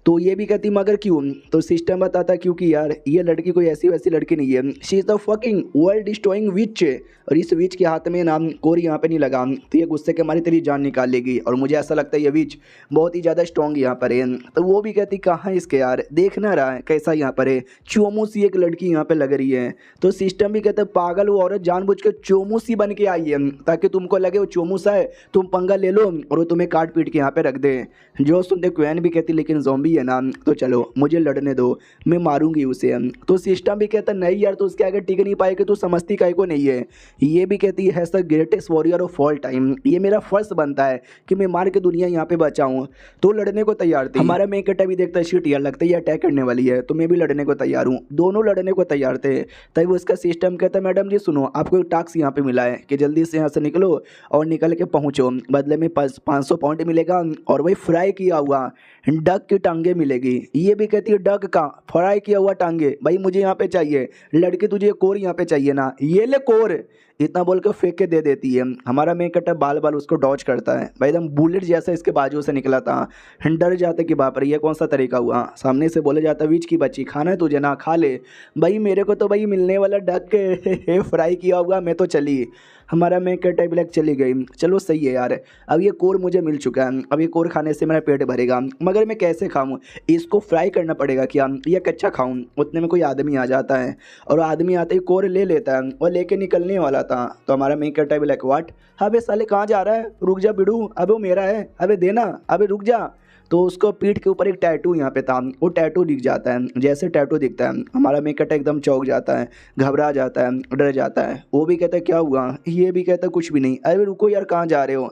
तो ये भी कहती मगर क्यों, तो सिस्टम बताता क्योंकि यार ये लड़की कोई ऐसी वैसी लड़की नहीं है, she is the fucking world destroying witch, और इस विच के हाथ में नाम कोर यहाँ पे नहीं लगा तो ये गुस्से के मारी तेरी जान निकाल लेगी, और मुझे ऐसा लगता है ये विच बहुत ही ज़्यादा स्ट्रॉन्ग यहाँ पर है। तो वो भी कहती कहाँ इसके यार देख ना रहा है कैसा यहाँ पर है, चोमू सी एक लड़की यहाँ पे लग रही है। तो सिस्टम भी कहते पागल वो औरत जानबूझ के चोमू सी बन के आई है ताकि तुमको लगे वो चोमू सा है, तुम पंगा ले लो और वो तुम्हें काट पीट के यहाँ पे रख दे। जो सुनते क्वेन भी कहती लेकिन ज़ॉम्बी है ना तो चलो मुझे लड़ने दो, मैं मारूंगी उसे। तो सिस्टम भी कहता नहीं यार तो उसके आगे टिक नहीं पाएगी, तो समझती काहे को नहीं है। ये भी कहती है the greatest warrior of all time, ये मेरा फर्ज बनता है कि मैं मार के दुनिया यहाँ पे बचाऊं। तो लड़ने को तैयार थी। हमारा मेन कैरेक्टर भी देखता है शिट यार लगता है ये अटैक करने वाली है, तो मैं भी लड़ने को तैयार हूँ। दोनों लड़ने को तैयार थे। तभी उसका सिस्टम कहता है मैडम जी सुनो आपको एक टास्क यहाँ पे मिला है कि जल्दी से यहाँ से निकलो और निकल के पहुँचो, बदले में 500 पॉइंट मिलेगा और वही फ्राई किया हुआ डक की टांगे टांगे मिलेगी। ये भी कहती है डक का फ्राई किया हुआ टांगे, भाई मुझे यहाँ पे चाहिए। लड़की तुझे कोर यहाँ पे चाहिए ना, ये ले कोर, इतना बोल के फेंक के दे देती है। हमारा मेन कटर बाल बाल उसको डॉज करता है, भाई एकदम बुलेट जैसा इसके बाजू से निकला था। हम डर जाते कि बाप रे ये कौन सा तरीका हुआ। सामने से बोले जाता बीच की बच्ची खाना है तुझे ना, खा ले। भाई मेरे को तो भाई मिलने वाला डक फ्राई किया हुआ, मैं तो चली। हमारा मेन कटर ब्लैक चली गई। चलो सही है यार, अब ये कोर मुझे मिल चुका है, अब ये कोर खाने से मेरा पेट भरेगा। मगर मैं कैसे खाऊं, इसको फ्राई करना पड़ेगा क्या या कच्चा खाऊं। उतने में कोई आदमी आ जाता है और आदमी आते ही कोर ले लेता है और लेके निकलने वाला था। तो हमारा मेन कटर ब्लैक व्हाट, अबे साले कहाँ जा रहा है, रुक जा बिडू, अबे वो मेरा है, अबे देना, अबे रुक जा। तो उसको पीठ के ऊपर एक टैटू यहाँ पे था, वो टैटू दिख जाता है। जैसे टैटू दिखता है हमारा मेकट एकदम चौंक जाता है, घबरा जाता है, डर जाता है। वो भी कहता है क्या हुआ, ये भी कहता है कुछ भी नहीं। अरे रुको यार कहाँ जा रहे हो,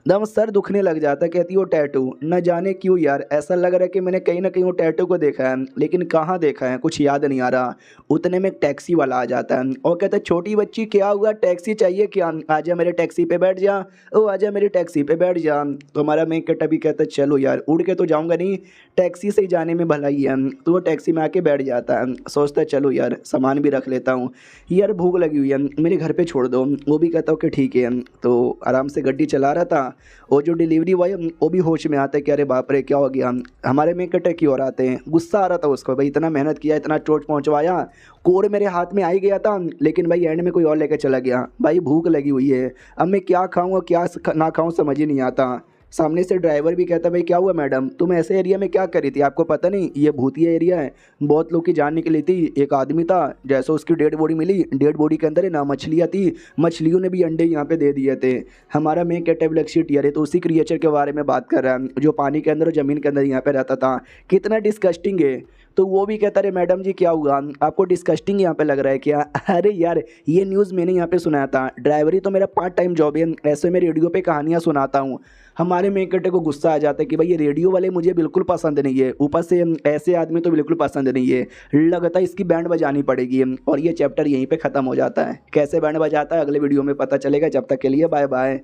दम सर दुखने लग जाता है। कहती वो टैटू, न जाने क्यों यार ऐसा लग रहा है कि मैंने कहीं ना कहीं वो टैटू को देखा है, लेकिन कहाँ देखा है कुछ याद नहीं आ रहा। उतने में एक टैक्सी वाला आ जाता है और कहता है छोटी बच्ची क्या हुआ, टैक्सी चाहिए क्या, आजा मेरे टैक्सी पे बैठ जा, ओ आजा मेरी टैक्सी पे बैठ जा। तो हमारा मेकट अभी कहता है चलो यार, उड़ के तो जाऊँगा नहीं, टैक्सी से ही जाने में भलाई है। तो वो टैक्सी में आके बैठ जाता है, सोचता है चलो यार सामान भी रख लेता हूँ, यार भूख लगी हुई है, मेरे घर पे छोड़ दो। वो भी कहता हूँ कि ठीक है। तो आराम से गाड़ी चला रहा था, और जो डिलीवरी बॉय वो भी होश में आता है कि अरे बाप रे क्या हो गया। हमारे में कटे की ओर आते हैं, गुस्सा आ रहा था उसको, भाई इतना मेहनत किया, इतना चोट पहुँचवाया, कोर मेरे हाथ में आ ही गया था, लेकिन भाई एंड में कोई और लेकर चला गया। भाई भूख लगी हुई है, अब मैं क्या खाऊँ और क्या ना खाऊँ समझ ही नहीं आता। सामने से ड्राइवर भी कहता भाई क्या हुआ मैडम, तुम ऐसे एरिया में क्या करी थी, आपको पता नहीं ये भूतिया एरिया है, बहुत लोग की जान निकली थी। एक आदमी था, जैसे उसकी डेड बॉडी मिली, डेड बॉडी के अंदर है ना मछलियाँ थी, मछलियों ने भी अंडे यहाँ पे दे दिए थे। हमारा मेन कैटेबलक शीट यार तो उसी क्रिएचर के बारे में बात कर रहा है जो पानी के अंदर और ज़मीन के अंदर यहाँ पे रहता था। कितना डिस्कस्टिंग है। तो वो भी कहता रहे मैडम जी क्या हुआ, आपको डिस्कस्टिंग यहाँ पे लग रहा है क्या। अरे यार ये न्यूज़ मैंने यहाँ पे सुनाया था, ड्राइवरी तो मेरा पार्ट टाइम जॉब है, ऐसे मैं रेडियो पे कहानियाँ सुनाता हूँ। हमारे मेकटे को गुस्सा आ जाता है कि भाई ये रेडियो वाले मुझे बिल्कुल पसंद नहीं है, ऊपर से ऐसे आदमी तो बिल्कुल पसंद नहीं है, लगता है इसकी बैंड बजानी पड़ेगी। और ये चैप्टर यहीं पे ख़त्म हो जाता है। कैसे बैंड बजाता है अगले वीडियो में पता चलेगा, जब तक के लिए बाय बाय।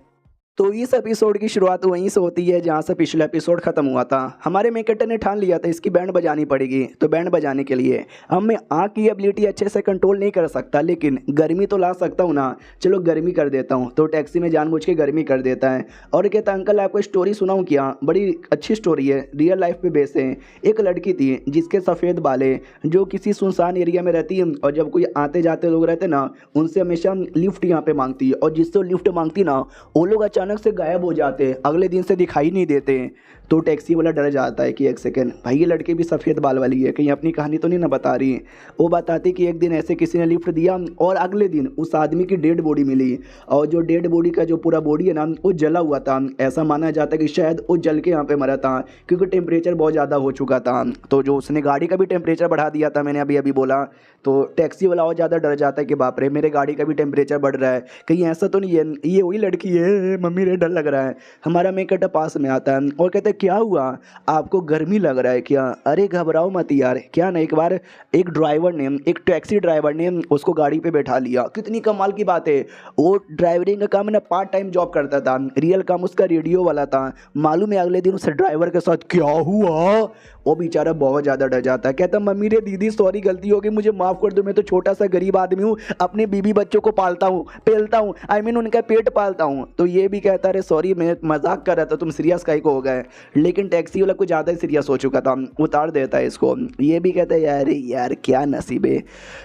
तो इस एपिसोड की शुरुआत वहीं से होती है जहाँ से पिछला एपिसोड खत्म हुआ था। हमारे मेकटर ने ठान लिया था इसकी बैंड बजानी पड़ेगी, तो बैंड बजाने के लिए अब मैं आँख की एबिलिटी अच्छे से कंट्रोल नहीं कर सकता, लेकिन गर्मी तो ला सकता हूँ ना, चलो गर्मी कर देता हूँ। तो टैक्सी में जानबूझ के गर्मी कर देता है और कहता अंकल आपको स्टोरी सुनाऊँ क्या, बड़ी अच्छी स्टोरी है, रियल लाइफ पे बेस है। एक लड़की थी जिसके सफ़ेद बाल है, जो किसी सुनसान एरिया में रहती है, और जब कोई आते जाते लोग रहते ना उनसे हमेशा लिफ्ट यहाँ पे मांगती है, और जिससे लिफ्ट मांगती ना वो लोग अचानक से गायब हो जाते हैं, अगले दिन से दिखाई नहीं देते। तो टैक्सी वाला डर जाता है कि एक सेकंड भाई ये लड़की भी सफ़ेद बाल वाली है, कहीं अपनी कहानी तो नहीं ना बता रही। वो बताती कि एक दिन ऐसे किसी ने लिफ्ट दिया और अगले दिन उस आदमी की डेड बॉडी मिली, और जो डेड बॉडी का जो पूरा बॉडी है ना वो जला हुआ था। ऐसा माना जाता है कि शायद वो जल के यहाँ पे मरा था, क्योंकि टेम्परेचर बहुत ज़्यादा हो चुका था। तो जो उसने गाड़ी का भी टेम्परेचर बढ़ा दिया था, मैंने अभी अभी बोला, तो टैक्सी वाला और ज़्यादा डर जाता है कि बाप रे मेरे गाड़ी का भी टेम्परेचर बढ़ रहा है, कहीं ऐसा तो नहीं है ये वही लड़की है, मम्मी रे डर लग रहा है। हमारा मेकट पास में आता है और कहते क्या हुआ, आपको गर्मी लग रहा है क्या। अरे घबराओ मत यार, क्या ना एक बार एक ड्राइवर ने, एक टैक्सी ड्राइवर ने उसको गाड़ी पे बैठा लिया। कितनी कमाल की बात है, वो ड्राइवरिंग का काम ना पार्ट टाइम जॉब करता था, रियल काम उसका रेडियो वाला था। मालूम है अगले दिन उस ड्राइवर के साथ क्या हुआ, वो बेचारा बहुत ज़्यादा डर जाता है। कहता मम्मी रे दीदी सॉरी गलती हो गई, मुझे माफ़ कर दो, मैं तो छोटा सा गरीब आदमी हूँ, अपने बीबी बच्चों को पालता हूँ, पेलता हूँ, आई मीन उनका पेट पालता हूँ। तो ये भी कहता है सॉरी मैं मजाक कर रहा था, तुम सीरियस काहे को हो गए। लेकिन टैक्सी वाला कुछ ज़्यादा ही सीरियस हो चुका था, उतार देता है इसको। ये भी कहता है यार यार क्या नसीब है,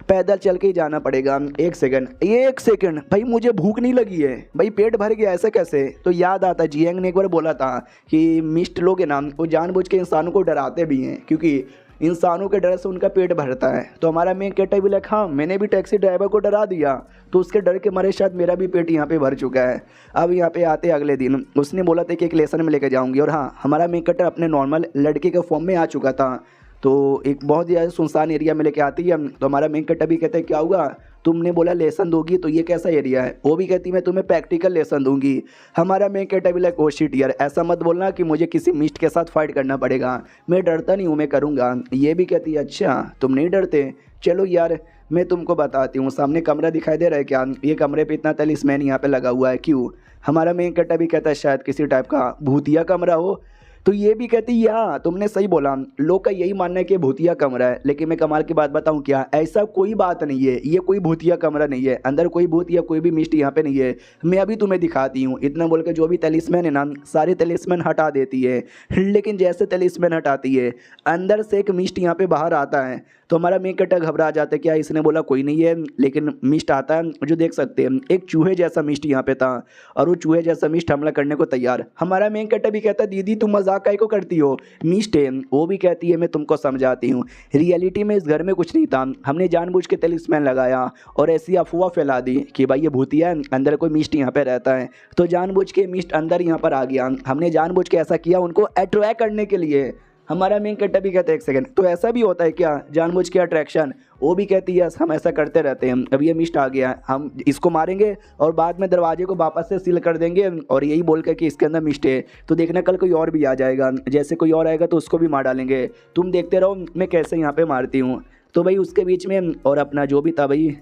पैदल चल के ही जाना पड़ेगा। एक सेकंड भाई मुझे भूख नहीं लगी है, भाई पेट भर गया, ऐसा कैसे। तो याद आता जियांग ने एक बार बोला था कि मिस्ट लोग है ना वो जानबूझ के इंसानों को डराते भी हैं, क्योंकि इंसानों के डर से उनका पेट भरता है। तो हमारा मेन कहता भी लाइक हाँ मैंने भी टैक्सी ड्राइवर को डरा दिया, तो उसके डर के मारे शायद मेरा भी पेट यहाँ पे भर चुका है। अब यहाँ पे आते अगले दिन उसने बोला था कि एक लेसन में लेकर जाऊँगी, और हाँ हमारा मेन कटर अपने नॉर्मल लड़के के फॉर्म में आ चुका था। तो एक बहुत ज़्यादा सुनसान एरिया में लेके आती है। तो हमारा मेन कटर भी कहते हैं क्या हुआ, तुमने बोला लेसन दोगी, तो ये कैसा एरिया है। वो भी कहती मैं तुम्हें प्रैक्टिकल लेसन दूंगी। हमारा मेन कहता भी लाइक ओ शिट यार ऐसा मत बोलना कि मुझे किसी मिस्ट के साथ फाइट करना पड़ेगा, मैं डरता नहीं हूँ, मैं करूँगा। ये भी कहती है अच्छा तुम नहीं डरते, चलो यार मैं तुमको बताती हूँ। सामने कमरा दिखाई दे रहा है क्या, ये कमरे पे इतना तलिस्मैन यहाँ पे लगा हुआ है क्यों। हमारा मेन कटा भी कहता है शायद किसी टाइप का भूतिया कमरा हो, तो ये भी कहती है हाँ तुमने सही बोला, लोग का यही मानना है कि भूतिया कमरा है, लेकिन मैं कमाल की बात बताऊं क्या, ऐसा कोई बात नहीं है, ये कोई भूतिया कमरा नहीं है, अंदर कोई भूत या कोई भी मिस्ट यहाँ पे नहीं है। मैं अभी तुम्हें दिखाती हूँ। इतना बोल के जो भी तलिस्मैन है ना सारे तलिस्मैन हटा देती है, लेकिन जैसे तलिस्मैन हटाती है अंदर से एक मिस्ट यहाँ पे बाहर आता है। तो हमारा मेन कैरेक्टर घबरा जाता है, क्या इसने बोला कोई नहीं है, लेकिन मिस्ट आता है जो देख सकते हैं एक चूहे जैसा मिस्ट यहाँ पे था, और वो चूहे जैसा मिस्ट हमला करने को तैयार। हमारा मेन कैरेक्टर भी कहता है दीदी तुम मजाक काहे को करती हो, मिस्ट है। वो भी कहती है मैं तुमको समझाती हूँ, रियलिटी में इस घर में कुछ नहीं था, हमने जानबूझ के तलिस्मैन लगाया और ऐसी अफवाह फैला दी कि भाई ये भूतिया है, अंदर कोई मिस्ट यहाँ पे रहता है, तो जानबूझ के मिस्ट अंदर यहाँ पर आ गया, हमने जानबूझ के ऐसा किया उनको अट्रैक्ट करने के लिए। हमारा मेन कैरेक्टर भी कहता है एक सेकंड, तो ऐसा भी होता है क्या जानबूझ के अट्रैक्शन? वो भी कहती है हम ऐसा करते रहते हैं, अब ये मिस्ट आ गया है हम इसको मारेंगे और बाद में दरवाजे को वापस से सील कर देंगे और यही बोल कर कि इसके अंदर मिस्ट है, तो देखना कल कोई और भी आ जाएगा, जैसे कोई और आएगा तो उसको भी मार डालेंगे, तुम देखते रहो मैं कैसे यहाँ पे मारती हूँ। तो भाई उसके बीच में और अपना जो भी था भाई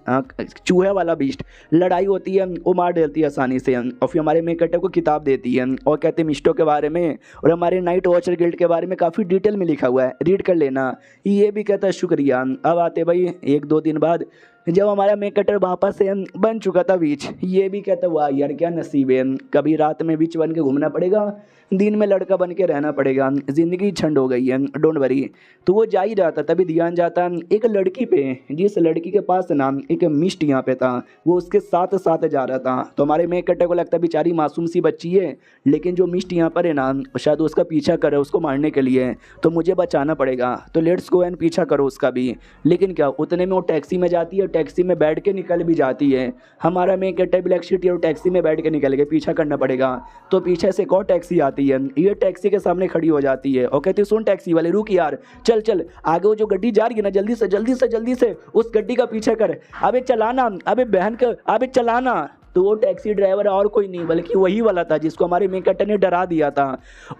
चूहे वाला बीस्ट, लड़ाई होती है, वो मार देती है आसानी से, और फिर हमारे मेन कैरेक्टर को किताब देती है और कहते हैं मिस्टों के बारे में और हमारे नाइट वॉचर गिल्ड के बारे में काफ़ी डिटेल में लिखा हुआ है, रीड कर लेना। ये भी कहता है शुक्रिया। अब आते भाई 1-2 दिन बाद जब हमारा मेन कैरेक्टर वापस से बन चुका था विच, ये भी कहता वाह यार क्या नसीब है, कभी रात में विच बन के घूमना पड़ेगा, दिन में लड़का बन के रहना पड़ेगा, ज़िंदगी छंड हो गई है, डोंट वरी। तो वो जा ही रहा था, तभी ध्यान जाता एक लड़की पे, जिस लड़की के पास ना एक मिस्ट यहाँ पे था, वो उसके साथ साथ जा रहा था। तो हमारे मेन कैरेक्टर को लगता है बेचारी मासूम सी बच्ची है, लेकिन जो मिस्ट यहाँ पर है ना शायद उसका पीछा करे उसको मारने के लिए, तो मुझे बचाना पड़ेगा, तो लेट्स गो एंड पीछा करो उसका भी। लेकिन क्या उतने में वो टैक्सी में जाती है, टैक्सी में बैठ के निकल भी जाती है। हमारा मेन कैरेक्टर ब्लैक शीट और टैक्सी में बैठ के निकल गए, पीछा करना पड़ेगा। तो पीछे से एक और टैक्सी आती है, ये टैक्सी के सामने खड़ी हो जाती है और कहती है सुन टैक्सी वाले रुक यार, चल चल आगे वो जो गड्डी जा रही है ना जल्दी से उस गड्डी का पीछा कर, अबे चलाना, अबे बहन का अबे चलाना। तो वो टैक्सी ड्राइवर और कोई नहीं बल्कि वही वाला था जिसको हमारे मेन कैरेक्टर ने डरा दिया था।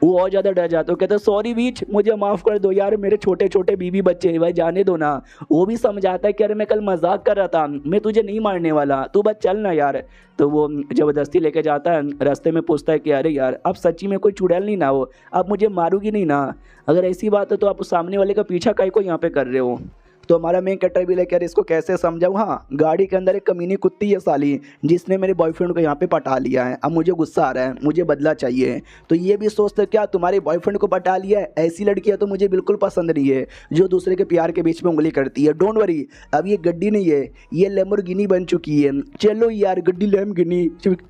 वो और ज़्यादा डर जाता है, कहता सॉरी बीच मुझे माफ़ कर दो यार, मेरे छोटे छोटे बीबी बच्चे हैं भाई, जाने दो ना। वो भी समझाता है कि अरे मैं कल मजाक कर रहा था, मैं तुझे नहीं मारने वाला, तू बस चल ना यार। तो वो ज़बरदस्ती लेके जाता है, रास्ते में पूछता है कि अरे यार अब सच्ची में कोई चुड़ैल नहीं ना हो, आप मुझे मारूगी नहीं ना, अगर ऐसी बात है तो आप सामने वाले का पीछा काहे को यहाँ पे कर रहे हो। तो हमारा मेन कैरेक्टर भी लेकर इसको कैसे समझाऊँ, हाँ गाड़ी के अंदर एक कमीनी कुत्ती है साली, जिसने मेरे बॉयफ्रेंड को यहाँ पे पटा लिया है, अब मुझे गुस्सा आ रहा है, मुझे बदला चाहिए। तो ये भी सोचते क्या तुम्हारे बॉयफ्रेंड को पटा लिया है, ऐसी लड़की है तो मुझे बिल्कुल पसंद नहीं है जो दूसरे के प्यार के बीच में उंगली करती है। डोंट वरी, अब ये गड्डी नहीं है, ये लैम्बोर्गिनी बन चुकी है, चलो यार गड्डी लैम्बोर्गिनी,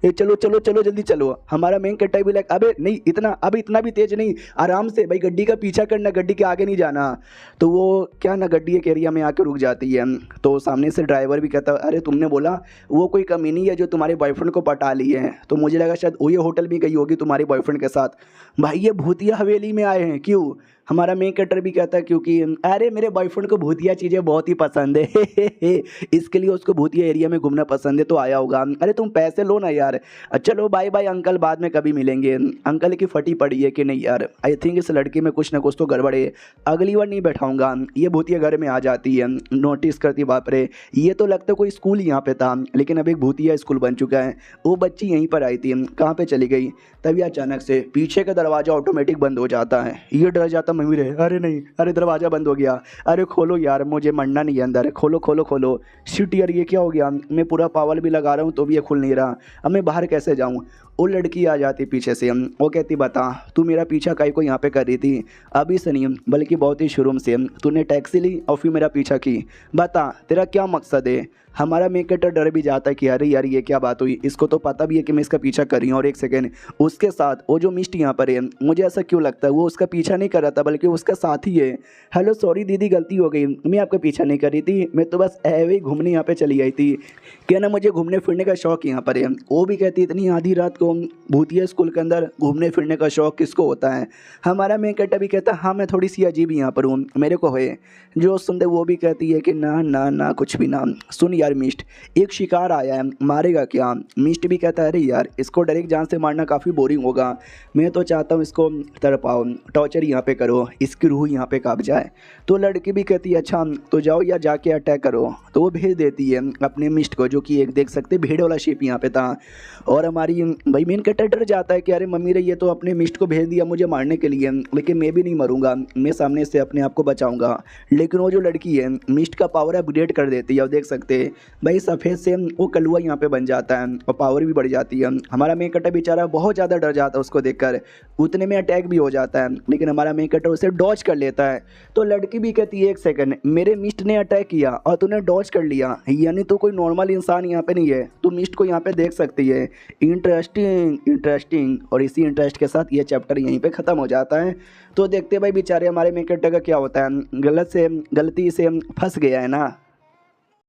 चलो चलो चलो जल्दी चलो। हमारा मेन कैरेक्टर भी लाइक अबे नहीं इतना भी तेज नहीं, आराम से भाई गड्डी का पीछा करना, गड्डी के आगे नहीं जाना। तो वो क्या ना गड्डी एक एरिया में आकर रुक जाती है, तो सामने से ड्राइवर भी कहता है अरे तुमने बोला वो कोई कमीनी है जो तुम्हारे बॉयफ्रेंड को पटा ली है, तो मुझे लगा शायद वो ये होटल भी गई होगी तुम्हारे बॉयफ्रेंड के साथ। भाई ये भूतिया हवेली में आए हैं क्यों? हमारा मेन कैरेक्टर भी कहता है क्योंकि अरे मेरे बॉयफ्रेंड को भूतिया चीज़ें बहुत ही पसंद है इसके लिए उसको भूतिया एरिया में घूमना पसंद है तो आया होगा। अरे तुम पैसे लो ना यार, चलो बाय बाय अंकल, बाद में कभी मिलेंगे। अंकल की फटी पड़ी है कि नहीं यार, आई थिंक इस लड़की में कुछ ना कुछ तो गड़बड़ है, अगली बार नहीं बैठाऊंगा। ये भूतिया घर में आ जाती है, नोटिस करती बाप रे ये तो लगता है कोई स्कूल यहाँ पे था, लेकिन अब एक भूतिया स्कूल बन चुका है। वो बच्ची यहीं पर आई थी, कहाँ पे चली गई? तभी अचानक से पीछे का दरवाज़ा ऑटोमेटिक बंद हो जाता है, ये डर जाता मयूर है, अरे नहीं, अरे दरवाज़ा बंद हो गया, अरे खोलो यार मुझे मरना नहीं है अंदर, खोलो खोलो खोलो। शिट यार ये क्या हो गया, मैं पूरा पावर भी लगा रहा हूँ तो भी ये खुल नहीं रहा, अब मैं बाहर कैसे जाऊँ? वो लड़की आ जाती पीछे से, वो कहती बता तू मेरा पीछा काहे को यहाँ पे कर रही थी? अभी से नहीं बल्कि बहुत ही शुरू से तूने टैक्सी ली और फिर मेरा पीछा की, बता तेरा क्या मकसद है? हमारा मेन कैरेक्टर डर भी जाता है कि अरे यार ये क्या बात हुई, इसको तो पता भी है कि मैं इसका पीछा कर रही हूँ। और एक सेकेंड उसके साथ वो जो मिस्ट यहाँ पर है, मुझे ऐसा क्यों लगता है वो उसका पीछा नहीं कर रहा था बल्कि उसका साथी है। हेलो सॉरी दीदी गलती हो गई, मैं आपका पीछा नहीं कर रही थी, मैं तो बस ऐवे ही घूमने यहाँ पे चली आई थी। क्या ना मुझे घूमने फिरने का शौक यहाँ पर है। वो भी कहती इतनी आधी रात को भूतिया स्कूल के अंदर घूमने फिरने का शौक किसको होता है? हमारा मेन कैरेक्टर भी कहता हाँ मैं थोड़ी सी अजीब यहाँ पर हूँ, मेरे को है। जो सुनते वो भी कहती है कि ना ना ना कुछ भी ना। सुन यार मिस्ट, एक शिकार आया है, मारेगा क्या? मिस्ट भी कहता है अरे यार इसको डायरेक्ट जान से मारना काफ़ी बोरिंग होगा, मैं तो चाहता हूँ इसको तड़पाओ, टॉर्चर यहाँ पे करो, इसकी रूह यहाँ पे काँप जाए। तो लड़की भी कहती है अच्छा तो जाओ या जाके अटैक करो। तो वो भेज देती है अपने मिस्ट को जो जो कि एक देख सकते भेड़ वाला शेप यहाँ पे था। और हमारी भाई मेन कैरेक्टर डर जाता है कि अरे मम्मी रे ये तो अपने मिस्ट को भेज दिया मुझे मारने के लिए, लेकिन मैं भी नहीं मरूंगा, मैं सामने से अपने आप को बचाऊंगा। लेकिन वो जो लड़की है मिस्ट का पावर अपग्रेड कर देती है और देख सकते हैं भाई सफ़ेद से वो कलुआ यहाँ पे बन जाता है और पावर भी बढ़ जाती है। हमारा मेन कैरेक्टर बेचारा बहुत ज़्यादा डर जाता है उसको देखकर, उतने में अटैक भी हो जाता है, लेकिन हमारा मेन कैरेक्टर उसे डॉज कर लेता है। तो लड़की भी कहती है एक सेकंड, मेरे मिस्ट ने अटैक किया और तूने डॉज कर लिया, यानी तो कोई नॉर्मल इंसान यहाँ पे नहीं है, तू मिस्ट को यहाँ पे देख सकती है। Interesting interesting. और इसी इंटरेस्ट के साथ ये चैप्टर यहीं पे ख़त्म हो जाता है। तो देखते भाई बेचारे हमारे मेन कैरेक्टर का क्या होता है, गलती से फंस गया है ना।